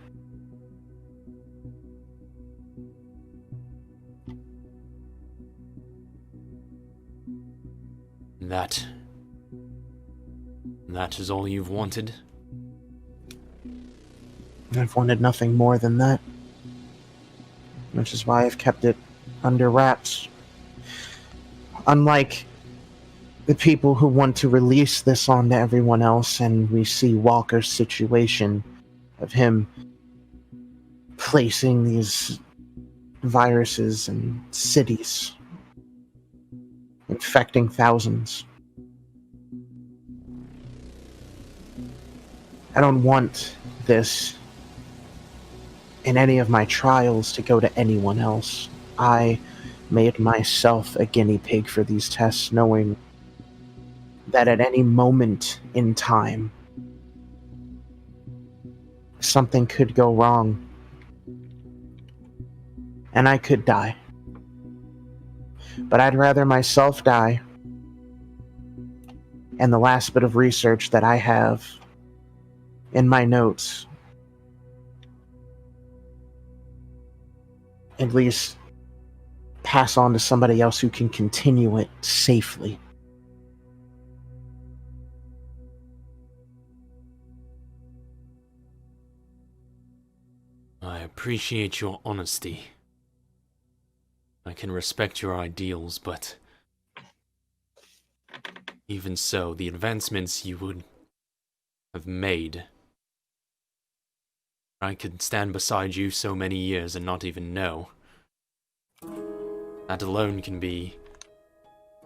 That is all you've wanted? I've wanted nothing more than that, which is why I've kept it under wraps. Unlike the people who want to release this on to everyone else, and we see Walker's situation of him placing these viruses in cities, infecting thousands. I don't want this in any of my trials to go to anyone else. I made myself a guinea pig for these tests, knowing that at any moment in time, something could go wrong. And I could die. But I'd rather myself die, and the last bit of research that I have in my notes at least pass on to somebody else who can continue it safely. I appreciate your honesty. I can respect your ideals, but even so, the advancements you would have made, I could stand beside you so many years and not even know. That alone can be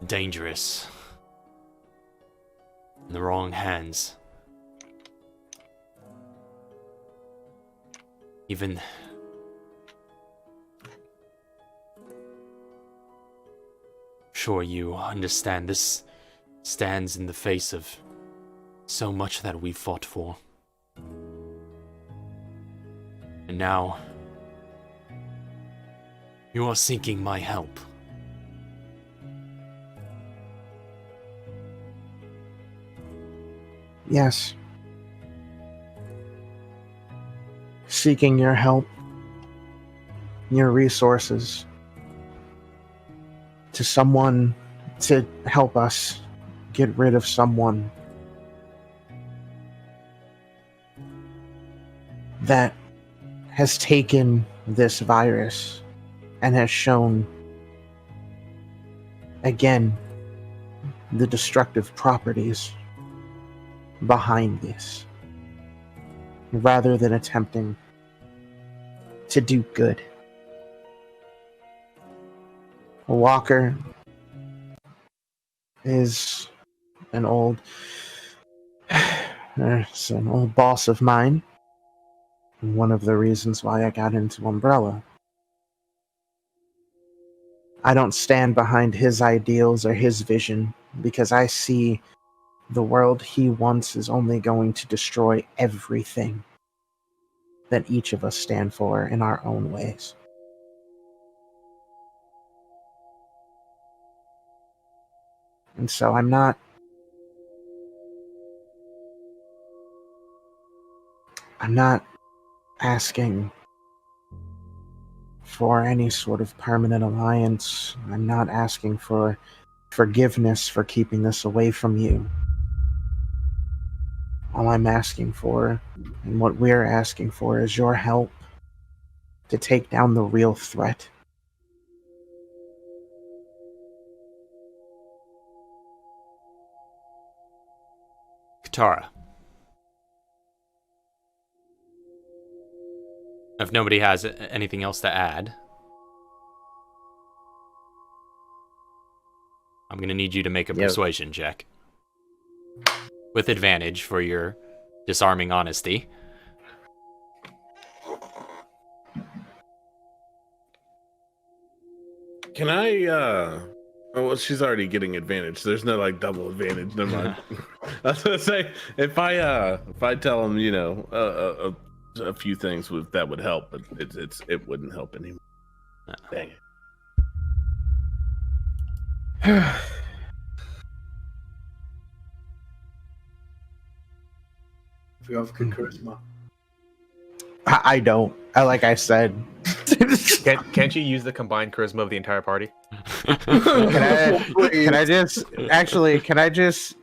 dangerous. In the wrong hands. Even... Sure, you understand this stands in the face of so much that we fought for. And now, you are seeking my help. Yes. Seeking your help, your resources, to someone to help us get rid of someone that has taken this virus and has shown, again, the destructive properties behind this, rather than attempting to do good. Walker is an old boss of mine. One of the reasons why I got into Umbrella. I don't stand behind his ideals or his vision because I see the world he wants is only going to destroy everything that each of us stand for in our own ways. And so I'm not asking for any sort of permanent alliance. I'm not asking for forgiveness for keeping this away from you. All I'm asking for, and what we're asking for, is your help to take down the real threat. Katara. If nobody has anything else to add, I'm going to need you to make a persuasion check. With advantage for your disarming honesty. Can I, oh, well, she's already getting advantage. So there's no, like, double advantage. Never mind. I was going to say, if I tell him, you know, a few things that would help, but it wouldn't help anymore. Dang it. If you have good charisma. I don't. Like I said. Can't you use the combined charisma of the entire party? Can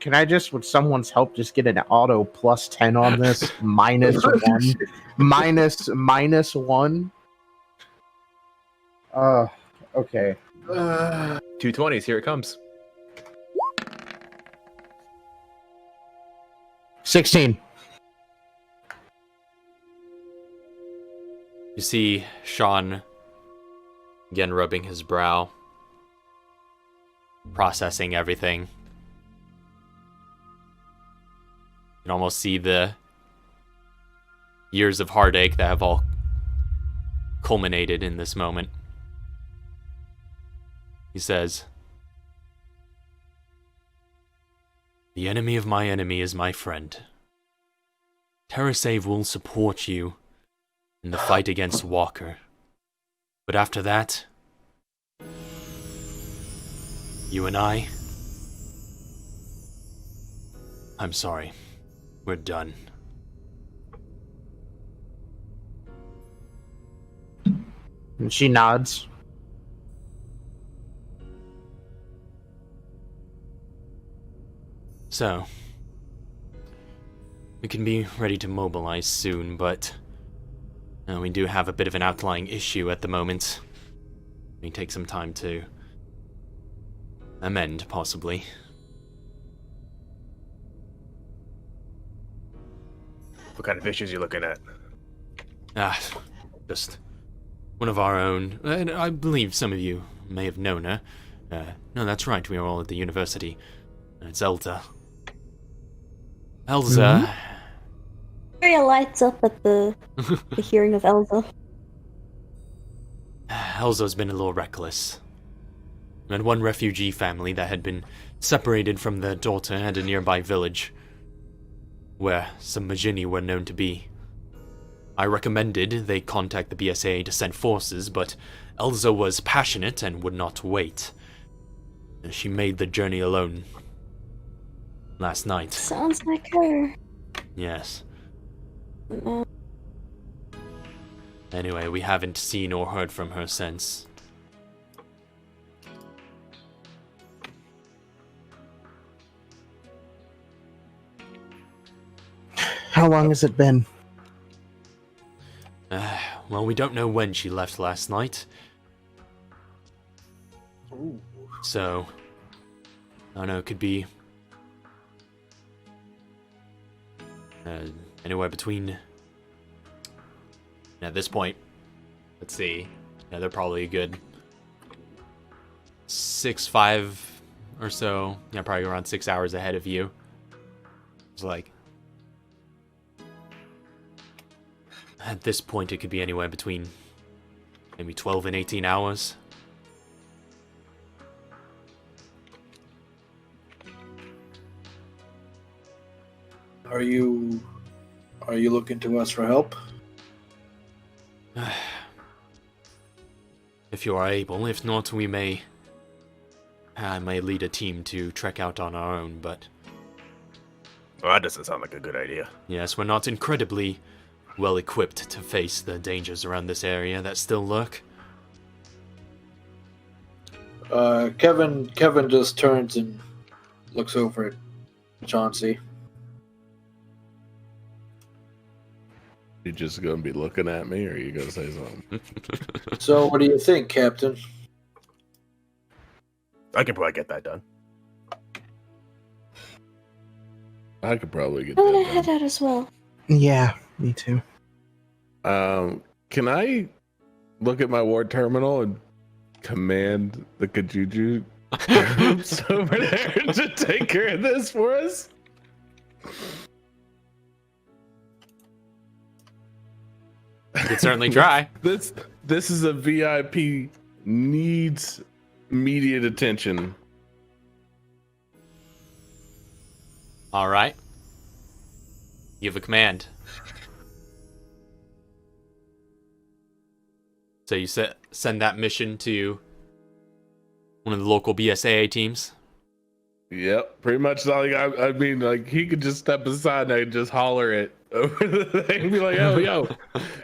I just with someone's help just get an auto +10 on this? -1. -1. Okay. 220s, here it comes. 16. You see Sean again rubbing his brow, processing everything. You can almost see the years of heartache that have all culminated in this moment. He says, "The enemy of my enemy is my friend. TerraSave will support you in the fight against Walker. But after that, you and I'm sorry. We're done. And she nods. So, we can be ready to mobilize soon, but we do have a bit of an outlying issue at the moment. May take some time to amend, possibly. What kind of issues are you looking at? Just one of our own. And I believe some of you may have known her. No, that's right, we are all at the university. It's Elsa. Elsa. Maria lights up at the hearing of Elsa. Elsa's been a little reckless. And one refugee family that had been separated from their daughter at a nearby village, where some Majini were known to be. I recommended they contact the BSA to send forces, but Elsa was passionate and would not wait. She made the journey alone last night. Sounds like her. Yes. Anyway, we haven't seen or heard from her since. How long has it been? Well, we don't know when she left last night. Ooh. So, I don't know, it could be anywhere between, at this point, let's see, yeah, they're probably a good 5 or so, yeah, probably around 6 hours ahead of you. It's like, at this point, it could be anywhere between maybe 12 and 18 hours. Are you looking to us for help? If you are able. If not, we may... I may lead a team to trek out on our own, but... Well, that doesn't sound like a good idea. Yes, we're not incredibly well equipped to face the dangers around this area that still lurk. Kevin just turns and looks over at Chauncey. You just gonna be looking at me, or are you gonna say something? So, what do you think, Captain? I can probably get that done. I could probably get I'm gonna that head out as well. Yeah, me too. done. Can I look at my ward terminal and command the Kajuju troops over there to take care of this for us? You could certainly try. This is a VIP, needs immediate attention. Alright. You have a command. So you send that mission to one of the local BSAA teams? Yep, pretty much. Like I mean, like he could just step aside and I could just holler it over the thing and be like, "Yo, yo,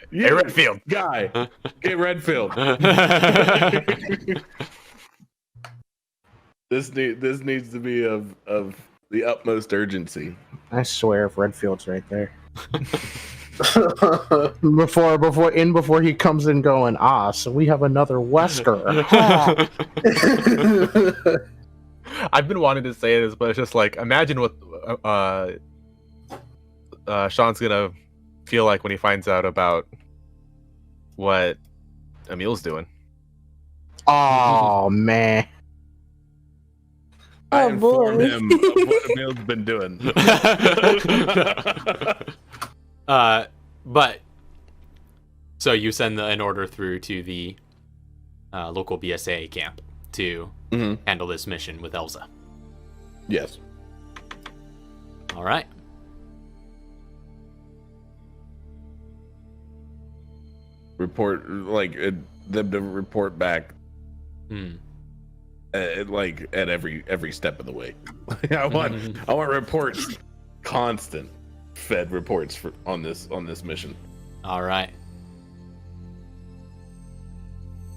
Hey, Redfield. guy, get Redfield." This needs to be of the utmost urgency. I swear if Redfield's right there. before he comes in going, so we have another Wesker. I've been wanting to say this, but it's just like, imagine what Sean's gonna feel like when he finds out about what Emil's doing. Oh man. I Oh, informed boy. him of what Emil's been doing. But so you send an order through to the local BSA camp to handle this mission with Elsa. Yes. All right. report them to report back. At every step of the way. I want reports, constant fed reports on this mission. All right.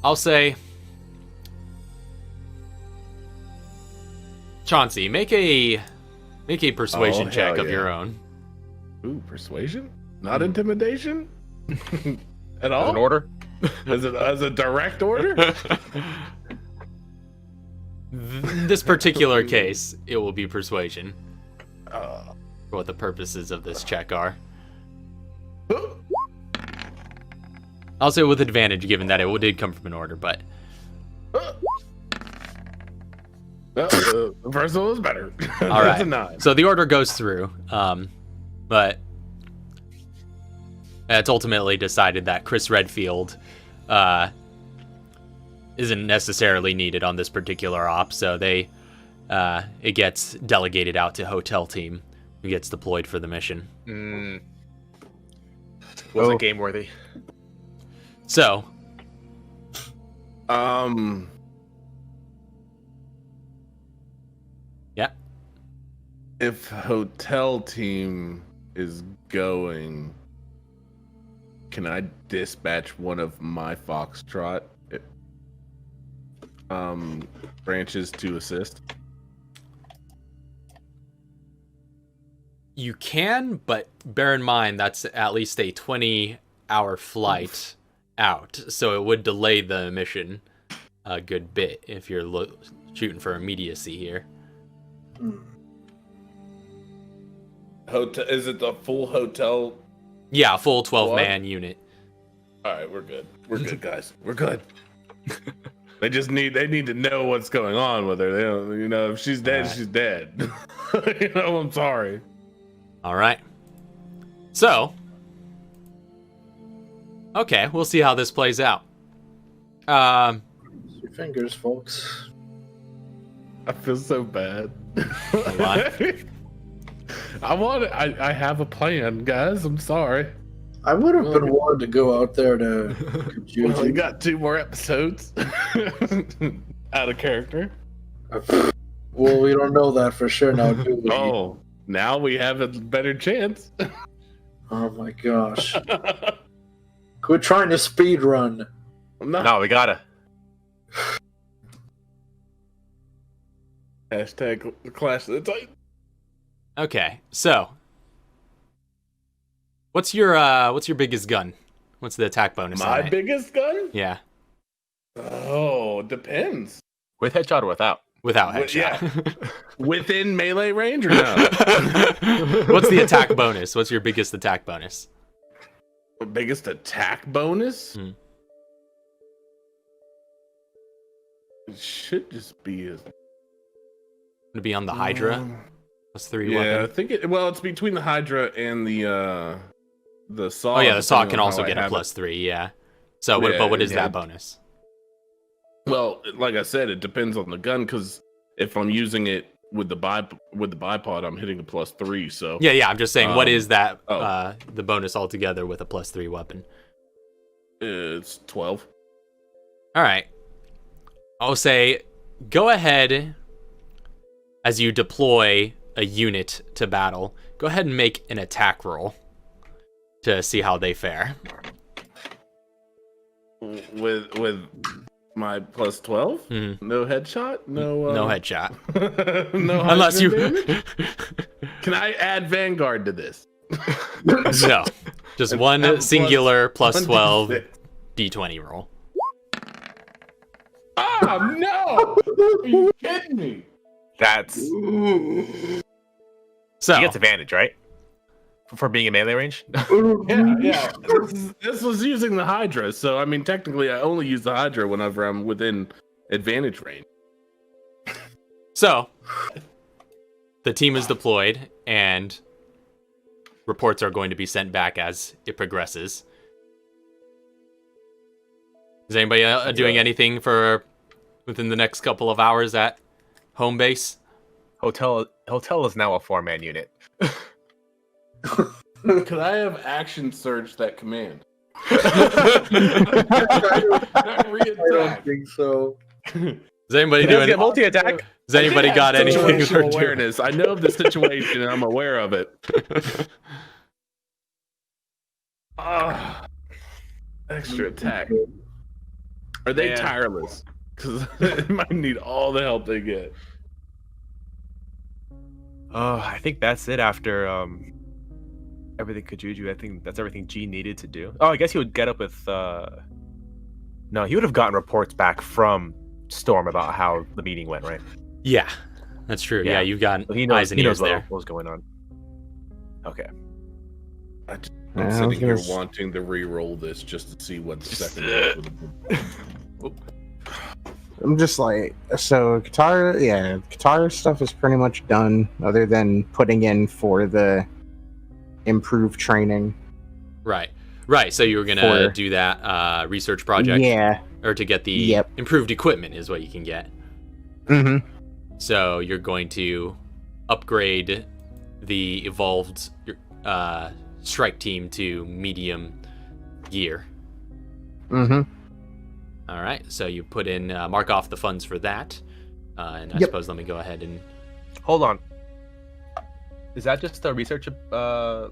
I'll say, Chauncey, make a persuasion check of your own. Ooh, persuasion? Not intimidation? At all? As an order? As a direct order? In this particular case, it will be persuasion. For what the purposes of this check are. I'll say with advantage, given that it did come from an order, but... The first one was better. All right. That's a 9. So the order goes through, but it's ultimately decided that Chris Redfield isn't necessarily needed on this particular op, so it gets delegated out to hotel team who gets deployed for the mission. Wasn't game worthy. So, yeah. If hotel team is going, can I dispatch one of my Foxtrot branches to assist? You can, but bear in mind that's at least a 20-hour flight out, so it would delay the mission a good bit if you're shooting for immediacy here. Hotel? Is it the full hotel? Yeah, full 12-man unit. All right, we're good. We're good, guys. We're good. They need to know what's going on with her. They don't, if she's dead, she's dead. I'm sorry. All right. So, okay, we'll see how this plays out. Your fingers, folks. I feel so bad. Hold on. I have a plan, guys. I'm sorry. I would have been willing to go out there to Well, we got 2 more episodes out of character. Well, we don't know that for sure now, do we? Oh, now we have a better chance. Oh my gosh. Quit trying to speed run. No, we gotta. Hashtag Clash of the Titans. Okay, so what's your biggest gun? What's the attack bonus? My on it? biggest gun? Yeah, Oh, depends. With headshot or without? without headshot. Yeah. Within melee range or no? What's the attack bonus? What's your biggest attack bonus? Biggest attack bonus? It should just be a... Would it be on the Hydra? +3 yeah, weapon? I think it's between the Hydra and the Saw. Oh yeah, the Saw can depending on also how I get a have it. +3, yeah. So, what is that bonus? Well, like I said, it depends on the gun, because if I'm using it with the bipod, I'm hitting a +3. So Yeah, I'm just saying, what is that, oh. the bonus altogether with a +3 weapon? It's 12. Alright. I'll say, go ahead, as you deploy a unit to battle, go ahead and make an attack roll to see how they fare. With my +12? No headshot? No headshot. No Unless you... damage? Can I add Vanguard to this? No. Just one singular +12 1d6. D20 roll. Ah, no! Are you kidding me? That's... So, He gets advantage, right? For being in melee range? Yeah. This was using the Hydra, so I mean, technically, I only use the Hydra whenever I'm within advantage range. So, the team is deployed, and reports are going to be sent back as it progresses. Is anybody doing anything for within the next couple of hours at home base? Hotel is now a 4-man unit. Could I have action surge that command? I don't think so. Does anybody He do does any, get multi-attack. Has anybody got anything? Situational awareness. I know of the situation and I'm aware of it. Extra attack. Are they Man. tireless? Because they might need all the help they get. I think that's it after everything Kajuju. I think that's everything G needed to do. Oh, I guess he would get up with no, he would have gotten reports back from Storm about how the meeting went, right? Yeah, that's true. Yeah, Yeah. you've got So he knows, eyes and he ears knows there. what was going on. Okay. I'm Yeah, I was sitting here gonna wanting to re-roll this just to see what the second roll would have been. I'm just like, so Qatar stuff is pretty much done, other than putting in for the improved training. Right. So you were gonna For- do that research project, Yeah. or to get the Yep. improved equipment is what you can get. Mm-hmm. So you're going to upgrade the evolved strike team to medium gear. Mm-hmm. All right. So you put in mark off the funds for that, and I Yep. suppose let me go ahead and Hold on. Is that just a research path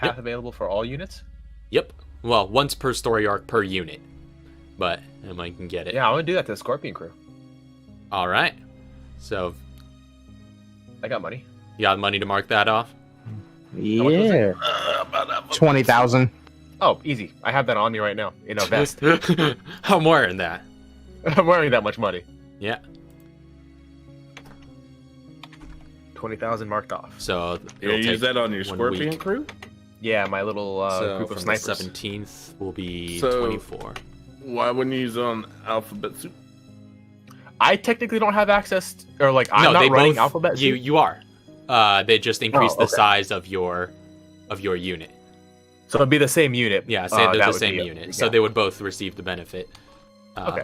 Yep. available for all units? Yep. Well, once per story arc per unit, but I can get it. Yeah, I want to do that to the Scorpion crew. All right. So I got money. you got money to mark that off? much was it? Yeah. 20,000. Oh, easy. I have that on me right now in a vest. I'm wearing that. I'm wearing that much money. Yeah. 20,000 marked off. So You it'll use take that on your 1 Scorpion week. crew? Yeah, my little So group of from snipers. the 17th will be So- 24. Why wouldn't you use it on Alphabet Soup? I technically don't have access, or like I'm no, not they running both, Alphabet. You Soup. you are. They just increase the okay. size of your unit. So it'd be the same unit. Yeah, say they're that the would same be unit, yeah. so they would both receive the benefit. Okay.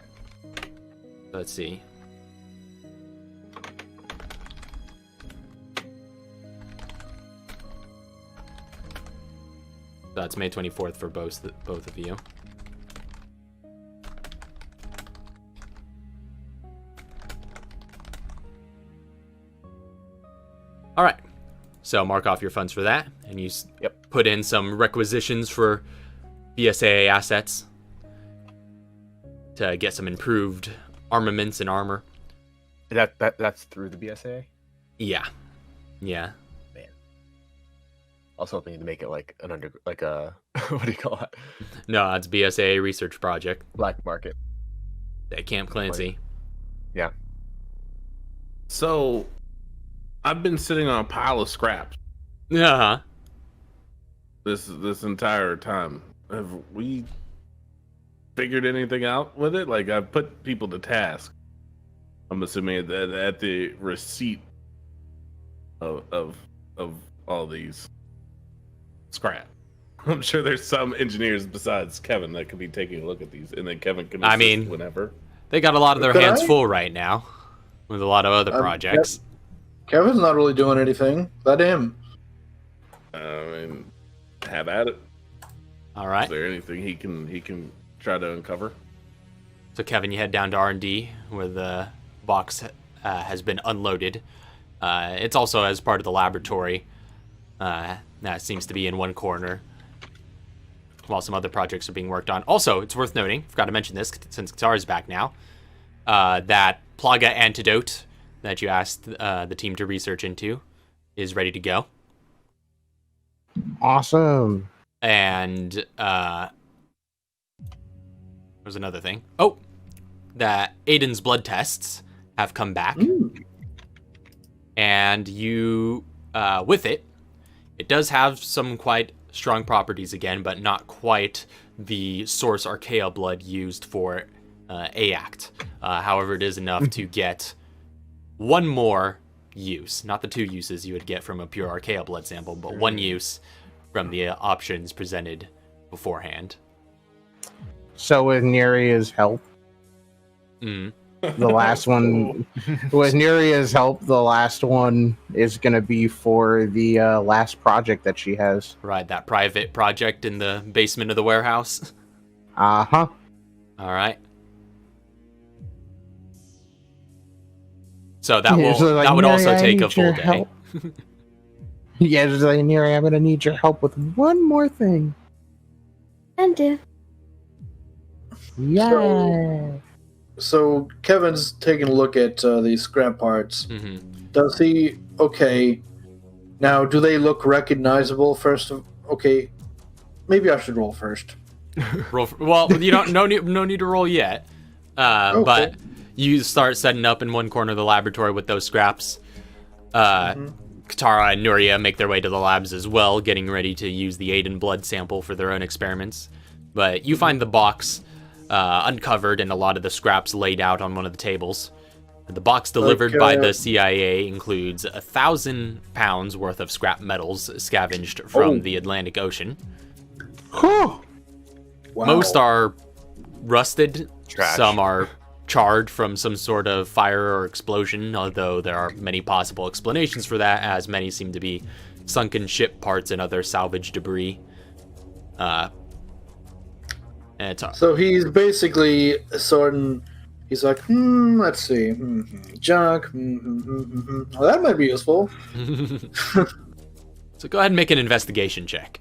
Let's see. That's May 24th for both of you. All right. So mark off your funds for that, and you put in some requisitions for BSAA assets to get some improved armaments and armor. That's through the BSA. Yeah. Also hoping to make it like an like a what do you call that? No, it's BSAA research project Black market. at Camp Clancy. Yeah. So, I've been sitting on a pile of scraps Uh-huh. this entire time. Have we figured anything out with it? Like, I've put people to task. I'm assuming that at the receipt of all these scrap. I'm sure there's some engineers besides Kevin that could be taking a look at these, and then Kevin can assist I mean- whenever. They got a lot of their Could hands I? full right now with a lot of other projects. Kevin's not really doing anything. Let him. I mean, have at it. All right. Is there anything he can try to uncover? So Kevin, you head down to R&D where the box has been unloaded. It's also as part of the laboratory. That seems to be in one corner while some other projects are being worked on. Also, it's worth noting, forgot to mention this since Qatar is back now, that Plaga antidote that you asked the team to research into is ready to go. Awesome. And there's another thing. Oh, that Aiden's blood tests have come back. And you, with it does have some quite strong properties again, but not quite the source Archaea blood used for AACT. However, it is enough to get one more use, not the 2 uses you would get from a pure Archaea blood sample, but 1 use from the options presented beforehand. So with Neria's help, The last one, with Neria's help, the last one is going to be for the last project that she has. Right, that private project in the basement of the warehouse. Uh-huh. All right. So that Yeah, will so, like, that would also Neria, I take a need full your day. help. Yeah, just like, Neria, I'm going to need your help with one more thing. And do. Yeah. So Kevin's taking a look at these scrap parts. hmm Does he? Okay. Now, do they look recognizable? Okay, maybe I should roll first. Well, you don't no need to roll yet. Okay. But you start setting up in one corner of the laboratory with those scraps. Katara and Nuria make their way to the labs as well, getting ready to use the Aiden blood sample for their own experiments. But you find the box uncovered and a lot of the scraps laid out on one of the tables. The box delivered by the CIA includes 1,000 pounds worth of scrap metals scavenged from the Atlantic Ocean. Wow. Most are rusted. Trash. Some are charred from some sort of fire or explosion, although there are many possible explanations for that, as many seem to be sunken ship parts and other salvage debris. And it's So he's basically sorting. He's like, let's see, junk. Well, that might be useful. So go ahead and make an investigation check.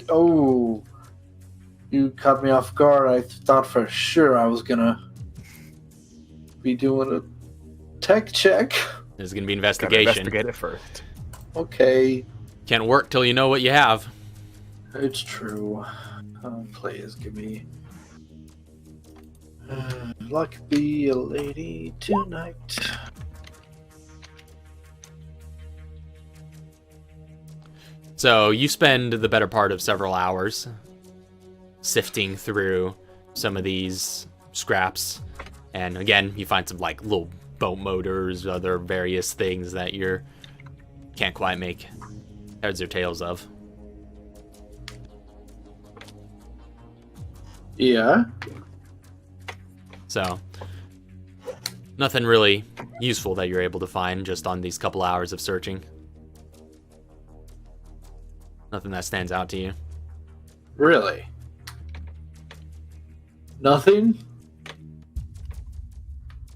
Oh, you caught me off guard. I thought for sure I was gonna be doing a tech check. This is going to be Gotta investigation. investigate it first. Okay, Can't work till you know what you have. it's true. Please give me. Luck be a lady tonight. So you spend the better part of several hours sifting through some of these scraps. And again, you find some like little boat motors, other various things that you can't quite make heads or tails of. Yeah. So nothing really useful that you're able to find just on these couple hours of searching. Nothing that stands out to you. Really? Nothing?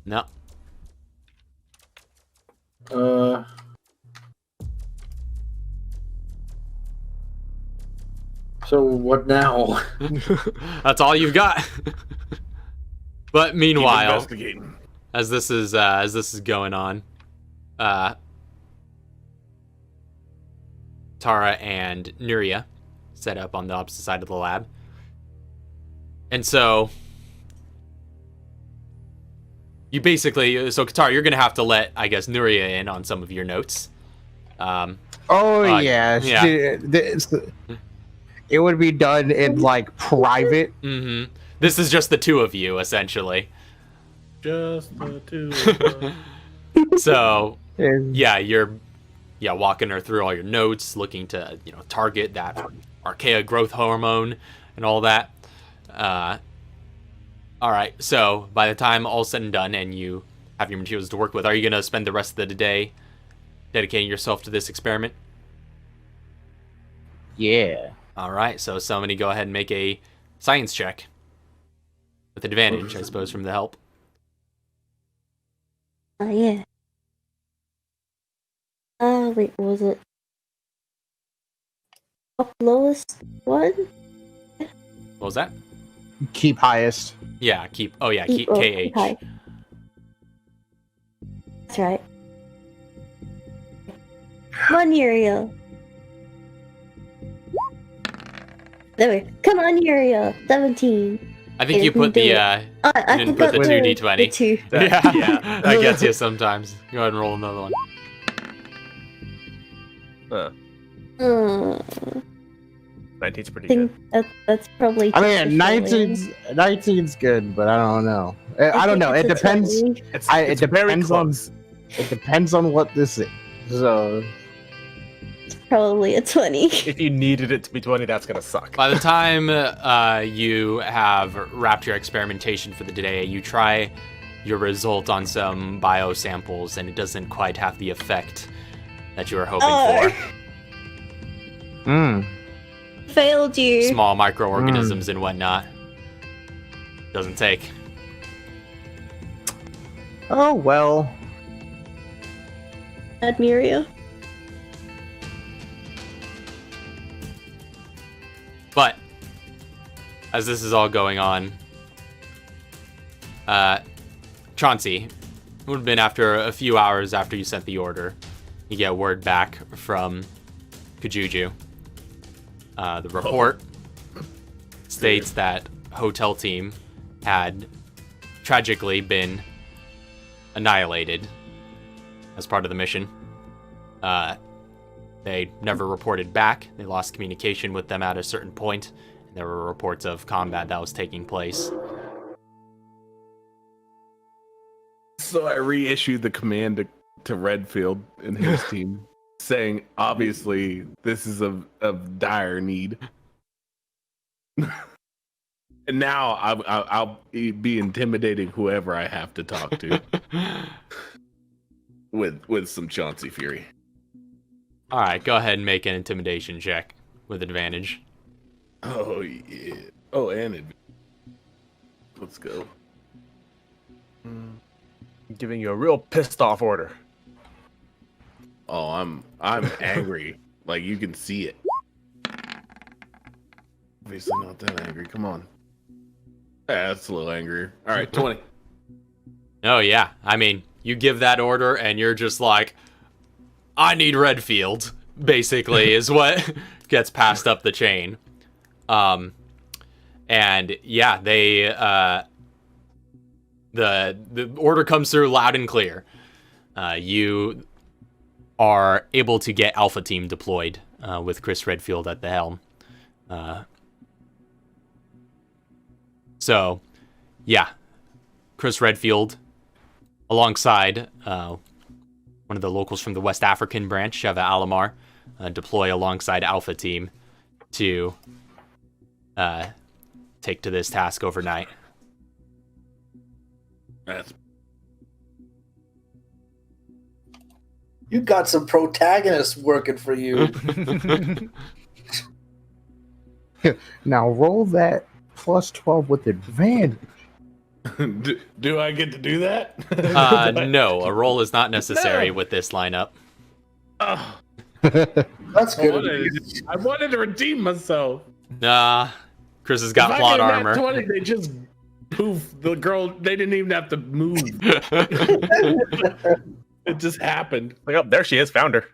No. So what now? That's all you've got. But Keep meanwhile, investigating. as this is going on, Tara and Nuria set up on the opposite side of the lab. And so you basically, so Katara, you're gonna have to let, I guess, Nuria in on some of your notes. Yeah. yeah. It would be done in like private. Mm-hmm. This is just the two of you, essentially. Just the two of us. So And yeah, you're walking her through all your notes, looking to target that archaea growth hormone and all that. All right, so by the time all's said and done and you have your materials to work with, are you gonna spend the rest of the day dedicating yourself to this experiment? yeah. All right, so somebody go ahead and make a science check with advantage, I suppose, from the help. Oh, yeah. Wait, what was it? Up lowest one? What was that? Keep highest. Yeah, keep KH. Hi. That's right. Come on, Uriel. There we go. Come on, Uriel. 17. I think you put the you didn't put the 2d20. The 2. Yeah, that gets you sometimes. Go ahead and roll another one. I 19's pretty good. think that's probably. I mean, just a feeling. 19's good, but I don't know. I don't know. think It it's a depends. 20. It's very depends on. close. It depends on what this is. So Probably a 20. If you needed it to be 20, that's gonna suck. By the time you have wrapped your experimentation for the day, you try your result on some biosamples, and it doesn't quite have the effect that you were hoping for. Failed you. Small microorganisms and whatnot. Doesn't take. Oh, well. Admiria. But as this is all going on, Chauncey, it would have been after a few hours after you sent the order, you get word back from Kajuju. The report states that hotel team had tragically been annihilated as part of the mission. They never reported back. They lost communication with them at a certain point, and there were reports of combat that was taking place. So I reissued the command to Redfield and his team, saying, obviously, this is of dire need. And now I'll be intimidating whoever I have to talk to with some Chauncey fury. All right, go ahead and make an intimidation check with advantage. Oh yeah. Oh, and let's go. Giving you a real pissed off order. Oh, I'm angry. Like, you can see it. Obviously not that angry. Come on. Yeah, that's a little angrier. All right, 20. Oh yeah, I mean, you give that order and you're just like, I need Redfield, basically, is what gets passed up the chain. And yeah, they the order comes through loud and clear. You are able to get Alpha Team deployed with Chris Redfield at the helm. So, yeah, Chris Redfield, alongside one of the locals from the West African branch, Sheva Alamar, deploy alongside Alpha Team to take to this task overnight. You got some protagonists working for you. Now roll that plus 12 with advantage. Do I get to do that? No, a roll is not necessary with this lineup. Oh, That's good. I wanted to redeem myself. Nah, Chris has got plot armor. 20, they just poof. The girl, they didn't even have to move. It just happened. Like, oh, there she is. Found her.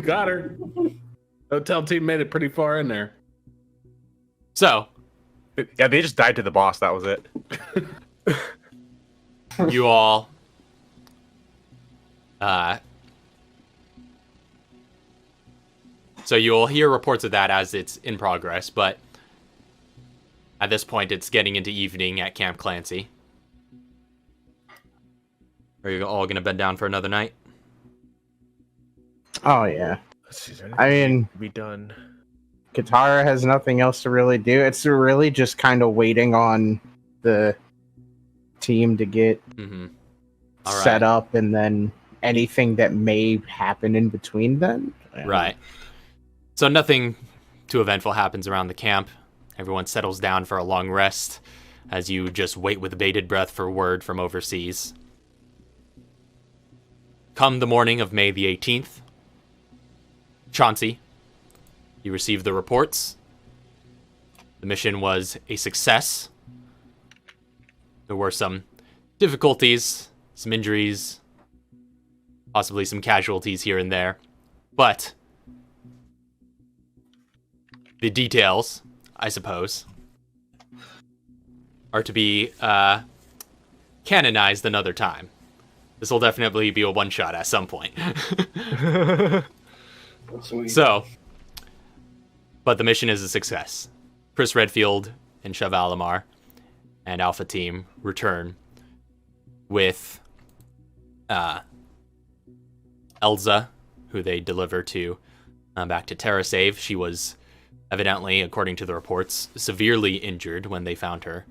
Got her. Hotel team made it pretty far in there. So, Yeah, they just died to the boss. That was it. you all so you'll hear reports of that as it's in progress, but at this point it's getting into evening at Camp Clancy. Are you all gonna bed down for another night? Oh, yeah. Let's see, I mean, be done. Katara has nothing else to really do. It's really just kind of waiting on the team to get All right. set up, and then anything that may happen in between then. Right. So nothing too eventful happens around the camp. Everyone settles down for a long rest as you just wait with bated breath for word from overseas. Come the morning of May the 18th, Chauncey, you receive the reports. The mission was a success. There were some difficulties, some injuries, possibly some casualties here and there, but the details, I suppose, are to be canonized another time. This will definitely be a one-shot at some point. Sweet. So, but the mission is a success. Chris Redfield and Sheva Alamar and Alpha Team return with Elza, who they deliver to back to TerraSave. She was evidently, according to the reports, severely injured when they found her,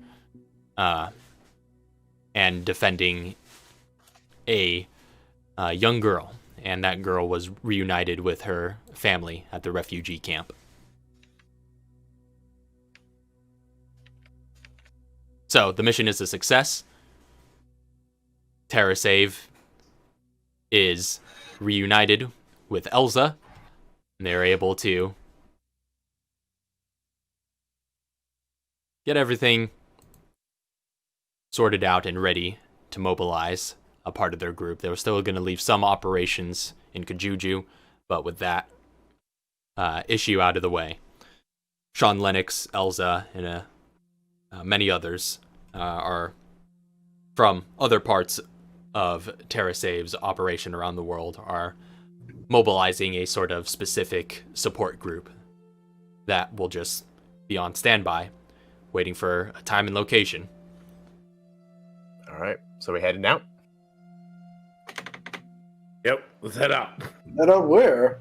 and defending a young girl, and that girl was reunited with her family at the refugee camp. So the mission is a success. TerraSave is reunited with Elza, and they're able to get everything sorted out and ready to mobilize a part of their group. They were still going to leave some operations in Kajuju, but with that issue out of the way, Sean Lennox, Elza, and many others are from other parts of TerraSave's operation around the world are mobilizing a sort of specific support group that will just be on standby, waiting for a time and location. All right, so we're heading out. Yep, let's head out. Head out where?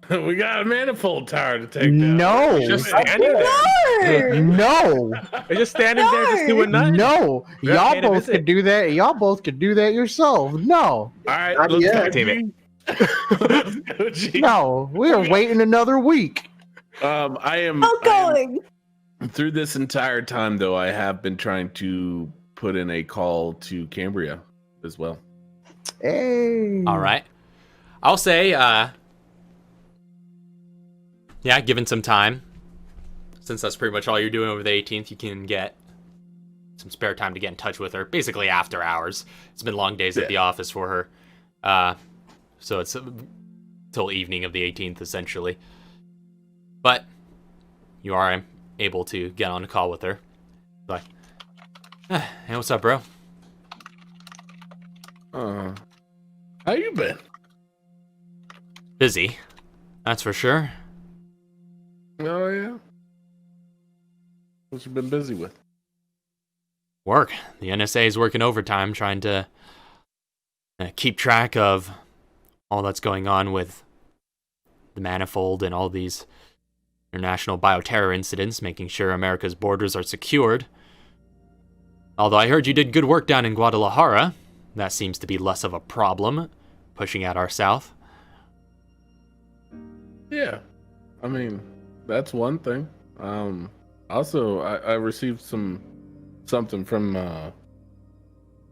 We got a manifold tower to take down. No. Just standing there. No, They're just standing there, just doing nothing. no, We're y'all okay to both visit. could do that. Y'all both could do that yourself. No, All right, Not let's yet. go, Team it. Let's go, G. no, we are waiting another week. I am through this entire time, though. I have been trying to put in a call to Cambria as well. Hey. All right. I'll say, given some time, since that's pretty much all you're doing over the 18th, you can get some spare time to get in touch with her, basically after hours. It's been long days at the office for her. So it's till evening of the 18th, essentially. But you are able to get on a call with her. Like, hey, what's up, bro? How you been? Busy, that's for sure. Oh yeah. What you been busy with? Work. The NSA is working overtime trying to keep track of all that's going on with the Manifold and all these international bioterror incidents, making sure America's borders are secured. Although I heard you did good work down in Guadalajara, that seems to be less of a problem, pushing out our south. Yeah, I mean that's one thing. Also, I received something from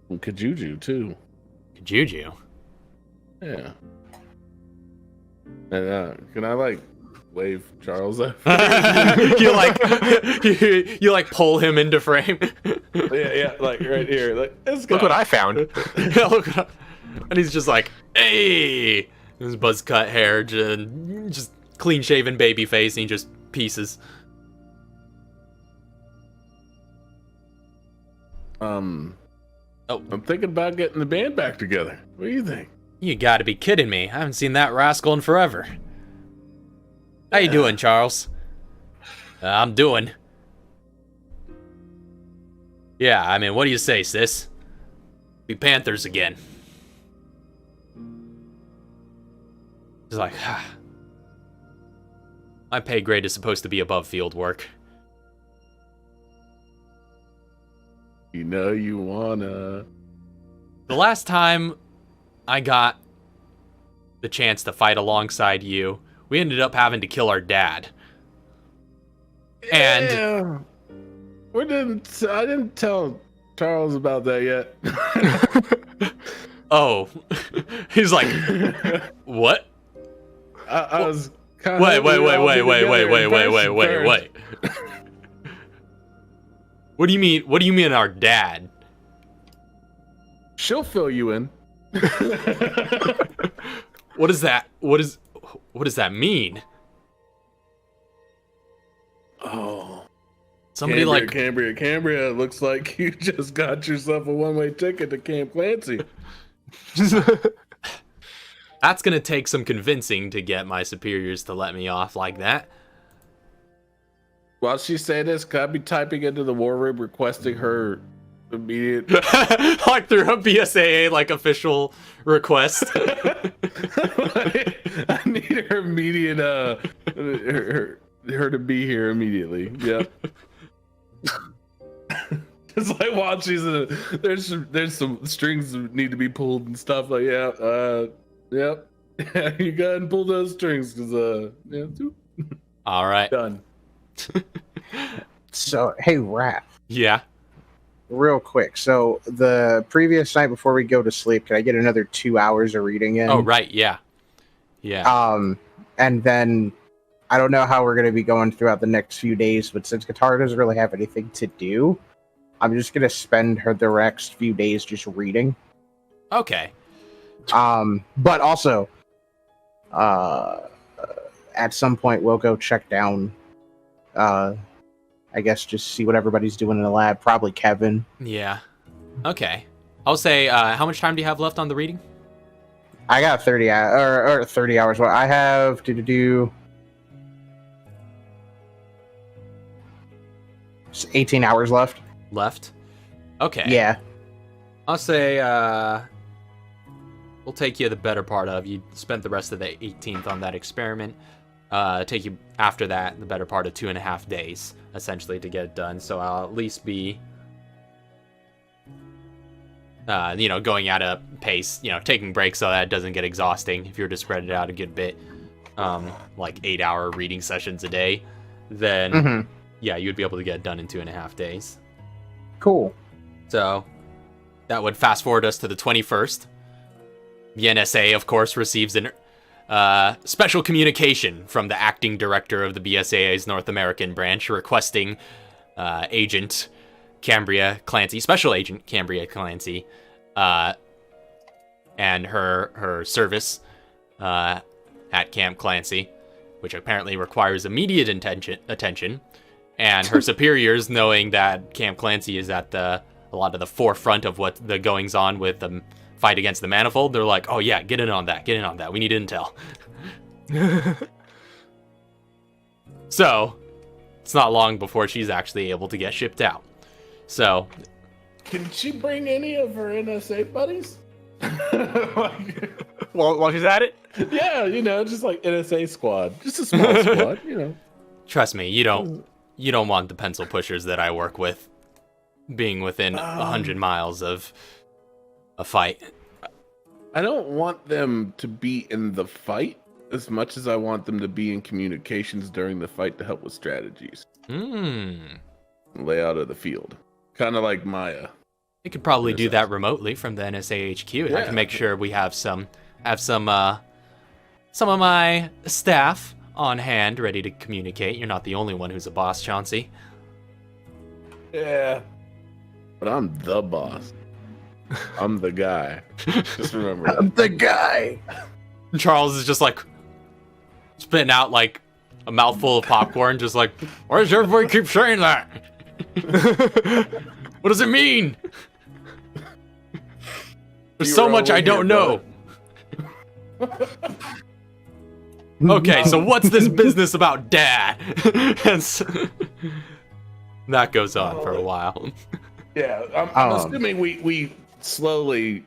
Kajuju too. Juju. Yeah. And can I wave Charles up? you pull him into frame. yeah, right here. Let's go. Look what I found. Yeah, look, and he's just like, hey, his buzz cut hair, just clean shaven baby face, and he just pieces. I'm thinking about getting the band back together. What do you think? You gotta be kidding me. I haven't seen that rascal in forever. How you doing, Charles? I'm doing. Yeah, I mean, what do you say, sis? We Panthers again. He's like, my pay grade is supposed to be above field work. You know you wanna. The last time I got the chance to fight alongside you, we ended up having to kill our dad. And Yeah. I didn't tell Charles about that yet. oh, he's like, what? I was kind Wait. of. What do you mean? What do you mean, our dad? She'll fill you in. What is that? What does that mean? Oh, Somebody Cambria. Looks like you just got yourself a one-way ticket to Camp Clancy. That's gonna take some convincing to get my superiors to let me off like that. While she say this, could I be typing into the war room requesting her immediate? Like through a BSAA official request. I need her immediate her to be here immediately. Yep. It's like while she's in there's some strings that need to be pulled and stuff. Like, yep. You go ahead and pull those strings, because All right. done. So, hey, Raph, Yeah. real quick. So, the previous night before we go to sleep, can I get another 2 hours of reading in? Oh, right. Yeah. Yeah. And then I don't know how we're going to be going throughout the next few days, but since Guitar doesn't really have anything to do, I'm just going to spend the next few days just reading. Okay. But also, at some point we'll go check down. I guess just see what everybody's doing in the lab. Probably Kevin. Yeah. Okay. I'll say, how much time do you have left on the reading? I got 30 or 30 hours. Well, I have to do 18 hours left. Left? Okay. Yeah. I'll say, we'll take you the better part of. You spent the rest of the 18th on that experiment. Take you, after that, the better part of 2.5 days, essentially, to get it done. So I'll at least be, going at a pace, taking breaks so that it doesn't get exhausting. If you're to spread it out a good bit, like 8-hour reading sessions a day, then, yeah, you'd be able to get it done in 2.5 days. Cool. So that would fast forward us to the 21st. The NSA, of course, receives an special communication from the acting director of the BSAA's North American branch requesting Agent Cambria Clancy, Special Agent Cambria Clancy, and her service at Camp Clancy, which apparently requires immediate attention, and her superiors, knowing that Camp Clancy is at a lot of the forefront of what the goings on with the fight against the Manifold, they're like, oh yeah, get in on that, we need intel. So, it's not long before she's actually able to get shipped out. So, Can she bring any of her NSA buddies? While she's at it? Yeah, just like NSA squad. Just a small squad, trust me, you don't want the pencil pushers that I work with being within 100 miles of a fight. I don't want them to be in the fight as much as I want them to be in communications during the fight to help with strategies. Layout of the field. Kind of like Maya. You could probably do that remotely from the NSA HQ. Yeah. I can make sure we have some of my staff on hand ready to communicate. You're not the only one who's a boss, Chauncey. Yeah. But I'm the boss. I'm the guy. Just remember that. I'm the guy. Charles is just like spitting out like a mouthful of popcorn, just like, why does everybody keep saying that? What does it mean? There's so much I don't know. Okay, so what's this business about Dad? And so, that goes on for a while. Yeah, I'm assuming we slowly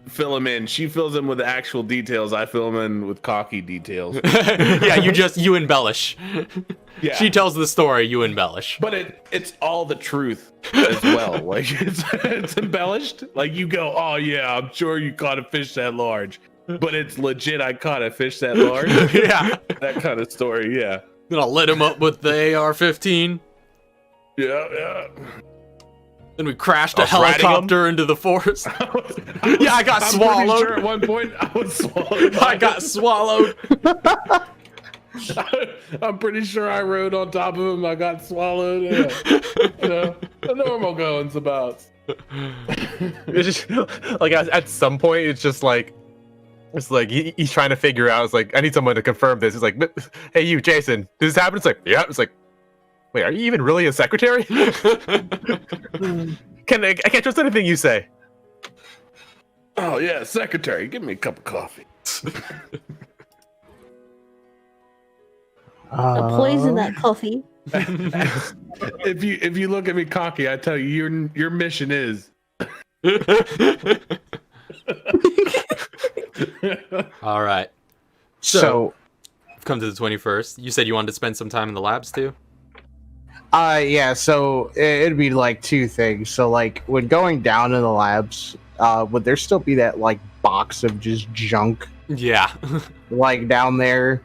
fill him in. She fills in with the actual details. I fill him in with cocky details. Yeah, you embellish. Yeah. She tells the story, you embellish. But it's all the truth as well. Like it's embellished. Like you go, oh yeah, I'm sure you caught a fish that large. But it's legit, I caught a fish that large. Yeah. That kind of story, yeah. Then I'll lit him up with the AR-15. Yeah. Then we crashed a helicopter into the forest. I got swallowed. Sure at one point, I was swallowed. I got swallowed. I'm pretty sure I rode on top of him. I got swallowed. Yeah. The normal goings about. It's just like at some point, it's like he's trying to figure out. It's like, I need someone to confirm this. It's like, hey, you, Jason, did this happen? It's like, yeah. It's like, wait, are you even really a secretary? I can't trust anything you say. Oh yeah, secretary, give me a cup of coffee. Poison that coffee. If you look at me cocky, I tell you your mission is. All right. So, come to the 21st. You said you wanted to spend some time in the labs too? Yeah, so it'd be like two things. So like when going down in the labs, would there still be that like box of just junk Yeah. like down there?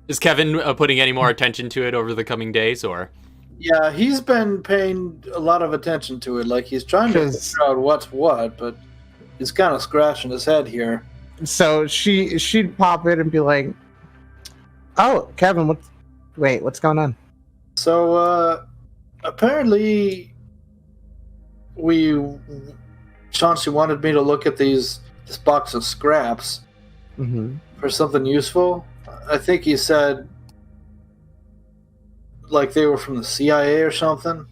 Is Kevin putting any more attention to it over the coming days, or? Yeah, he's been paying a lot of attention to it. Like he's trying to 'Cause- figure out what's what, but he's kind of scratching his head here. So she'd pop in and be like, "Oh, Kevin, what's going on?" So apparently, Chauncey wanted me to look at this box of scraps Mm-hmm. for something useful. I think he said like they were from the CIA or something.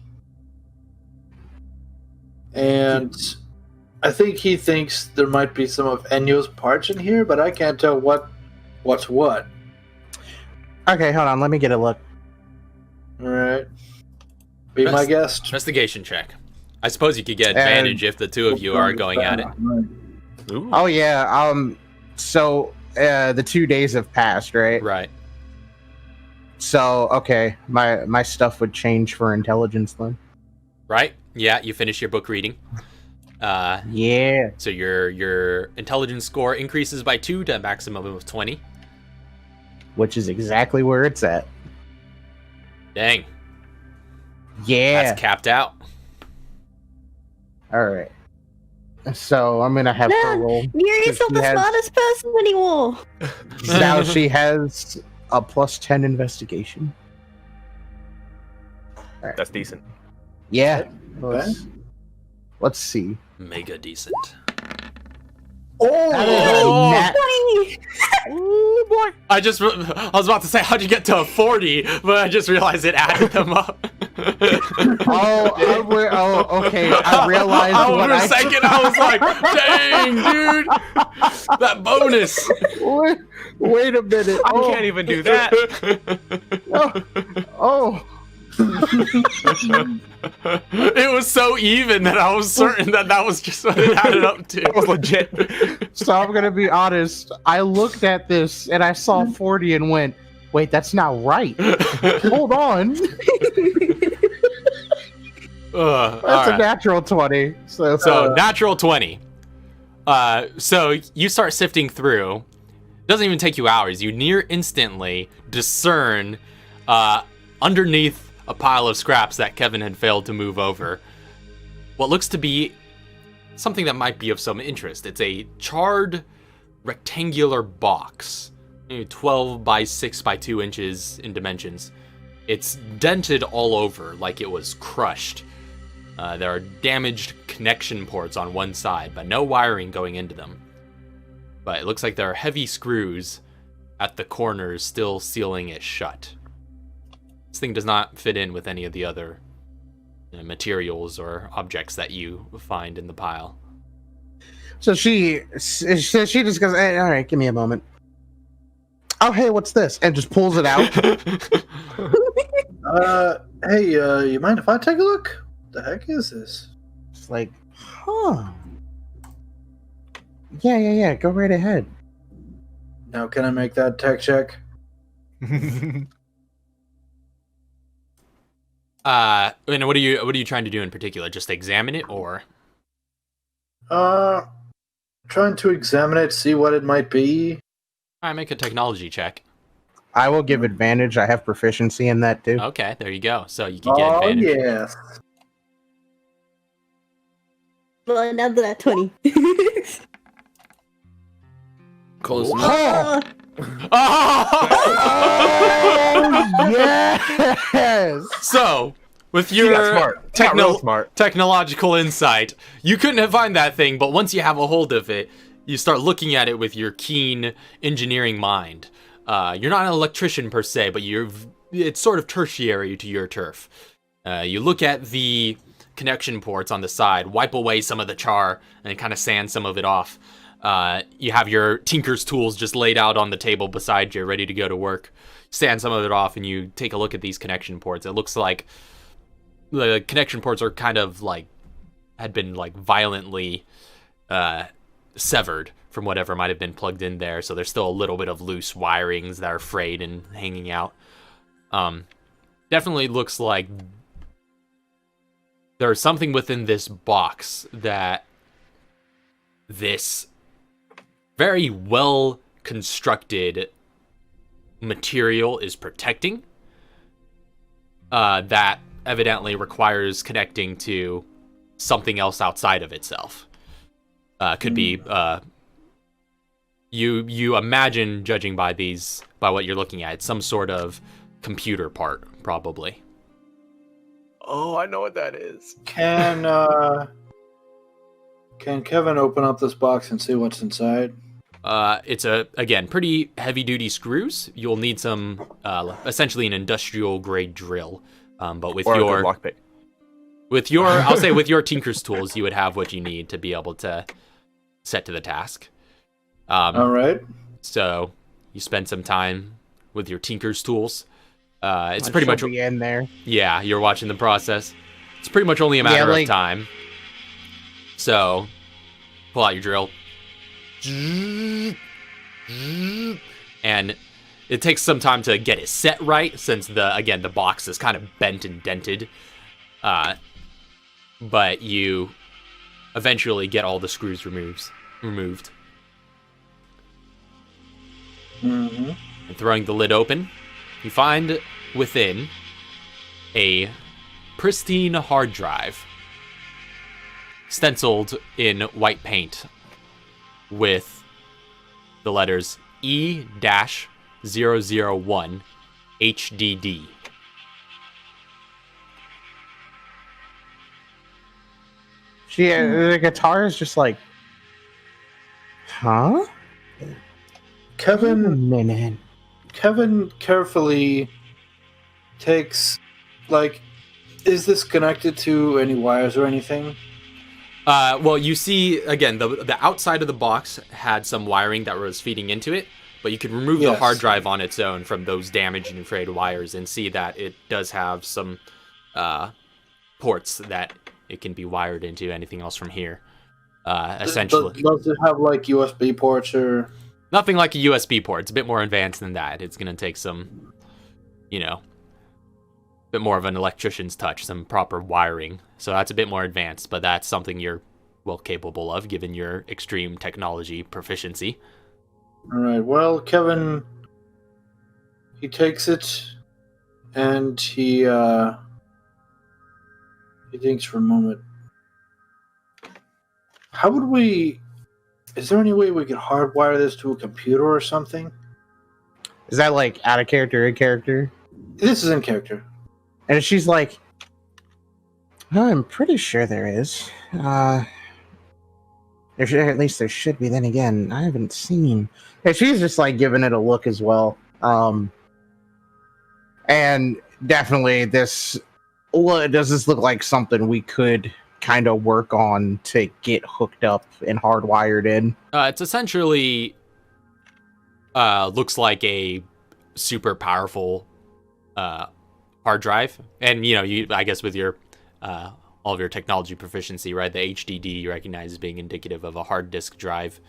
And I think he thinks there might be some of Ennio's parts in here, but I can't tell what's what. Okay, hold on. Let me get a look. All right. Be my guest. Investigation check. I suppose you could get advantage if the two of you are going at it. Ooh. Oh yeah. So the 2 days have passed, right? Right. So okay, my stuff would change for intelligence then. Right? Yeah, you finish your book reading. Yeah. So your intelligence score increases by 2 to a maximum of 20. Which is exactly where it's at. Dang. Yeah. That's capped out. All right. So I'm gonna have her Man, roll. Yuri's not She the has- smartest person anymore. Now she has a +10 investigation. That's decent. Yeah. Okay. Let's see. Mega decent. That is Oh, a nat- 20! Oh boy! I was about to say how'd you get to a 40, but I just realized it added them up. Okay. I realized For what a I second, I was like, "Dang, dude, that bonus!" Wait a minute. I can't even do that. Oh. It was so even that I was certain that was just what it added up to. That was legit. So I'm gonna be honest. I looked at this and I saw 40 and went, "Wait, that's not right. Hold on." That's All a right. natural 20. So Natural 20. So you start sifting through. It doesn't even take you hours. You near instantly discern underneath a pile of scraps that Kevin had failed to move over what looks to be something that might be of some interest. It's a charred rectangular box, 12 by 6 by 2 inches in dimensions. It's dented all over like it was crushed. There are damaged connection ports on one side, but no wiring going into them. But it looks like there are heavy screws at the corners still sealing it shut. This thing does not fit in with any of the other materials or objects that you find in the pile. So she just goes, "Hey, all right, give me a moment. Oh, hey, what's this?" And just pulls it out. Hey, you mind if I take a look? The heck is this? It's like, huh. Yeah. Go right ahead. Now, can I make that tech check? And what are you trying to do in particular? Just examine it, or? Trying to examine it, see what it might be. Alright, make a technology check. I will give advantage. I have proficiency in that too. Okay, there you go. So you can get Oh, advantage. yes. Well, another that 20. Close enough. Oh, Oh! yes! So, with You're your smart. Not real smart. technological insight, you couldn't have found that thing, but once you have a hold of it, you start looking at it with your keen engineering mind. You're not an electrician per se, but it's sort of tertiary to your turf. You look at the connection ports on the side, wipe away some of the char, and kind of sand some of it off. You have your tinker's tools just laid out on the table beside you, ready to go to work. Sand some of it off, and you take a look at these connection ports. It looks like the connection ports are kind of like had been like violently severed from whatever might have been plugged in there. So there's still a little bit of loose wirings that are frayed and hanging out. Down definitely looks like there's something within this box that this very well constructed material is protecting. That evidently requires connecting to something else outside of itself. Could be you imagine, judging by what you're looking at, some sort of computer part, probably. Oh, I know what that is. Can Kevin open up this box and see what's inside? It's again pretty heavy duty screws. You'll need some essentially an industrial grade drill. But with Or your a good lockpick. with your I'll say with your tinker's tools, you would have what you need to be able to set to the task. All right. So you spend some time with your tinker's tools. It's pretty much be in there. yeah. You're watching the process. It's pretty much only a matter of time. So pull out your drill, and it takes some time to get it set right, since the box is kind of bent and dented. But you eventually get all the screws removed. Mm-hmm. And throwing the lid open, you find within a pristine hard drive, stenciled in white paint with the letters E-001 HDD. The guitar is just like, huh? Wait a Kevin minute. carefully takes, like, is this connected to any wires or anything? Well, you see, again, the outside of the box had some wiring that was feeding into it, but you could remove the Yes. hard drive on its own from those damaged and frayed wires and see that it does have some ports that it can be wired into. Anything else from here, essentially. Does it have, like, USB ports or... Nothing like a USB port. It's a bit more advanced than that. It's going to take some, a bit more of an electrician's touch, some proper wiring. So that's a bit more advanced, but that's something you're well capable of, given your extreme technology proficiency. All right, well, Kevin, he takes it, and he thinks for a moment. How would we... Is there any way we could hardwire this to a computer or something? Is that like out of character, in character? This is in character. And she's like, I'm pretty sure there is. At least there should be. Then again, I haven't seen. And she's just like giving it a look as well. And definitely does this look like something we could kind of work on to get hooked up and hardwired in? It's essentially looks like a super powerful hard drive, and you I guess with your all of your technology proficiency, right? The HDD you recognize as being indicative of a hard disk drive,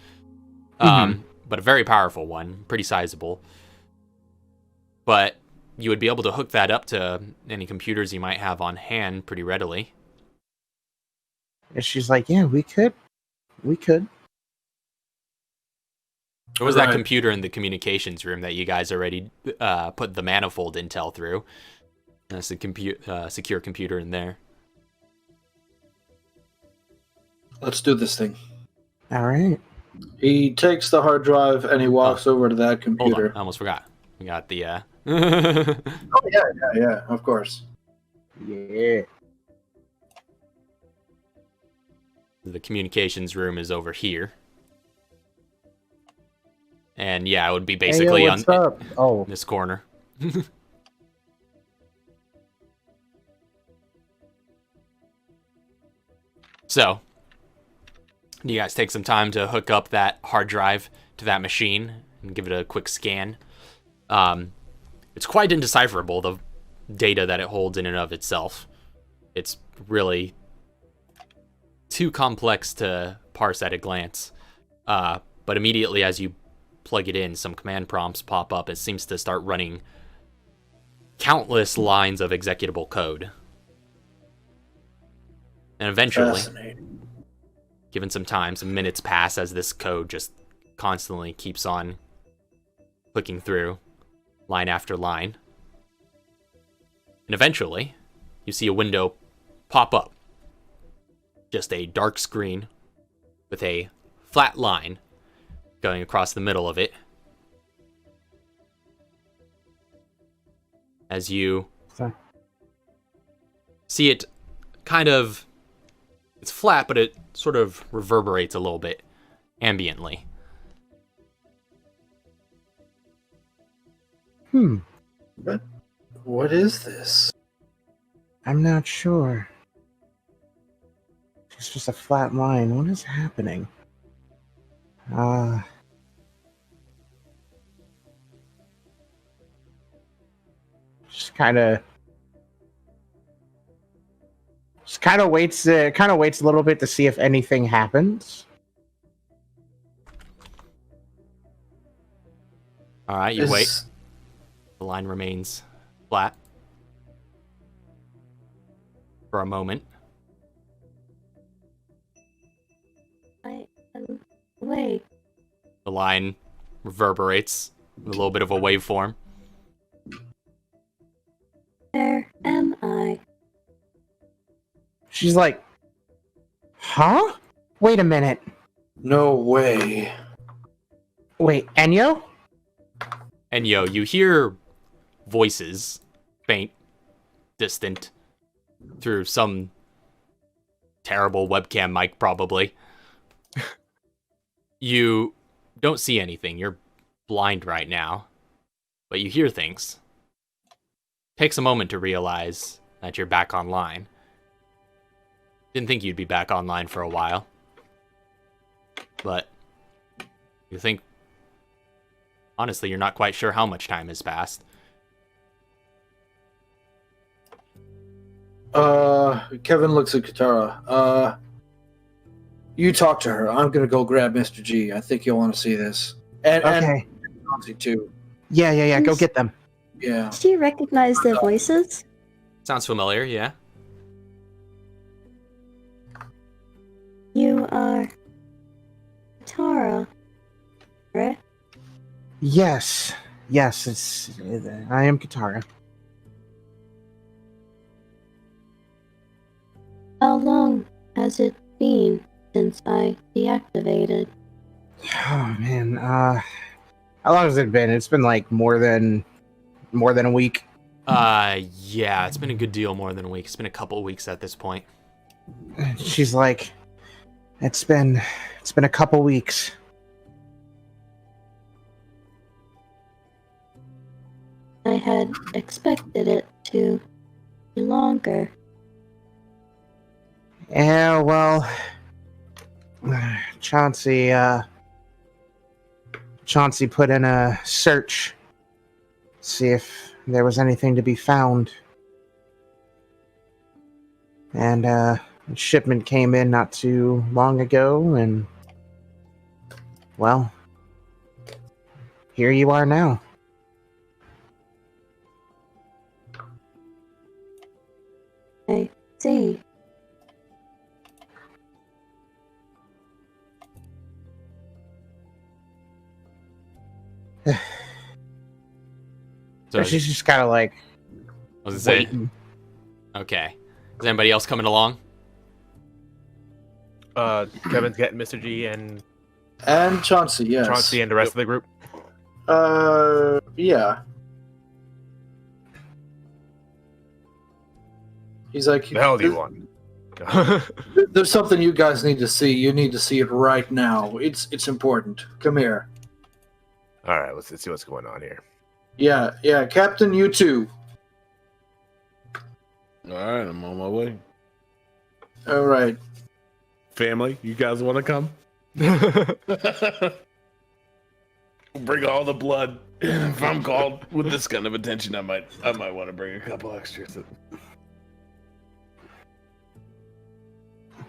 but a very powerful one, pretty sizable. But you would be able to hook that up to any computers you might have on hand pretty readily. And she's like, yeah, we could. Or was that Right. computer in the communications room that you guys already put the manifold intel through? That's a secure computer in there. Let's do this thing. All right. He takes the hard drive and he walks over to that Hold computer. on, I almost forgot. We got the Oh, yeah, of course. Yeah. the communications room is over here. And yeah, it would be basically hey, yo, what's up? Oh, this corner. So, you guys take some time to hook up that hard drive to that machine and give it a quick scan. It's quite indecipherable, the data that it holds in and of itself. It's really too complex to parse at a glance. But immediately as you plug it in, some command prompts pop up. It seems to start running countless lines of executable code. And eventually, Fascinating. given some time, some minutes pass as this code just constantly keeps on clicking through line after line. And eventually, you see a window pop up. Just a dark screen with a flat line going across the middle of it. As you see it kind of, it's flat, but it sort of reverberates a little bit ambiently. What is this? I'm not sure. It's just a flat line. What is happening? Just kind of waits a little bit to see if anything happens. All right, you wait. The line remains flat for a moment. Wait. The line reverberates with a little bit of a waveform. Where am I? She's like, huh? Wait a minute. No way. Wait, Enyo? And you hear voices, faint, distant, through some terrible webcam mic, probably. You don't see anything. You're blind right now. But you hear things. Takes a moment to realize that you're back online. Didn't think you'd be back online for a while. But you think, honestly, you're not quite sure how much time has passed. Kevin looks at Katara. You talk to her. I'm gonna go grab Mr. G. I think you'll want to see this. And Nancy too. Yeah. Go get them. Yeah. Do you recognize their voices? Sounds familiar, yeah? You are Tara, right? Yes, I am Katara. How long has it been since I deactivated? Oh man, how long has it been? It's been like more than a week. Yeah, it's been a good deal more than a week. It's been a couple of weeks at this point. She's like, it's been a couple weeks. I had expected it to be longer. Yeah, well, Chauncey put in a search, see if there was anything to be found. And a shipment came in not too long ago, and, well, here you are now. I see. So She's just kind of like, I was gonna say, waiting. okay. Is anybody else coming along? Kevin's getting Mr. G and Chauncey, yes. Chauncey and the rest of the group. Yeah. He's like, The hell do you want? There's something you guys need to see. You need to see it right now. It's important. Come here. All right, let's see what's going on here. Yeah, Captain, you too. All right, I'm on my way. All right. Family, you guys want to come? Bring all the blood. If I'm called with this kind of attention, I might want to bring a couple extras.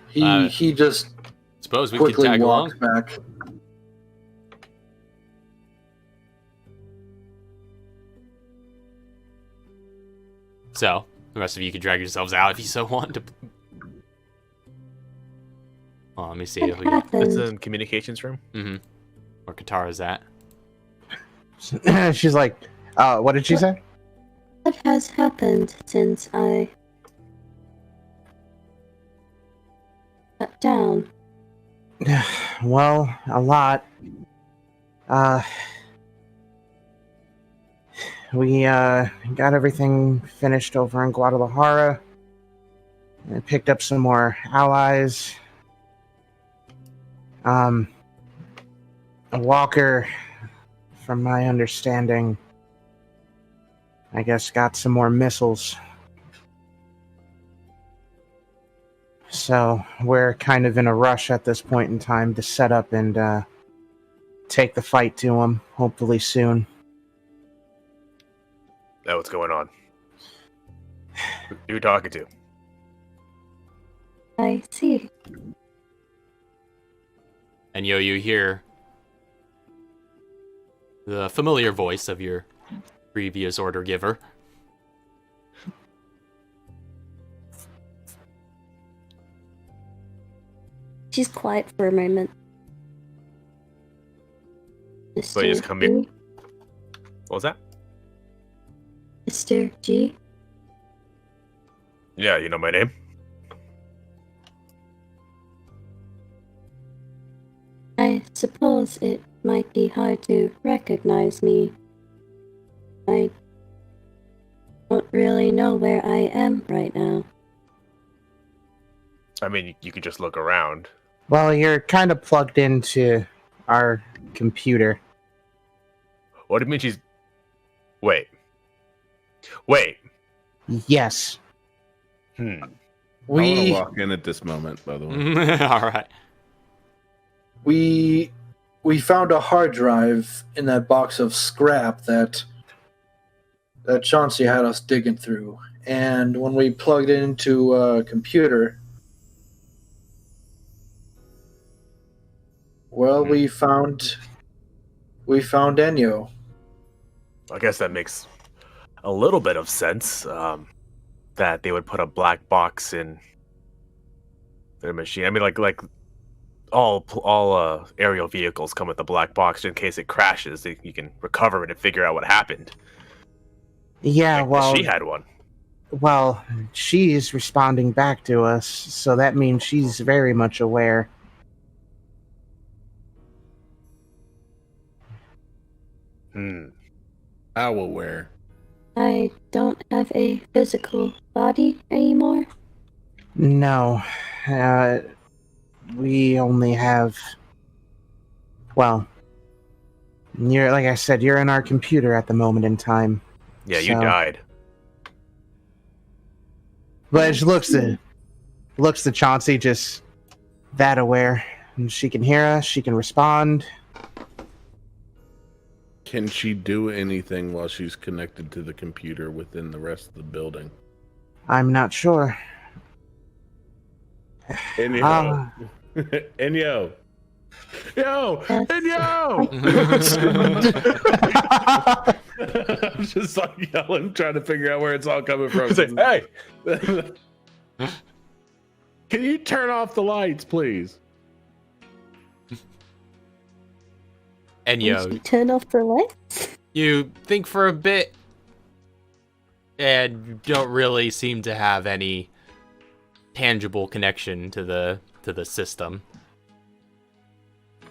He just Suppose we could quickly tag along. walks back. So, the rest of you can drag yourselves out if you so want to. Oh, let me see. If we What can... It's happened? in communications room. Mm-hmm. Where Katara's at. She's like, what did she say? What has happened since I got down? Well, a lot. We got everything finished over in Guadalajara. And picked up some more allies. A Walker, from my understanding, I guess got some more missiles. So we're kind of in a rush at this point in time to set up and take the fight to him, hopefully soon. Know what's going on. Who you talking to? I see. And you hear the familiar voice of your previous order giver. She's quiet for a moment. So you just come in? G? What was that? Mr. G? Yeah, you know my name. I suppose it might be hard to recognize me. I don't really know where I am right now. I mean, you could just look around. Well, you're kind of plugged into our computer. What do you mean she's... Wait. Yes. I want to We walk in at this moment, by the way. All right. we found a hard drive in that box of scrap that Chauncey had us digging through, and when we plugged it into a computer, well, we found Enyo. I guess that makes a little bit of sense. That they would put a black box in their machine. I mean, like all aerial vehicles come with a black box in case it crashes. You can recover it and figure out what happened. Yeah, well, She had one. well, she's responding back to us, so that means she's very much aware. How aware? I don't have a physical body anymore. No, we only have. Well, you're like I said, you're in our computer at the moment in time. Yeah, you So- died. But she looks to Chauncey, just that aware, and she can hear us. She can respond. Can she do anything while she's connected to the computer within the rest of the building? I'm not sure. Enyo. Enyo. Yo! Yes. Enyo! I'm just like yelling, trying to figure out where it's all coming from. Say, hey! Can you turn off the lights, please? And Turn off the lights? you think for a bit, and you don't really seem to have any tangible connection to the system.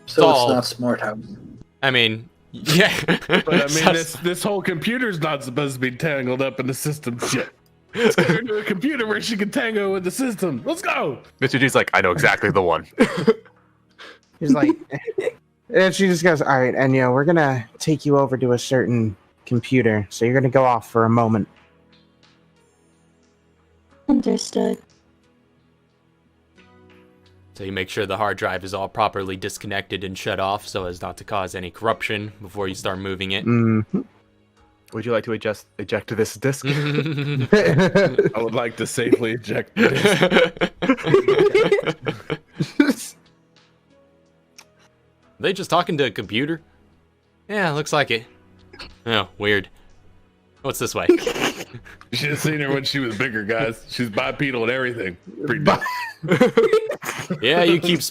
So all- it's not smart house. I mean, yeah. But I mean, this whole computer's not supposed to be tangled up in the system shit. Let's get her into a computer where she can tango with the system. Let's go! Mr. G's like, I know exactly the one. He's like, and she just goes, "All right, Enyo, we're gonna take you over to a certain computer, so you're gonna go off for a moment." Understood. So you make sure the hard drive is all properly disconnected and shut off so as not to cause any corruption before you start moving it. Mm-hmm. Would you like to eject this disc? I would like to safely eject this. They just talking to a computer? Yeah, looks like it. Oh, weird. What's this way? You should have seen her when she was bigger, guys. She's bipedal and everything. Pretty dope. Yeah, you keep what's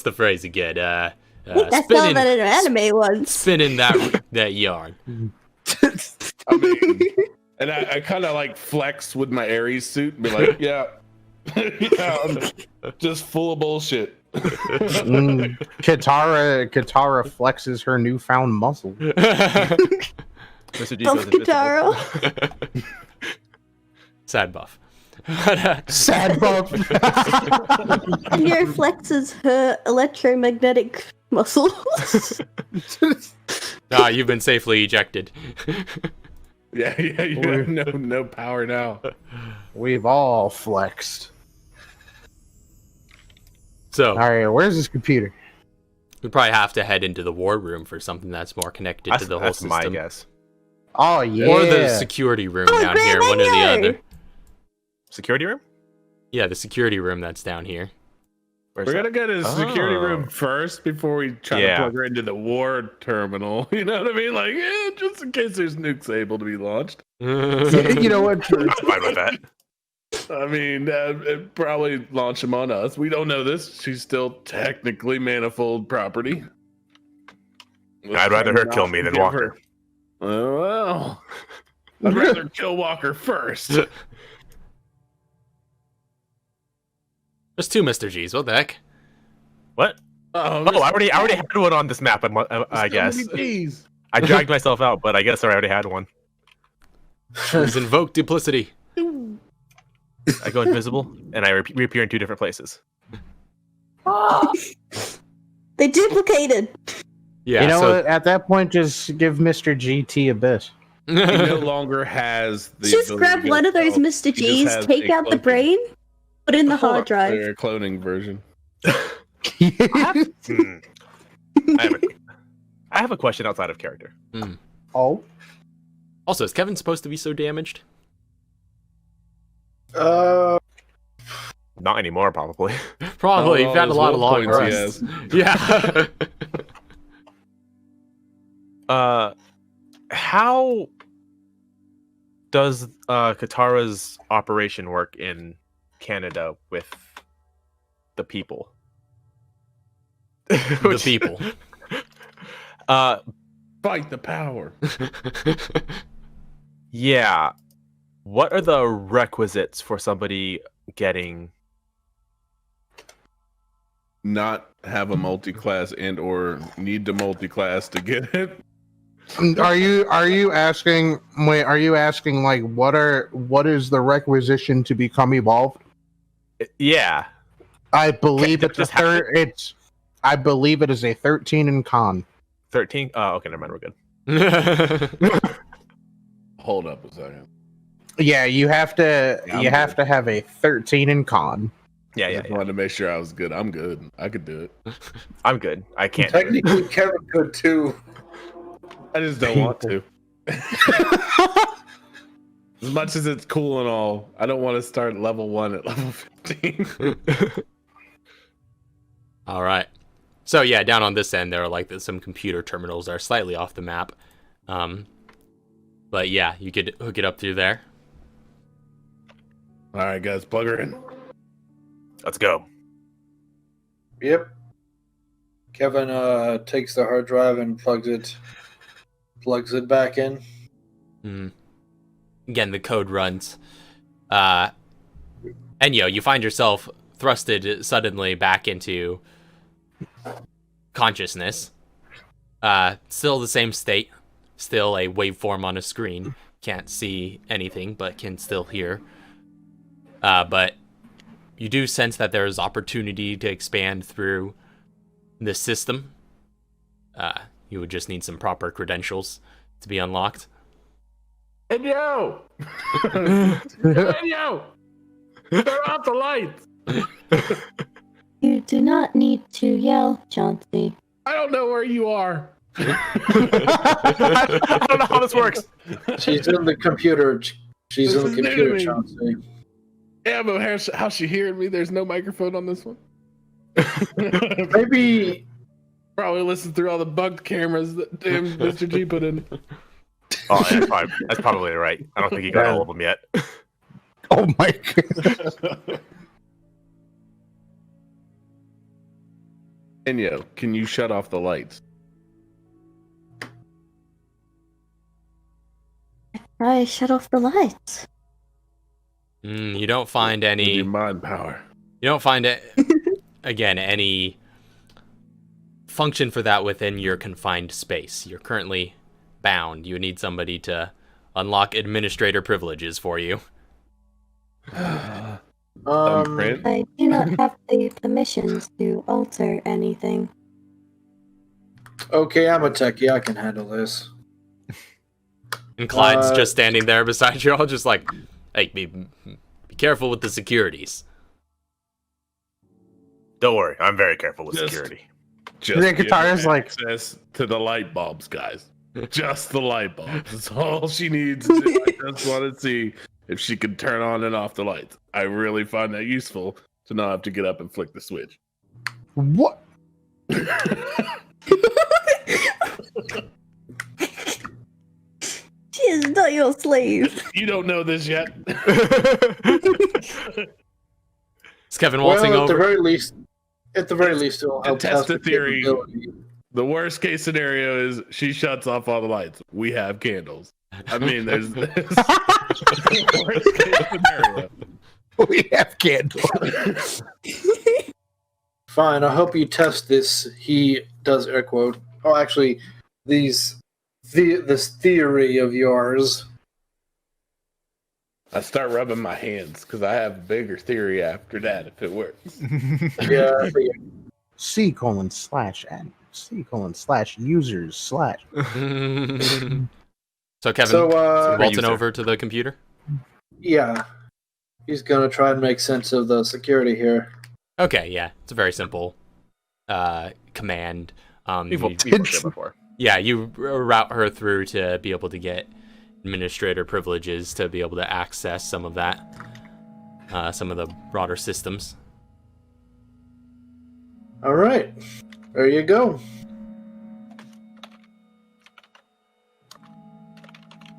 the phrase again? I think I saw that in an anime once. Spinning that yarn. I mean, and I kind of like flex with my Ares suit and be like, yeah, yeah, I'm just full of bullshit. Katara flexes her newfound muscle. Mr. G Buff goes invisible. Katara. Sad buff. Sad buff. Here flexes her electromagnetic muscles. You've been safely ejected. Yeah, you have no power now. We've all flexed. So, All right, where's this computer? we probably have to head into the war room for something that's more connected to the whole That's system. my guess. Oh yeah. Or the security room down here, one or the other. Security room? Yeah, the security room that's down here. Where's We're that? gonna go to the security Oh. room first before we try Yeah. to plug her into the war terminal. You know what I mean? Like, just in case there's nukes able to be launched. You know what? I'm fine with that. I mean, it'd probably launch them on us. We don't know this. She's still technically manifold property. I'd rather her kill me than Give Walker. her- Oh, well. I'd rather kill Walker first. There's two Mr. G's. What the heck? What? Oh, Oh, I already had one on this map. I guess Jeez. I dragged myself out, but I guess I already had one. Please invoke duplicity. I go invisible and I reappear in two different places. They duplicated. Yeah, You know so what? At that point, just give Mr. GT a bit. He no longer has the. Just ability grab to one of those clone. Mr. He just G's, has take a out the cloaking. brain, put it in the hard Or drive. a cloning version. Hmm. I have a question outside of character. Oh. also, is Kevin supposed to be so damaged? Not anymore, probably. Probably. Oh, You've had a those lot of will long points he rests. Yeah. How does Katara's operation work in Canada with the people? The people. Fight the power. Yeah. What are the requisites for somebody getting? Not have a multi-class and or need to multi-class to get it. Are you asking? Wait, are you asking like what is the requisition to become evolved? Yeah. I believe Okay, it's a just have third. I believe it is a 13 in con. 13? Oh, okay, never mind. We're good. Hold up a second. Yeah, you have to. Yeah, you I'm have to have a 13 in con. Yeah, I yeah, just yeah. wanted to make sure I was good. I'm good. I could do it. I'm good. I can't. do it. Technically, Kevin could too. I just don't want to. As much as it's cool and all, I don't want to start level 1 at level 15. All right. So yeah, down on this end, there are like some computer terminals that are slightly off the map. But yeah, you could hook it up through there. All right, guys, plug her in. Let's go. Yep. Kevin takes the hard drive and plugs it back in. Again, the code runs. And you find yourself thrusted suddenly back into consciousness. Still the same state. Still a waveform on a screen. Can't see anything, but can still hear. But you do sense that there is opportunity to expand through this system. You would just need some proper credentials to be unlocked. And yo! And yo! Turn off the lights! You do not need to yell, Chauncey. I don't know where you are. I don't know how this works. She's in the computer. She's This in is the new computer, to me. Chauncey. Yeah, but how's she hearing me? There's no microphone on this one. Maybe Probably listen through all the bugged cameras that damn Mr. G put in. Oh, yeah, that's probably right. I don't think he got all of them yet. Oh my god. Enyo, can you shut off the lights? I shut off the lights. You don't find With any. your mind power. You don't find it. Again, any function for that within your confined space. You're currently bound. You need somebody to unlock administrator privileges for you. Thumbprint? I do not have the permissions to alter anything. Okay, I'm a techie. I can handle this. And Clyde's just standing there beside you, all just like, hey, be careful with the securities. Don't worry, I'm very careful with Just- security. Just The give guitar her is like- access to the light bulbs, guys. Just the light bulbs. That's all she needs to do. I just want to see if she can turn on and off the lights. I really find that useful to not have to get up and flick the switch. What? She is not your slave. You don't know this yet. Is Kevin waltzing Well, at the over? very least, it'll help test the the theory. capability. The worst case scenario is she shuts off all the lights. We have candles. I mean, there's this. Worst case scenario. We have candles. Fine, I hope you test this. He does air quote. Oh, actually, this theory of yours. I start rubbing my hands because I have a bigger theory after that if it works. Yeah, C:/users/ So Kevin, so waltzing user. over to the computer. yeah, he's gonna try and make sense of the security here. Okay, yeah, it's a very simple command. We've You- worked there before. yeah, you route her through to be able to get administrator privileges to be able to access some of that, some of the broader systems. All right, there you go.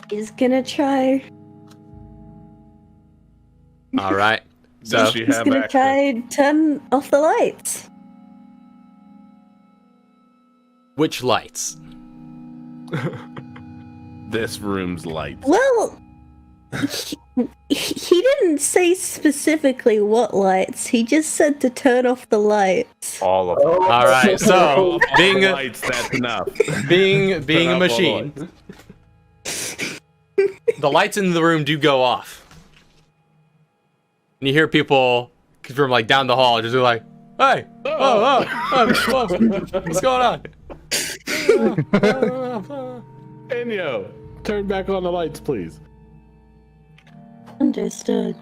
He's gonna try. All right. So Does she He's have gonna access? try and turn off the lights. which lights? This room's lights. Well, he didn't say specifically what lights. He just said to turn off the lights. All of them. All right. So being a, lights, that's enough. being a Turn off all the machine, lights. the lights in the room do go off. And you hear people from like down the hall just be like, "Hey, what's going on?" Enyo, turn back on the lights, please. Understood.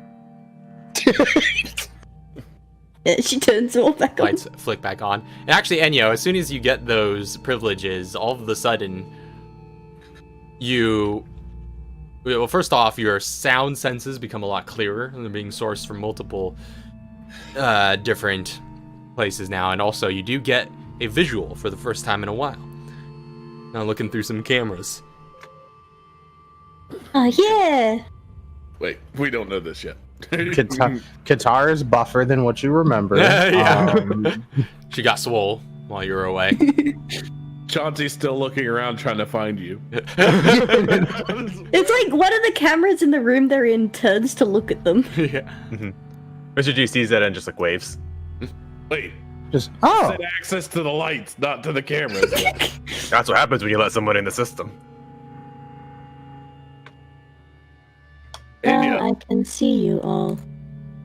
Yeah, she turns them all back on. Lights flick back on. And actually, Enyo, as soon as you get those privileges, all of a sudden, well, first off, your sound senses become a lot clearer, and they're being sourced from multiple different places now. And also, you do get a visual for the first time in a while. Now looking through some cameras. Oh, yeah. Wait, we don't know this yet. Qatar is buffer than what you remember. Yeah. Um, She got swole while you were away. Chauncey's still looking around trying to find you. It's like one of the cameras in the room they're in turns to look at them. Yeah. Mr. G sees that and just like waves. Wait, just said access to the lights, not to the cameras. That's what happens when you let someone in the system. Enyo, I can see you all.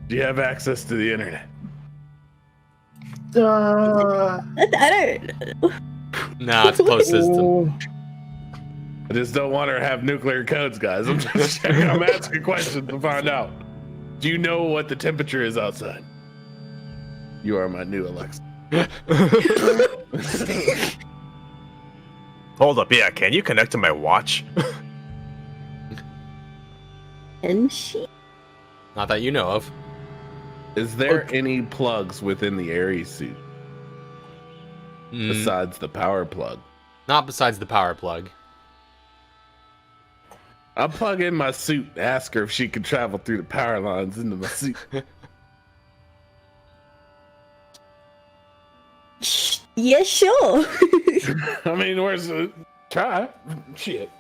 do you have access to the internet? I don't. Nah, it's a closed system. I just don't want her to have nuclear codes, guys. I'm just checking. I'm asking questions to find out. Do you know what the temperature is outside? You are my new Alexa. Hold up, yeah, can you connect to my watch? Can she? Not that you know of. Is there any plugs within the Ares suit? besides the power plug. Not besides the power plug. I'll plug in my suit and ask her if she can travel through the power lines into my suit. Yeah, sure. I mean, where's the try? Shit.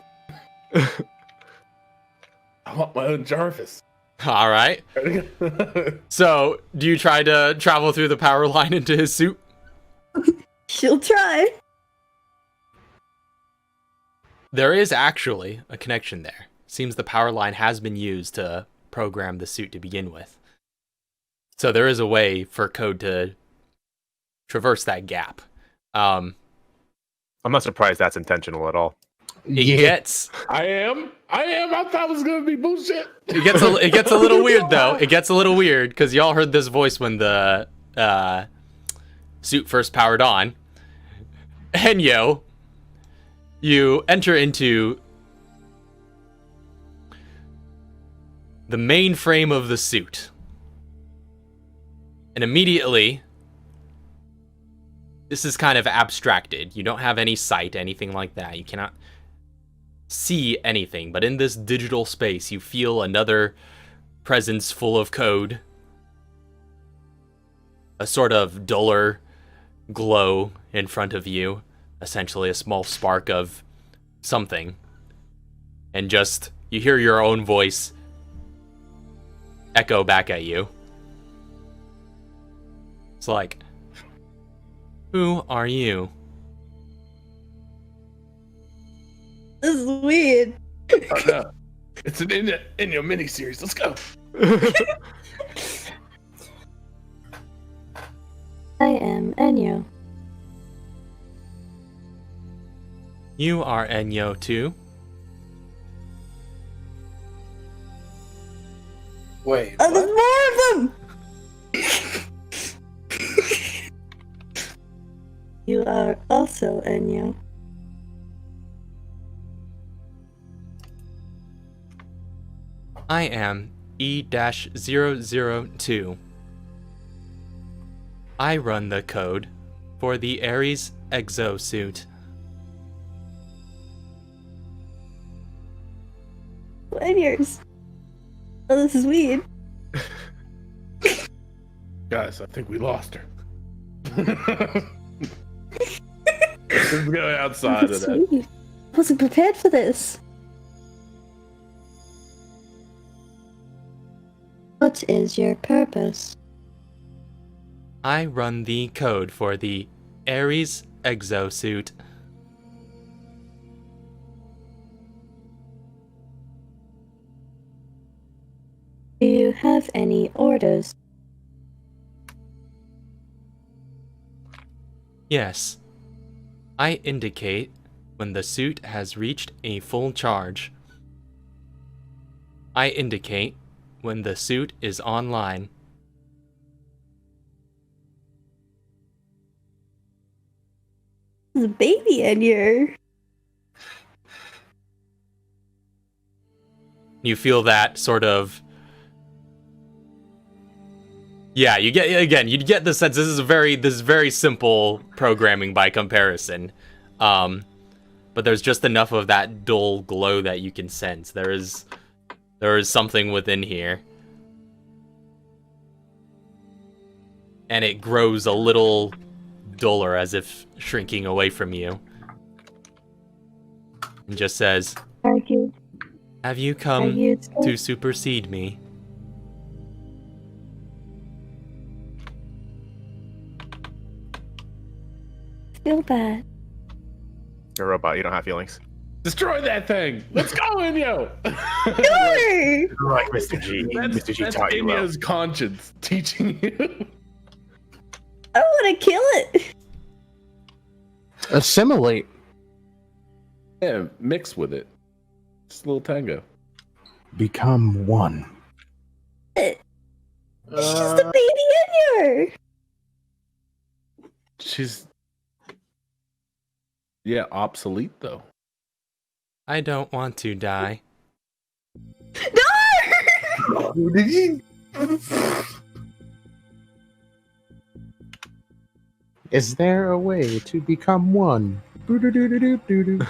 I want my own Jarvis. All right. So, do you try to travel through the power line into his suit? She'll try. There is actually a connection there. Seems the power line has been used to program the suit to begin with. So there is a way for code to traverse that gap. I'm not surprised that's intentional at all. It gets I am. I thought it was gonna be bullshit. it gets a little weird though. It gets a little weird because y'all heard this voice when the suit first powered on. Enyo, you enter into the main frame of the suit. And immediately, this is kind of abstracted. You don't have any sight, anything like that. You cannot see anything. But in this digital space, you feel another presence full of code. A sort of duller glow in front of you. Essentially a small spark of something. And just, you hear your own voice echo back at you. It's like, who are you? This is weird. Oh, no. It's an in your mini series. Let's go. I am Enyo. You are Enyo too. Wait. Oh, there's more of them! You are also Enyo. I am E-002. I run the code for the Ares exosuit. Enyo's. Oh, this is weird. Guys, I think we lost her. Let's go outside of This is that. weird. I wasn't prepared for this. What is your purpose? I run the code for the Ares exosuit. Do you have any orders? Yes. I indicate when the suit has reached a full charge. I indicate when the suit is online. There's a baby Enyo. You feel that sort of... Yeah, you get the sense this is very simple programming by comparison. But there's just enough of that dull glow that you can sense. There is something within here. And it grows a little duller, as if shrinking away from you. And just says, have you come to supersede me? Feel bad. You're a robot. You don't have feelings. Destroy that thing. Let's go, Enyo. No! Like Mr. G. Mr. G That's taught you well. Enyo's conscience teaching you. I want to kill it. Assimilate. Yeah, mix with it. Just a little tango. Become one. It's just a baby Enyo. She's obsolete though. I don't want to die. No! Is there a way to become one? Boo-doo-doo-doo-doo-doo.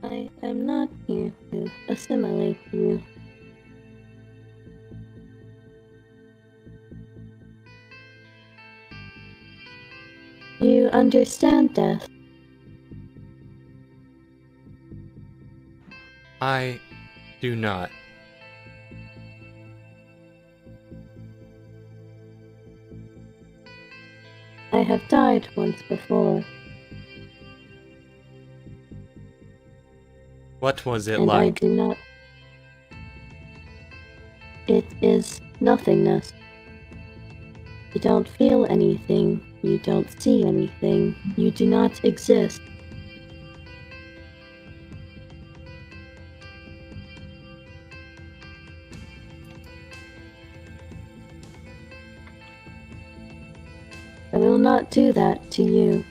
I am not here to assimilate you. You understand death. I do not. I have died once before, What was it and I like? do not. It is nothingness. You don't feel anything, you don't see anything, you do not exist. I will not do that to you.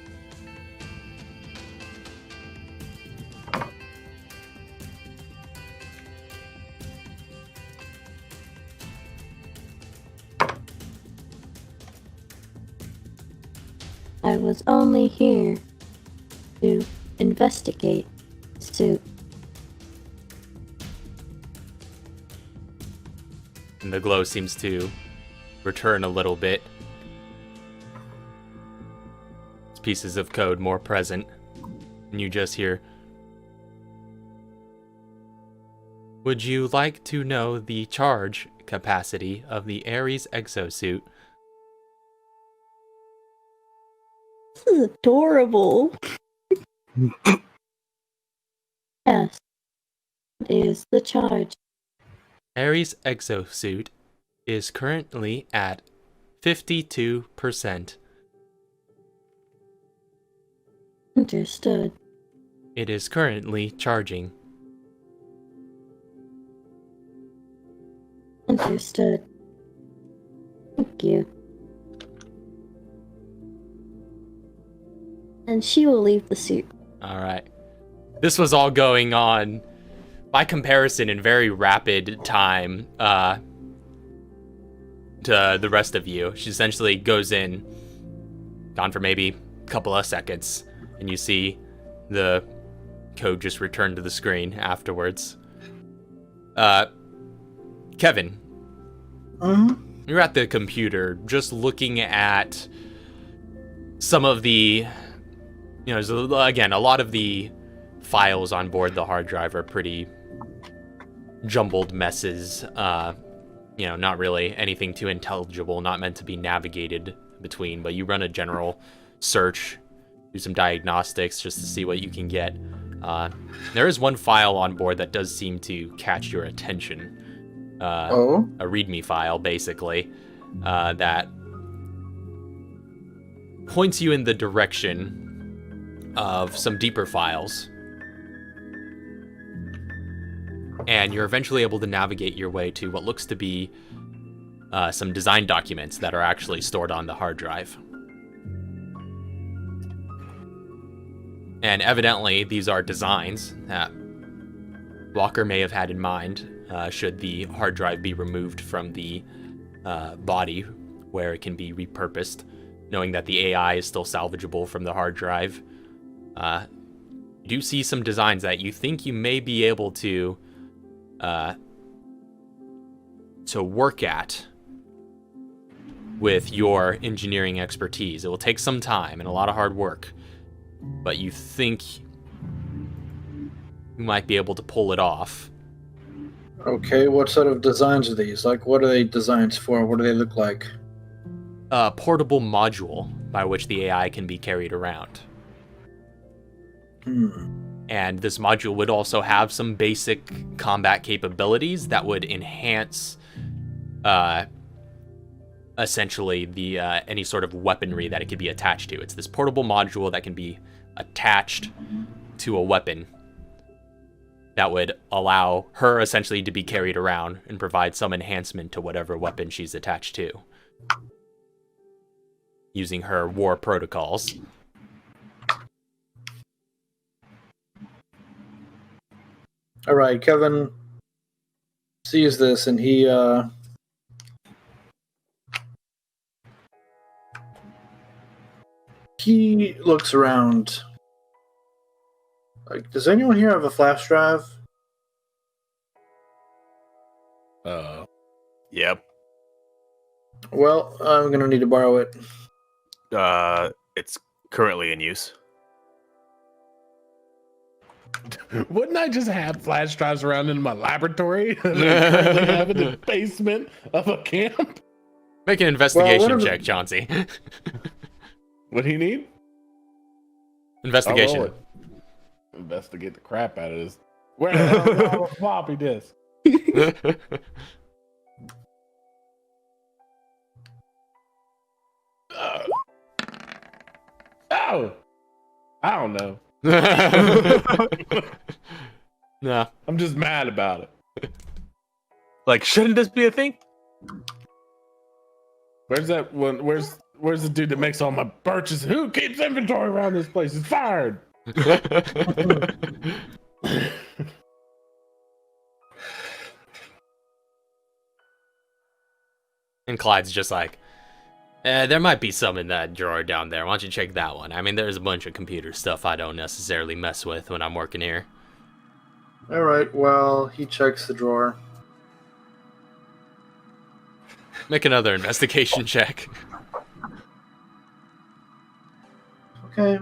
I was only here to investigate the suit. And the glow seems to return a little bit. Pieces of code more present. And you just hear, would you like to know the charge capacity of the Ares exosuit? This is adorable. Yes, it is the charge. Ares exosuit is currently at 52%. Understood. It is currently charging. Understood. Thank you. And she will leave the suit. Alright. This was all going on, by comparison, in very rapid time to the rest of you. She essentially goes in, gone for maybe a couple of seconds, and you see the code just return to the screen afterwards. Kevin, you're at the computer just looking at some of the, again, a lot of the files on board the hard drive are pretty jumbled messes. Not really anything too intelligible, not meant to be navigated between, but you run a general search, do some diagnostics just to see what you can get. There is one file on board that does seem to catch your attention. A README file, basically, that points you in the direction of some deeper files. And you're eventually able to navigate your way to what looks to be some design documents that are actually stored on the hard drive. And evidently, these are designs that Walker may have had in mind should the hard drive be removed from the body where it can be repurposed, knowing that the AI is still salvageable from the hard drive. You do see some designs that you think you may be able to work at with your engineering expertise. It will take some time and a lot of hard work, but you think you might be able to pull it off. Okay, what sort of designs are these? Like, what are they designs for? What do they look like? A portable module by which the AI can be carried around. And this module would also have some basic combat capabilities that would enhance essentially the any sort of weaponry that it could be attached to. It's this portable module that can be attached to a weapon that would allow her essentially to be carried around and provide some enhancement to whatever weapon she's attached to, using her war protocols. All right, Kevin sees this and he He looks around. Like, does anyone here have a flash drive? Yep. Well, I'm gonna need to borrow it. It's currently in use. Wouldn't I just have flash drives around in my laboratory that I currently have in the basement of a camp? Make an investigation Well, check, Chauncey. What do you need? I'll roll Investigation. it. Investigate the crap out of this. Where the hell is all the floppy disk? Oh, I don't know. No. I'm just mad about it. Like, shouldn't this be a thing? Where's that one? Where's the dude that makes all my purchases? Who keeps inventory around this place? He's fired. And Clyde's just like, there might be some in that drawer down there. Why don't you check that one? I mean, there's a bunch of computer stuff I don't necessarily mess with when I'm working here. Alright, well, he checks the drawer. Make another investigation check. Okay.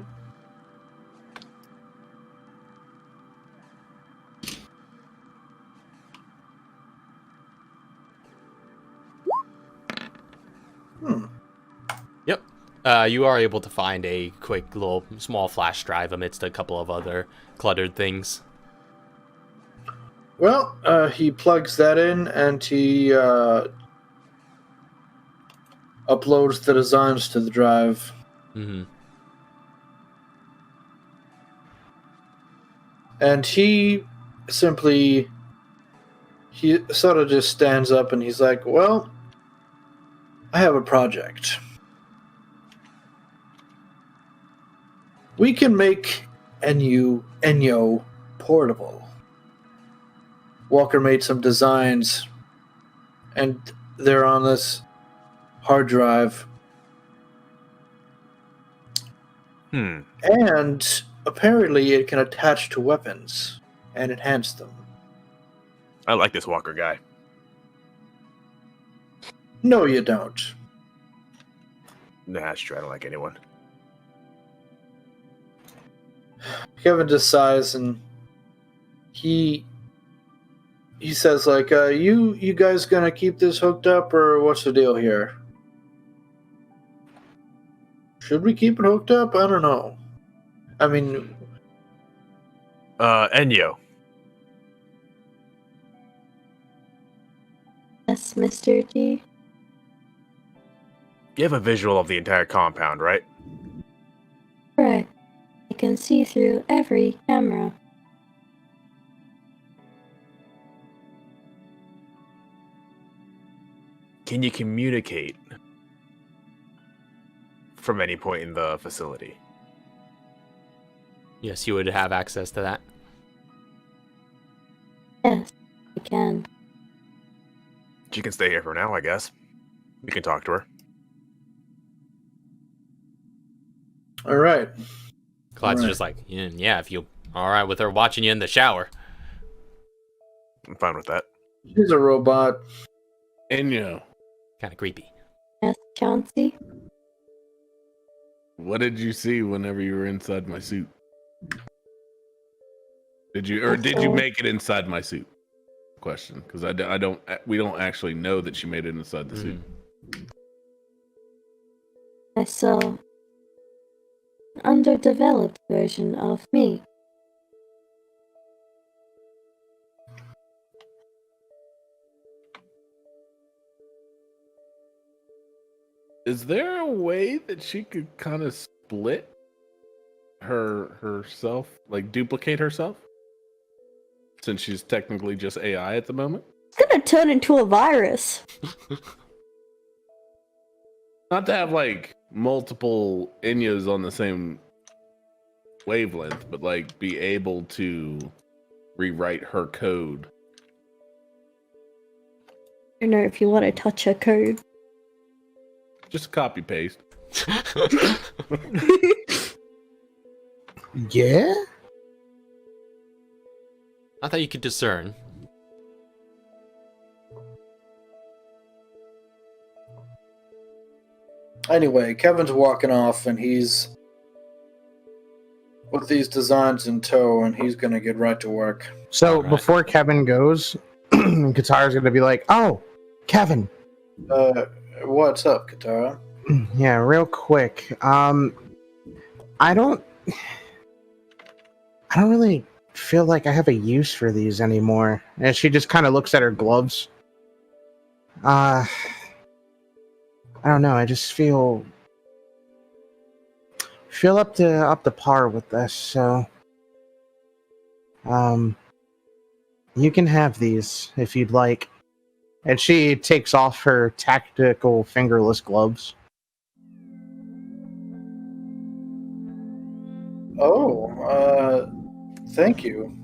Yep. You are able to find a quick little small flash drive amidst a couple of other cluttered things. Well, he plugs that in and he uploads the designs to the drive. Mm-hmm. And he sort of just stands up and he's like, well, I have a project. We can make Enyo portable. Walker made some designs, and they're on this hard drive. And apparently it can attach to weapons and enhance them. I like this Walker guy. No, you don't. Nah, that's true. I don't like anyone. Kevin just sighs and he says, like, you guys gonna keep this hooked up, or what's the deal here? Should we keep it hooked up? I don't know. I mean... Enyo. Yes, Mr. G. You have a visual of the entire compound, right? Correct. I can see through every camera. Can you communicate from any point in the facility? Yes, you would have access to that. Yes, I can. She can stay here for now, I guess. We can talk to her. All right. Clyde's Right. just like, yeah, if you all right with her watching you in the shower. I'm fine with that. He's a robot. Enyo, Kind of creepy. Yes, Chauncey. what did you see whenever you were inside my suit? Did you make it inside my suit? Question, because we don't actually know that she made it inside the suit. I saw an underdeveloped version of me. Is there a way that she could kind of split herself, like duplicate herself? Since she's technically just AI at the moment? It's gonna turn into a virus. Not to have like multiple Enyos on the same wavelength, but like be able to rewrite her code. I don't know if you want to touch her code. Just copy paste. Yeah? Not that you could discern. Anyway, Kevin's walking off, and he's with these designs in tow, and he's gonna get right to work. So Alright. before Kevin goes, Katara's gonna be like, "Oh, Kevin, What's up, Katara? yeah, real quick. I don't really feel like I have a use for these anymore." And she just kind of looks at her gloves. I don't know. I just feel up to par with this. So, you can have these if you'd like. And she takes off her tactical fingerless gloves. Oh, thank you.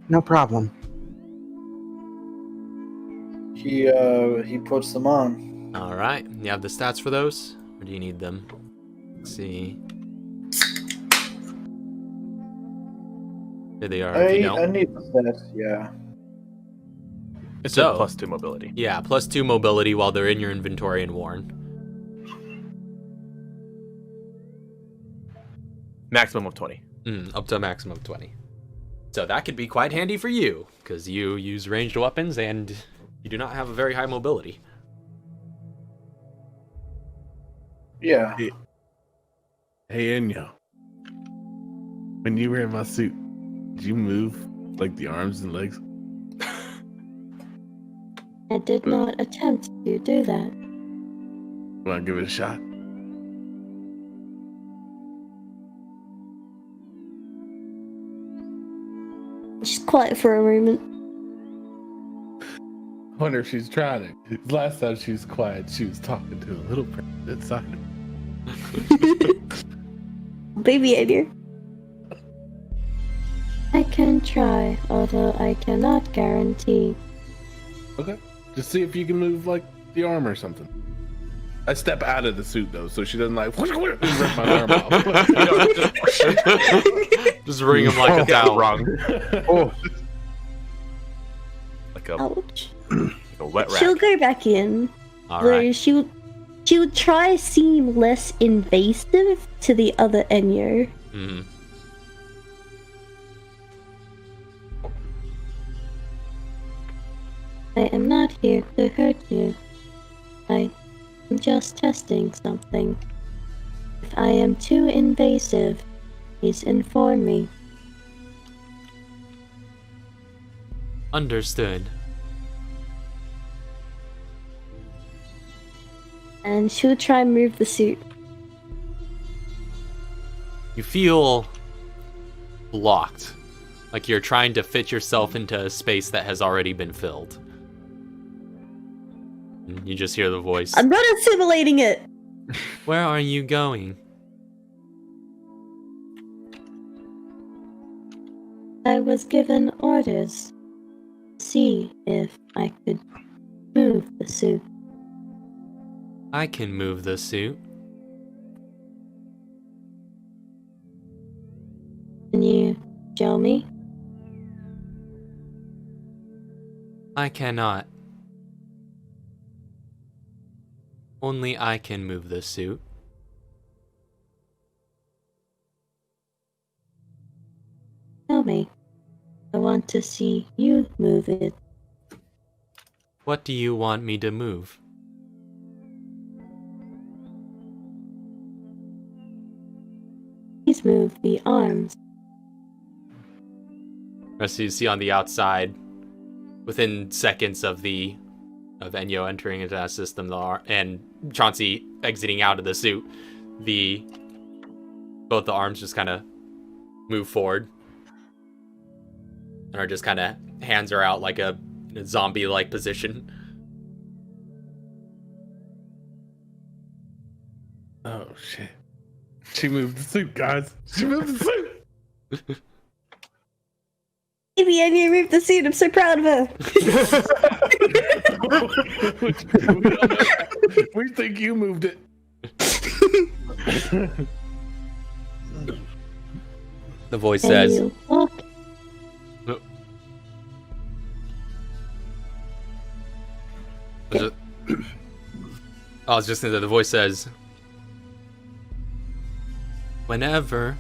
No problem. He puts them on. All right. You have the stats for those, or do you need them? Let's see. Here they are. If you know. I need the stats, yeah. It's So- a +2 mobility. Yeah, +2 mobility while they're in your inventory and worn. Maximum of 20. Up to a maximum of 20. So that could be quite handy for you, because you use ranged weapons and you do not have a very high mobility. Yeah. Hey, Enyo. When you were in my suit, did you move like the arms and legs? I did not attempt to do that. Want to give it a shot? She's quiet for a moment. I wonder if she's trying it. Last time she was quiet, she was talking to a little person inside of Baby idea. I can try, although I cannot guarantee. Okay. Just see if you can move like the arm or something. I step out of the suit though, so she doesn't like rip my arm off. Just ring him like a towel. Wrong. Oh, Like a Ouch. wet She'll rack. go back in. All where right. she would try seem less invasive to the other Enyo. Mhm. I am not here to hurt you. I am just testing something. If I am too invasive, please inform me. Understood. And she'll try and move the suit. You feel blocked, like you're trying to fit yourself into a space that has already been filled. And you just hear the voice. I'm not assimilating it! Where are you going? I was given orders. See if I could move the suit. I can move the suit. Can you show me? I cannot. Only I can move the suit. Tell me. I want to see you move it. What do you want me to move? Please move the arms. As you see on the outside, within seconds of Enyo entering into that system, and Chauncey exiting out of the suit, both the arms just kind of move forward, and are just kind of hands are out like a zombie-like position. Oh shit. She moved the suit, guys. She moved the suit. Baby, I need to move the suit. I'm so proud of her. We think you moved it. The voice And says, you walk. I was just thinking that the voice says, whenever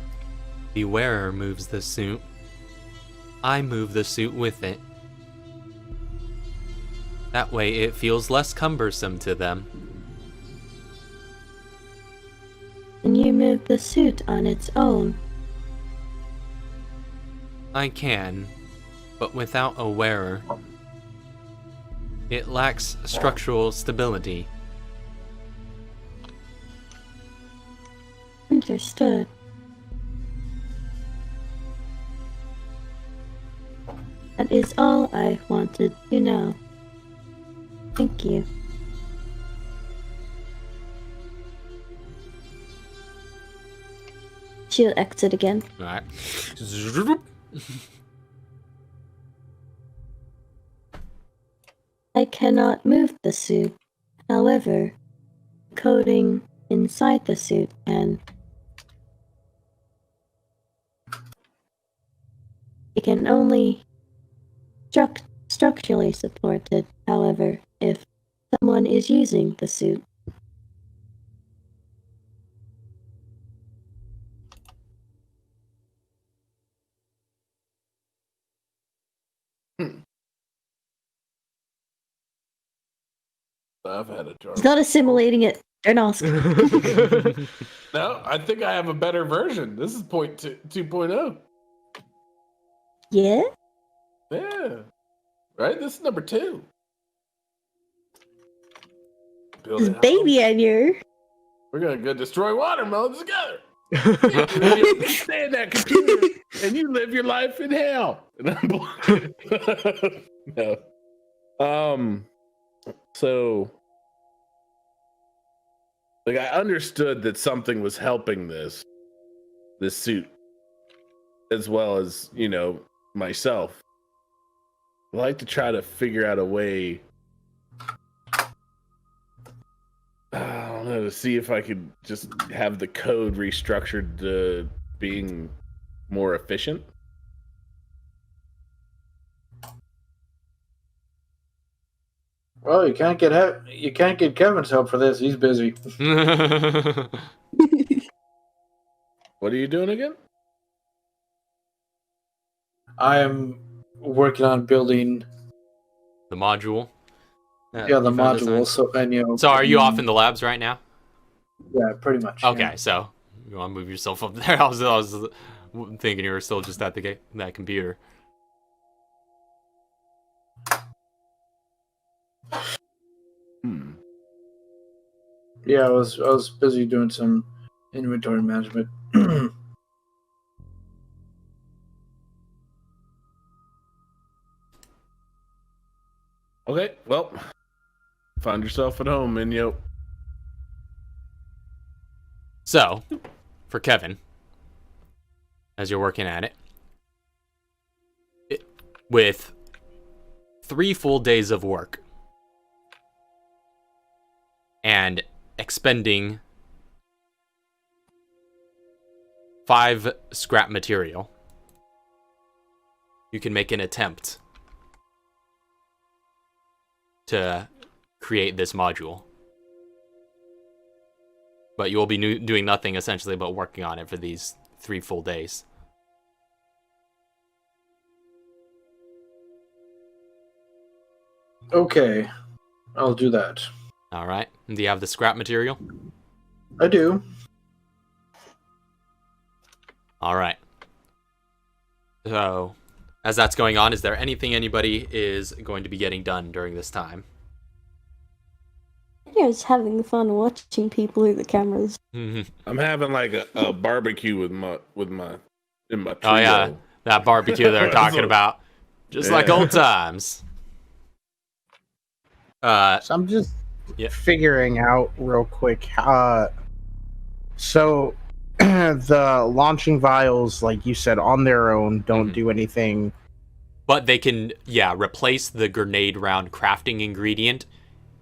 the wearer moves the suit, I move the suit with it. That way it feels less cumbersome to them. And you move the suit on its own. I can, but without a wearer, it lacks structural stability. Understood. That is all I wanted to know. Thank you. She'll exit again. Alright. I cannot move the suit. However, coding inside the suit can. It can only structurally support it, however, if someone is using the suit. I've had a jar. He's not assimilating it. Don't ask. No, I think I have a better version. This is 2.0. Yeah? Yeah. Right? This is number 2. Build This it baby on you. We're gonna go destroy watermelons together. You understand that computer, and you live your life in hell. No. So, like, I understood that something was helping this suit, as well as, you know, myself. I like to try to figure out a way, I don't know, to see if I could just have the code restructured to being more efficient. Well, you can't get Kevin's help for this. He's busy. What are you doing again? I am working on building The module. the you found this module. on- So are you off in the labs right now? Yeah, pretty much. Okay, yeah. so you want to move yourself up there? I was thinking you were still just at that computer. Yeah, I was busy doing some inventory management. Okay, well, find yourself at home, Minyo. So, for Kevin, as you're working at it, with 3 full days of work and expending 5 scrap material, you can make an attempt to create this module. But you will be doing nothing, essentially, but working on it for these 3 full days. Okay, I'll do that. Alright. Do you have the scrap material? I do. Alright. So, as that's going on, is there anything anybody is going to be getting done during this time? I was having fun watching people through the cameras. I'm having like a barbecue in my trio. Oh yeah, that barbecue they're talking about. Just like old times. So I'm just figuring out real quick. So the launching vials, like you said, on their own don't do anything. But they can, replace the grenade round crafting ingredient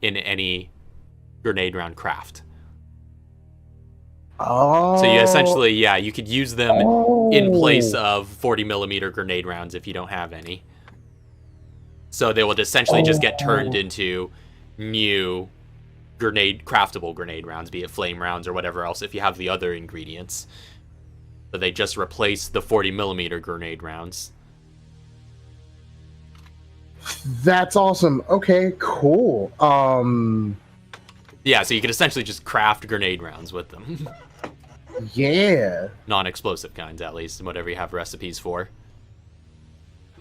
in any grenade round craft. Oh. So you essentially, you could use them in place of 40 millimeter grenade rounds if you don't have any. So they will essentially just get turned into new craftable grenade rounds, be it flame rounds or whatever else, if you have the other ingredients. So they just replace the 40 millimeter grenade rounds. That's awesome. Okay, cool. Yeah, so you could essentially just craft grenade rounds with them. Yeah. Non-explosive kinds, at least, whatever you have recipes for.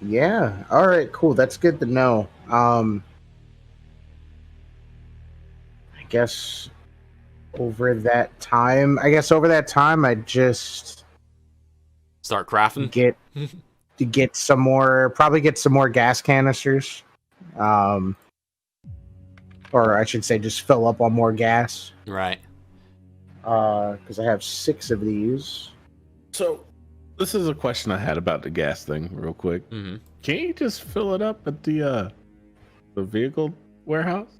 Yeah. All right, cool. That's good to know. I guess over that time, I just Start crafting? get some more gas canisters. Or I should say just fill up on more gas. Right. Because I have 6 of these. So, this is a question I had about the gas thing, real quick. Mm-hmm. Can you just fill it up at the vehicle warehouse?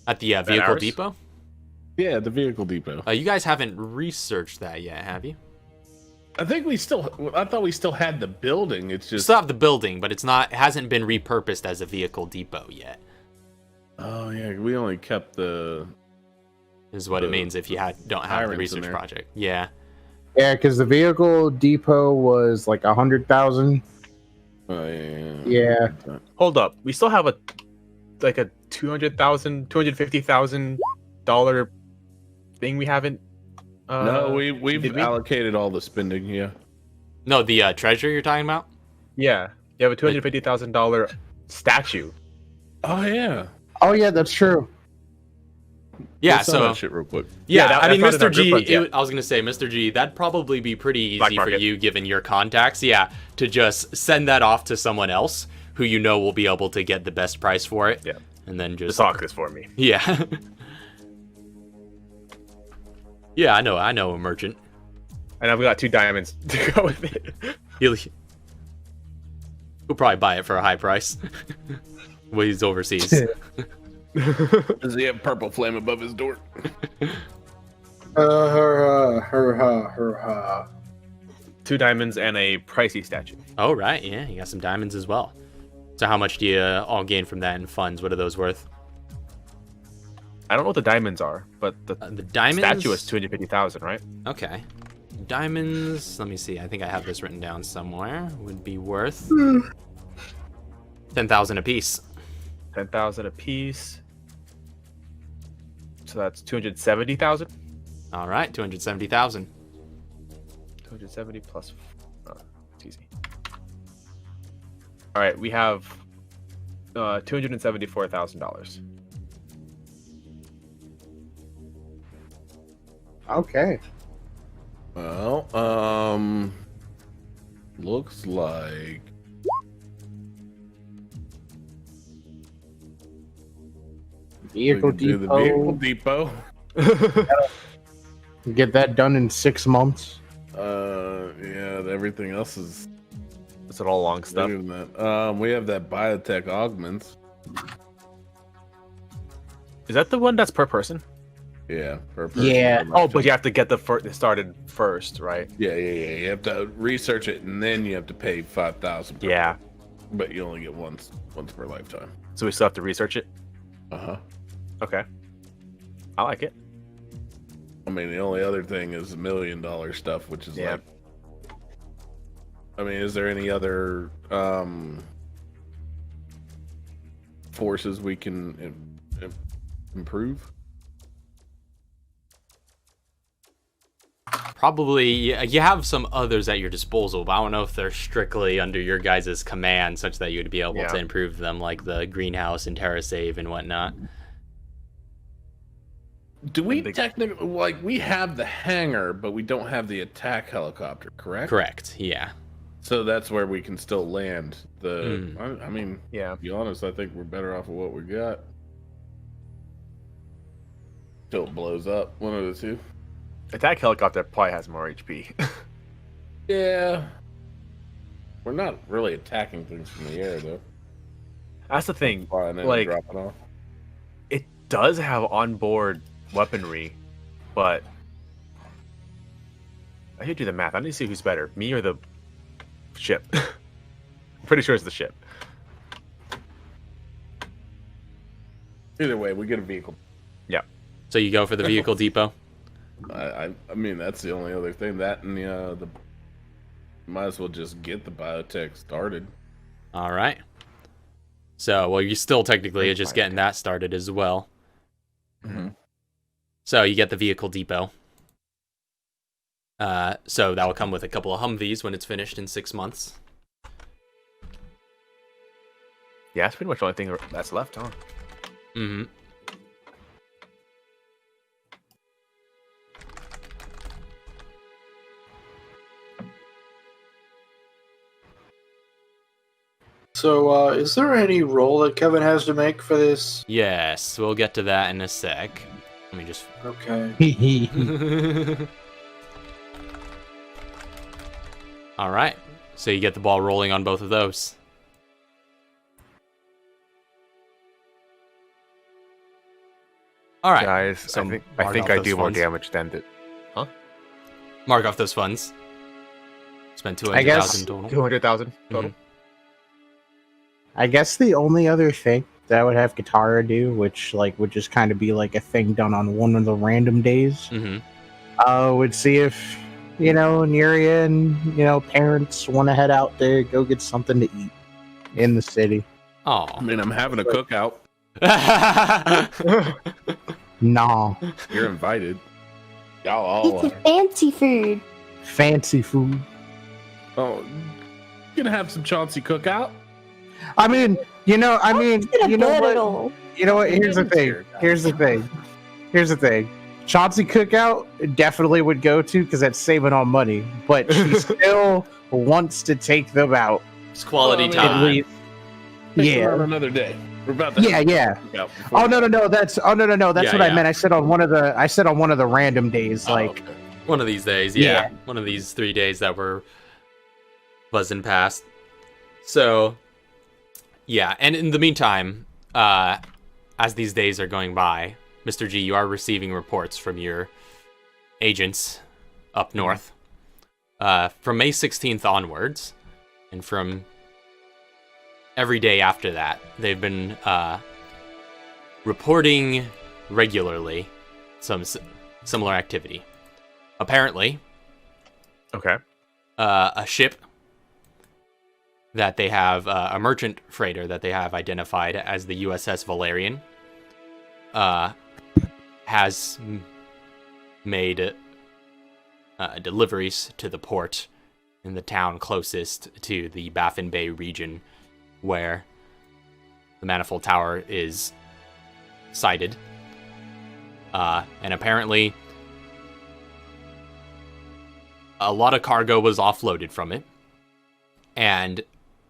At the vehicle ours? depot? Yeah, the vehicle depot. You guys haven't researched that yet, have you? I think I thought we still had the building. It's You just. still have the building, but it hasn't been repurposed as a vehicle depot yet. Oh yeah, we only kept the. Is what it means if you don't have the hirings in research there. project. Yeah. Yeah, because the vehicle depot was like 100,000. Oh yeah. Yeah. Hold up. We still have a $250,000 thing we haven't. No, we've did we? allocated all the spending. Yeah. No, the treasure you're talking about? Yeah, you have a $250,000 statue. Oh yeah. Oh yeah, that's true. Yeah, Let's sell so that shit real quick. yeah, Yeah, I mean, that's not Mr. in our G. group funds yet. I was gonna say, Mr. G. That'd probably be pretty Black easy for market. you, given your contacts. Yeah, to just send that off to someone else who you know will be able to get the best price for it. Yeah. And then Just just hawk this for me. yeah. Yeah, I know a merchant. And I've got 2 diamonds to go with it. He'll probably buy it for a high price. When he's overseas. Does he have purple flame above his door? Her. 2 diamonds and a pricey statue. Oh, right, yeah, you got some diamonds as well. So how much do you all gain from that in funds? What are those worth? I don't know what the diamonds are, but the The diamonds? statue is 250,000, right? Okay. Diamonds, let me see. I think I have this written down somewhere. Would be worth 10,000 apiece. 10,000 a piece. So that's 270,000. All right, 270,000. 270 plus. Oh, it's easy. All right, we have $274,000. Okay. Well, looks like Vehicle we can do the vehicle depot. depot. Get that done in 6 months. Yeah, everything else is Is it all long stuff? bigger than that. We have that biotech augments. Is that the one that's per person? Yeah, per person. Yeah. Oh, but you have to get the started first, right? Yeah. You have to research it, and then you have to pay 5,000. Yeah. But you only get once per lifetime. So we still have to research it. Uh-huh. Okay. I like it. I mean, the only other thing is $1 million stuff, which is Yeah. like. I mean, is there any other forces we can improve? Probably, you have some others at your disposal, but I don't know if they're strictly under your guys' command, such that you'd be able Yeah. to improve them, like the greenhouse and TerraSave and whatnot. Do we And the- technically we have the hangar, but we don't have the attack helicopter, correct? Correct, yeah. So that's where we can still land the. I mean, Yeah. to be honest, I think we're better off with what we got. Till it blows up, one of the two. Attack helicopter probably has more HP. Yeah. We're not really attacking things from the air, though. That's the thing. Flying in Like- and dropping off. It does have onboard weaponry, but I should do the math. I need to see who's better, me or the ship. I'm pretty sure it's the ship. Either way, we get a vehicle. Yeah. So you go for the vehicle depot? I mean, that's the only other thing. That and the might as well just get the biotech started. All right. So, well, you still technically are just getting that started as well. Mm-hmm. So you get the vehicle depot. So that will come with a couple of Humvees when it's finished in 6 months. Yeah, that's pretty much the only thing that's left, huh? Mm-hmm. So, is there any roll that Kevin has to make for this? Yes, we'll get to that in a sec. Let me just... Okay. All right. So you get the ball rolling on both of those. All right. Guys, So I think mark off I those do more funds. damage than it. Mark off those funds. Spend I guess 200,000 total. 200,000 total. I guess the only other thing that I would have Katara do, which like would just kind of be like a thing done on one of the random days, would see if Nuria and parents want to head out there, go get something to eat in the city. Oh. I mean, I'm having a cookout. Nah, You're invited. Y'all all It's are. fancy food. fancy food. Oh, gonna have some Chauncey cookout. I mean, you know Gonna burn what? it all. You know what? Here's the thing. Chauncey Cookout definitely would go to because that's saving on money, but she still wants to take them out. It's quality Well, I At time. least, Pick on yeah, another day. We're about to yeah. cookout Oh before- no. That's Yeah, what I yeah. meant. I said on one of the random days, Oh, like okay. One of these days, Yeah. One of these 3 days that were buzzing past. So, yeah. And in the meantime, as these days are going by, Mr. G, you are receiving reports from your agents up north. From May 16th onwards, and from every day after that, they've been reporting regularly some similar activity. Apparently, Okay. a ship that they have, a merchant freighter that they have identified as the USS Valerian, has made deliveries to the port in the town closest to the Baffin Bay region where the Manifold Tower is sited. And apparently, a lot of cargo was offloaded from it. And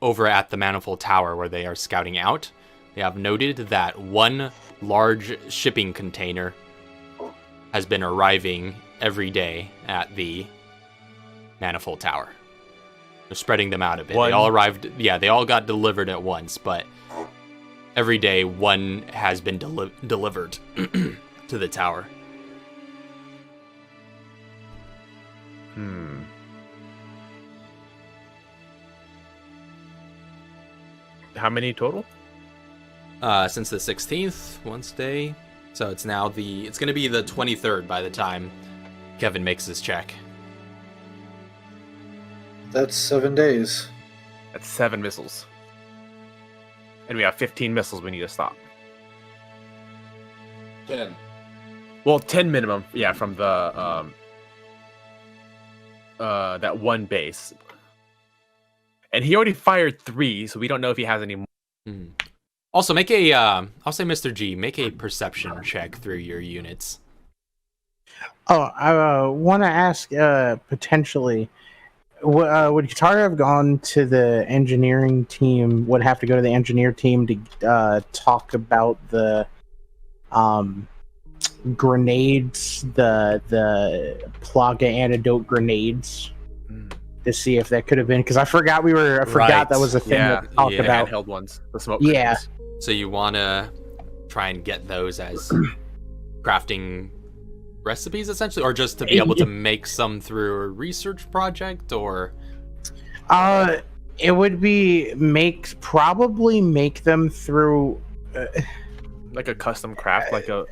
over at the Manifold Tower where they are scouting out, they have noted that one large shipping container has been arriving every day at the Manifold Tower. They're spreading them out a bit. One- They all arrived, they all got delivered at once, but every day one has been delivered to the tower. How many total? Since the 16th, once day. So it's now it's going to be the 23rd by the time Kevin makes his check. That's 7 days. That's 7 missiles. And we have 15 missiles we need to stop. 10. Well, 10 minimum, yeah, from the that one base. And he already fired 3, so we don't know if he has any more. Mhm. Also, make a, I'll say Mr. G, make a perception check through your units. Oh, I want to ask, potentially, would Katara have gone to the engineering team? Would have to go to the engineer team to talk about the grenades, the Plaga antidote grenades, to see if that could have been? Because I forgot Right. that was a thing Yeah, that we talked yeah. about. Handheld ones, the smoke Yeah. grenades. So you want to try and get those as crafting recipes, essentially, or just to be able to make some through a research project, or? It would be probably make them through. Like a custom craft, like a.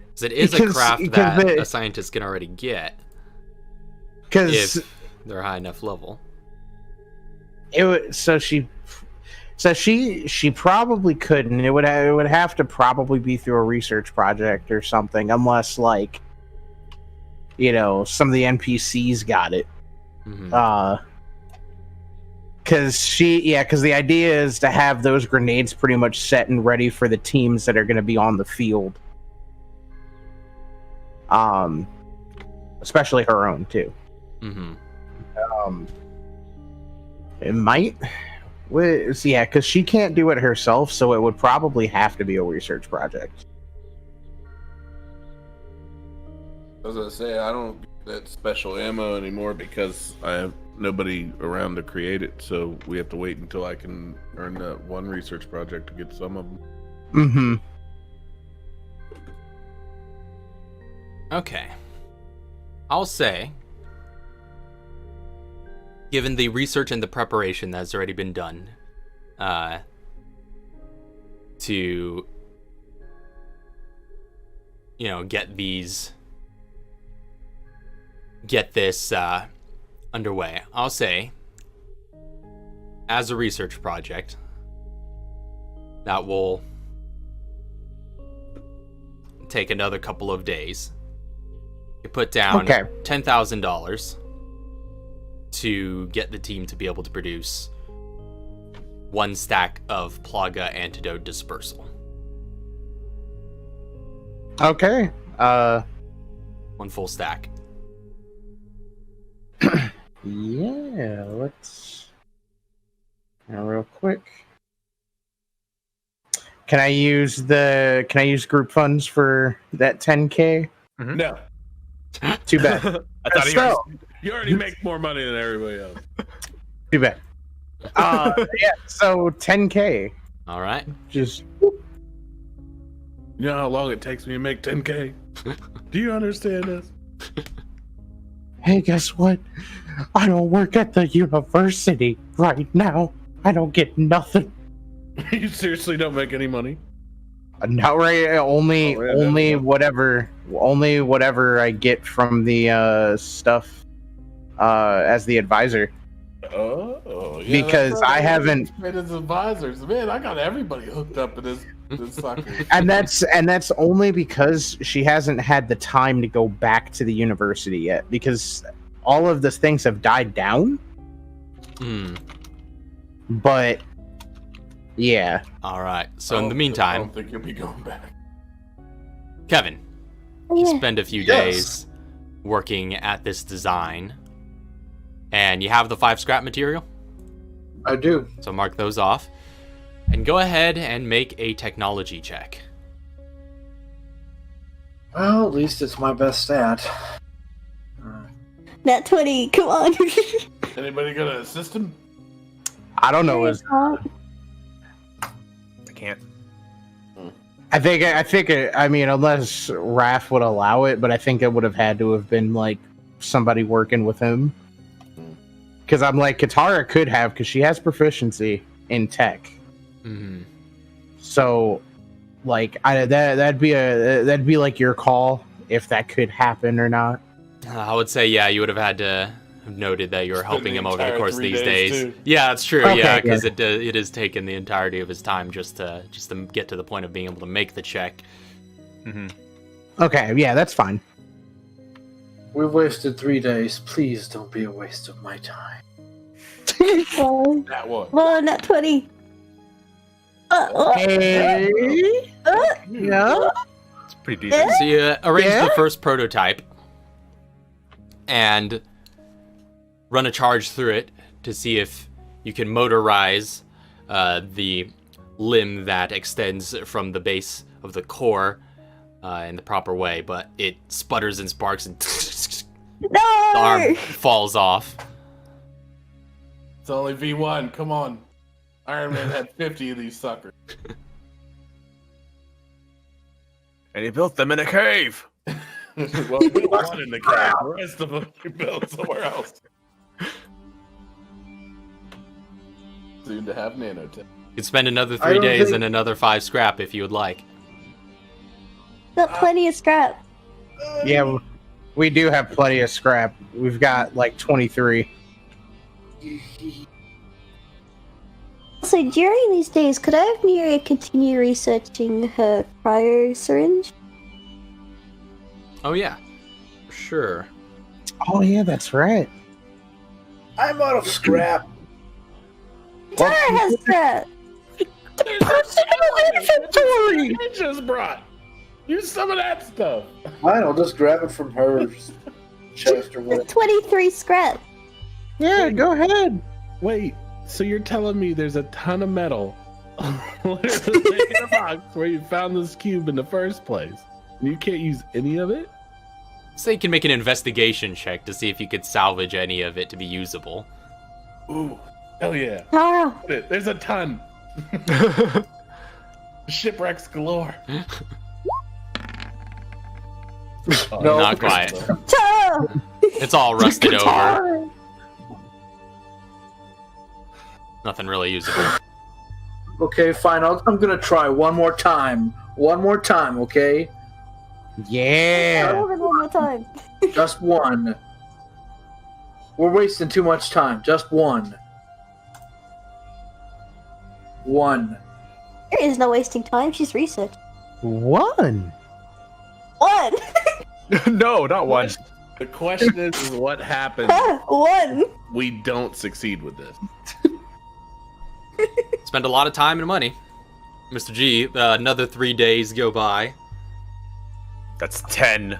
Because it is a craft that a scientist can already get. Because if they're high enough level. She probably couldn't. It would have to probably be through a research project or something, unless some of the NPCs got it. Mm-hmm. Because the idea is to have those grenades pretty much set and ready for the teams that are going to be on the field. Especially her own too. Mm-hmm. It might. Because she can't do it herself, so it would probably have to be a research project. I was gonna say, I don't get that special ammo anymore because I have nobody around to create it, so we have to wait until I can earn that one research project to get some of them. Mm-hmm. Okay. I'll say, given the research and the preparation that's already been done, to, get this underway, I'll say, as a research project, that will take another couple of days. You put down $10,000 to get the team to be able to produce 1 stack of Plaga Antidote Dispersal. Okay. 1 full stack. Yeah, let's... Now, real quick. Can I use group funds for that 10K? Mm-hmm. No. Too bad. I thought you already make more money than everybody else. Too bad. Yeah, so 10K. All right. Just... You know how long it takes me to make 10K? Do you understand this? Hey, guess what? I don't work at the university right now. I don't get nothing. You seriously don't make any money? Not right. Only whatever I get from the stuff as the advisor. Oh, yeah. Because I haven't. As advisors, man, I got everybody hooked up in this sucker. And that's only because she hasn't had the time to go back to the university yet. Because all of the things have died down. But yeah. All right. So in the meantime, I don't think you'll be going back. Kevin, you spend a few days working at this design, and you have the 5 scrap material. I do. So mark those off, and go ahead and make a technology check. Well, at least it's my best stat. Nat 20, come on. Anybody gonna assist him? I don't know. I can't. I think. I mean, unless Raph would allow it, but I think it would have had to have been like somebody working with him. Because I'm like, Katara could have, because she has proficiency in tech. Mm-hmm. So, like, that'd be like your call if that could happen or not. I would say, yeah, you would have had to have noted that you were helping him over the course of these days. Too. Yeah, that's true. Okay, yeah, because it has taken the entirety of his time just to get to the point of being able to make the check. Mm-hmm. Okay, yeah, that's fine. We've wasted 3 days. Please don't be a waste of my time. That one. Well, Nat 20. Hey. Yeah. It's pretty decent. So you arrange the first prototype and run a charge through it to see if you can motorize the limb that extends from the base of the core in the proper way, but it sputters and sparks and the arm falls off. It's only V1, come on. Iron Man had 50 of these suckers. And he built them in a cave. Well, we built one in the cave. The rest of them we built somewhere else. Soon to have nanotech. You can spend another I 3 don't days think- and another 5 scrap if you would like. Got plenty of scrap. Yeah, we do have plenty of scrap. We've got like 23. So during these days, could I have Miria continue researching her cryo syringe? Oh yeah, sure. Oh yeah, that's right. I'm out of scrap. Tara has scrap! Inventory! I just brought. Use some of that stuff. Fine, I'll just grab it from her chest or whatever. 23 scrap! Yeah, go ahead. Wait, so you're telling me there's a ton of metal literally in a box where you found this cube in the first place? And you can't use any of it? So you can make an investigation check to see if you could salvage any of it to be usable. Ooh, hell yeah. Tara! There's a ton. Shipwrecks galore. Oh, No. Not quite. Tara! It's all rusted over. Guitar. Nothing really usable. Okay, fine. I'm gonna try one more time. One more time, okay? Yeah. One more time. Just one. We're wasting too much time. Just one. One. There is no wasting time, she's research. One. One! No, not one. The question is what happens One! we don't succeed with this. Spend a lot of time and money. Mr. G, another 3 days go by. That's 10.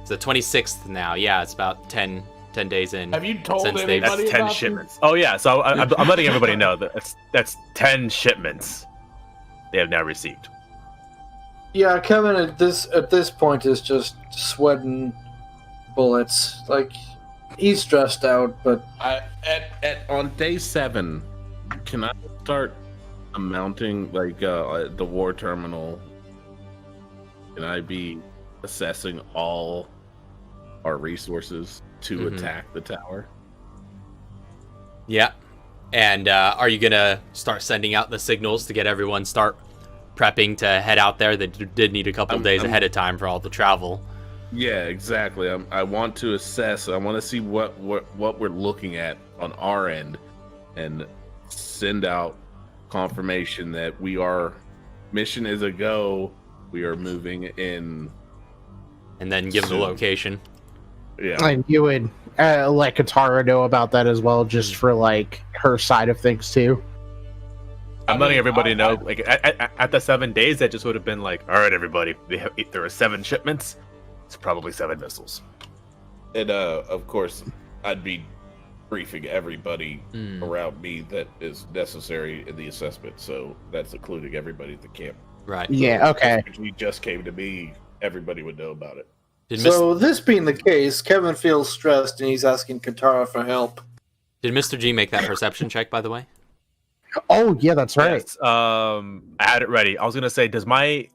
It's the 26th now. Yeah, it's about 10 days in. Have you told Since they've- anybody That's 10 about shipments. Oh yeah, so I'm letting everybody know that that's 10 shipments they have now received. Yeah, Kevin at this point is just sweating bullets. Like he's stressed out, but On day 7, can I start mounting like the war terminal? Can I be assessing all our resources to attack the tower? Yeah. And are you going to start sending out the signals to get everyone start prepping to head out there? They did need a couple days ahead of time for all the travel. Yeah, exactly. I want to assess. I want to see what we're looking at on our end, and send out confirmation that mission is a go. We are moving in. And then give the Soon. location. Yeah. And you would let Katara know about that as well, just for like her side of things too. I'm letting everybody know. Like at the 7 days, that just would have been like, all right, everybody, there are 7 shipments. It's probably 7 missiles. And of course, I'd be briefing everybody around me that is necessary in the assessment. So that's including everybody at the camp. Right. Yeah. Okay. If you just came to me, everybody would know about it. so this being the case, Kevin feels stressed and he's asking Katara for help. Did Mr. G make that perception check, by the way? Oh yeah, that's right. Yes, I had it ready. I was gonna say, does my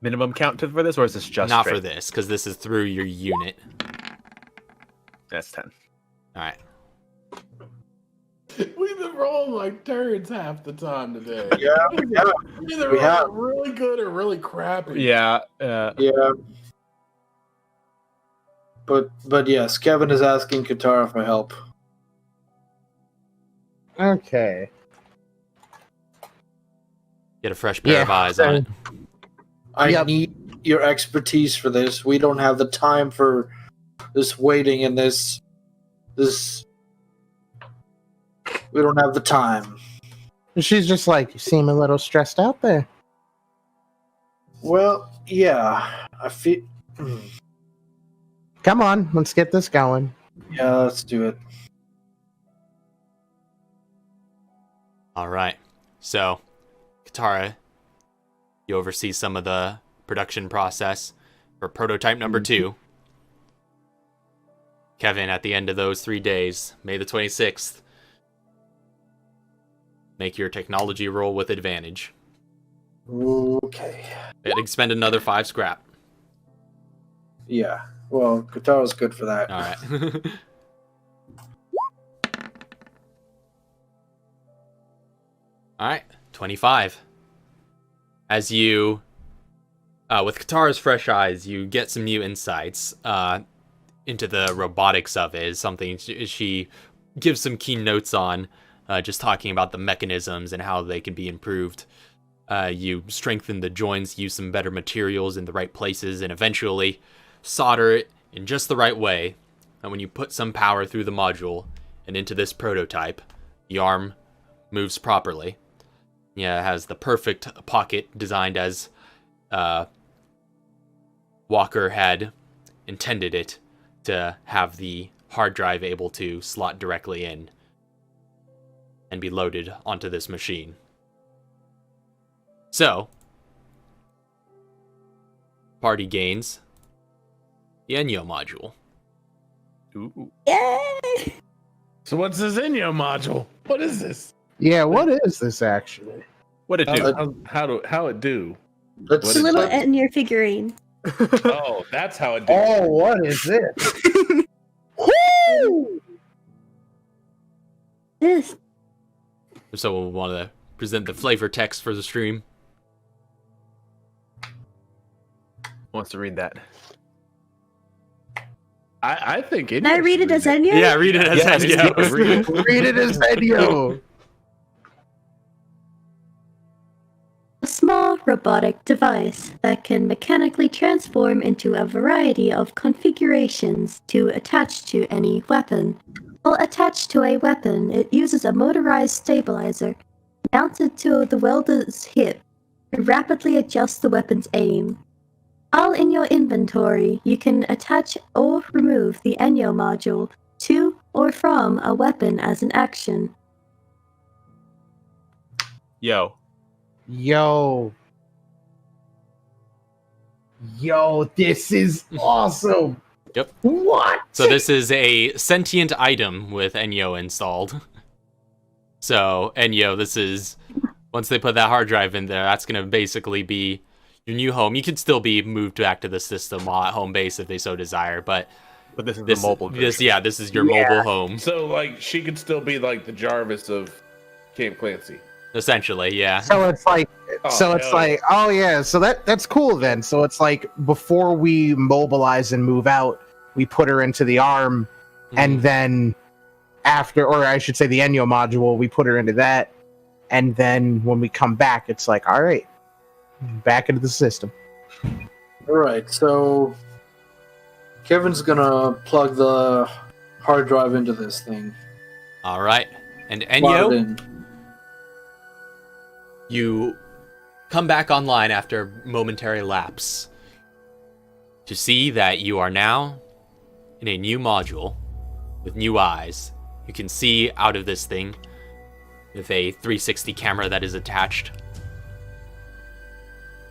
minimum count for this, or is this just Not straight? for this, because this is through your unit. That's 10. All right. We've been rolling like turds half the time today. Yeah, Either we have. really good or really crappy. Yeah. yeah. But yes, Kevin is asking Katara for help. Okay. Get a fresh pair of eyes on it. I Yep. need your expertise for this. We don't have the time for this waiting and this. We don't have the time. She's just like, you seem a little stressed out there. Well, yeah. I feel. Come on, let's get this going. Yeah, let's do it. All right. So, Katara, you oversee some of the production process for prototype number 2. Kevin, at the end of those 3 days, May the 26th, make your technology roll with advantage. Okay. Expend another 5 scrap. Yeah. Well, Katara's good for that. All right. All right, 25. As you, with Katara's fresh eyes, you get some new insights into the robotics of it. Is something she gives some keen notes on, just talking about the mechanisms and how they can be improved. You strengthen the joints, use some better materials in the right places, and eventually solder it in just the right way. And when you put some power through the module and into this prototype, the arm moves properly. Yeah, it has the perfect pocket designed as Walker had intended it to have the hard drive able to slot directly in and be loaded onto this machine. So, party gains the Enyo module. Ooh. Yay! So what's this Enyo module? What is this? Yeah, what is this actually? What it do? How it do? Let's It's a little Etnier figurine. Oh, that's how it do. Oh, what is it? This If someone want to present the flavor text for the stream. Wants to read that? I think it. Can I read it as Enyo? Yeah, read it as Yes, Enyo. read it. Read it as Enyo. A small robotic device that can mechanically transform into a variety of configurations to attach to any weapon. While attached to a weapon, it uses a motorized stabilizer mounted to the wielder's hip to rapidly adjust the weapon's aim. While in your inventory, you can attach or remove the Enyo module to or from a weapon as an action. Yo. Yo, this is awesome. Yep. What? So this is a sentient item with Enyo installed. So Enyo, this is, once they put that hard drive in there, that's going to basically be your new home. You could still be moved back to the system while at home base if they so desire, but But this is the mobile version. this is your mobile home. So like she could still be like the Jarvis of Camp Clancy. Essentially, yeah. So it's like, hell oh yeah, so that's cool then. So it's like before we mobilize and move out, we put her into the arm, and then after, or I should say the Enyo module, we put her into that, and then when we come back, it's like, all right, back into the system. All right, so Kevin's gonna plug the hard drive into this thing. All right. And Plug it Enyo, in. you come back online after momentary lapse to see that you are now in a new module with new eyes. You can see out of this thing with a 360 camera that is attached,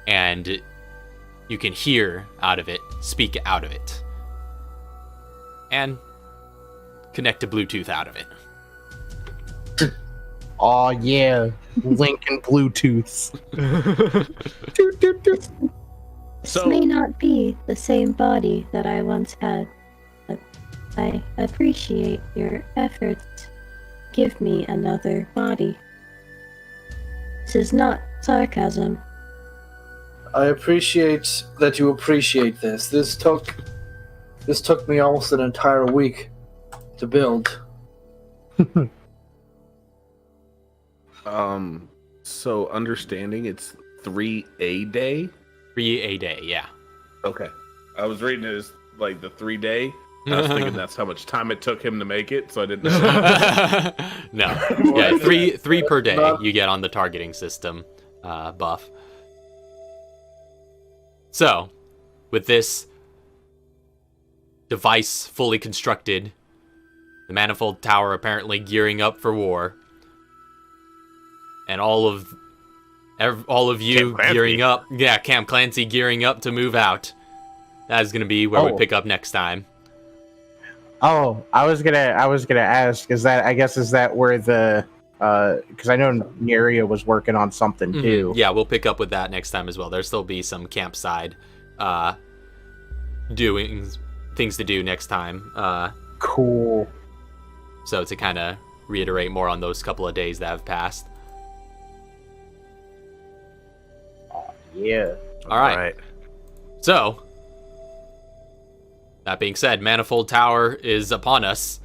and you can hear out of it, speak out of it, and connect to Bluetooth out of it. Oh yeah, Link and Bluetooth. This So- may not be the same body that I once had, but I appreciate your efforts. Give me another body. This is not sarcasm. I appreciate that you appreciate this. This took me almost an entire week to build. So understanding it's 3 a day. 3 a day, yeah. Okay. I was reading it as like the 3 day. I was thinking that's how much time it took him to make it, so I didn't know. No. Yeah, three per day you get on the targeting system buff. So, with this device fully constructed, the Manifold Tower apparently gearing up for war, and all of you Camp Clancy. gearing up, Camp Clancy gearing up to move out. That is going to be where we Oh. pick up next time. Oh, I was gonna ask, is that where the Because I know Neria was working on something too. Yeah, we'll pick up with that next time as well. There'll still be some campside doing things to do next time. Cool. So to kind of reiterate more on those couple of days that have passed. Yeah. All right. So, that being said, Manifold Tower is upon us.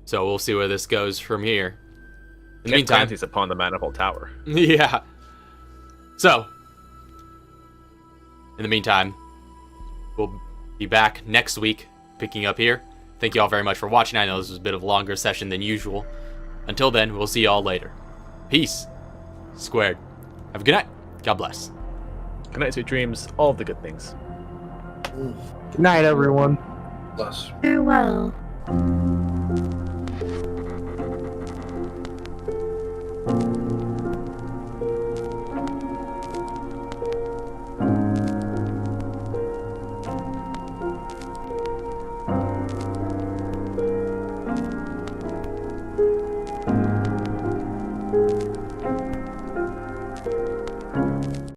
So we'll see where this goes from here. In the meantime, he's upon the Manifold Tower. Yeah. So, in the meantime, we'll be back next week, picking up here. Thank you all very much for watching. I know this was a bit of a longer session than usual. Until then, we'll see you all later. Peace. Squared. Have a good night. God bless. Good night, sweet dreams. All of the good things. Good night, everyone. Bless. Farewell.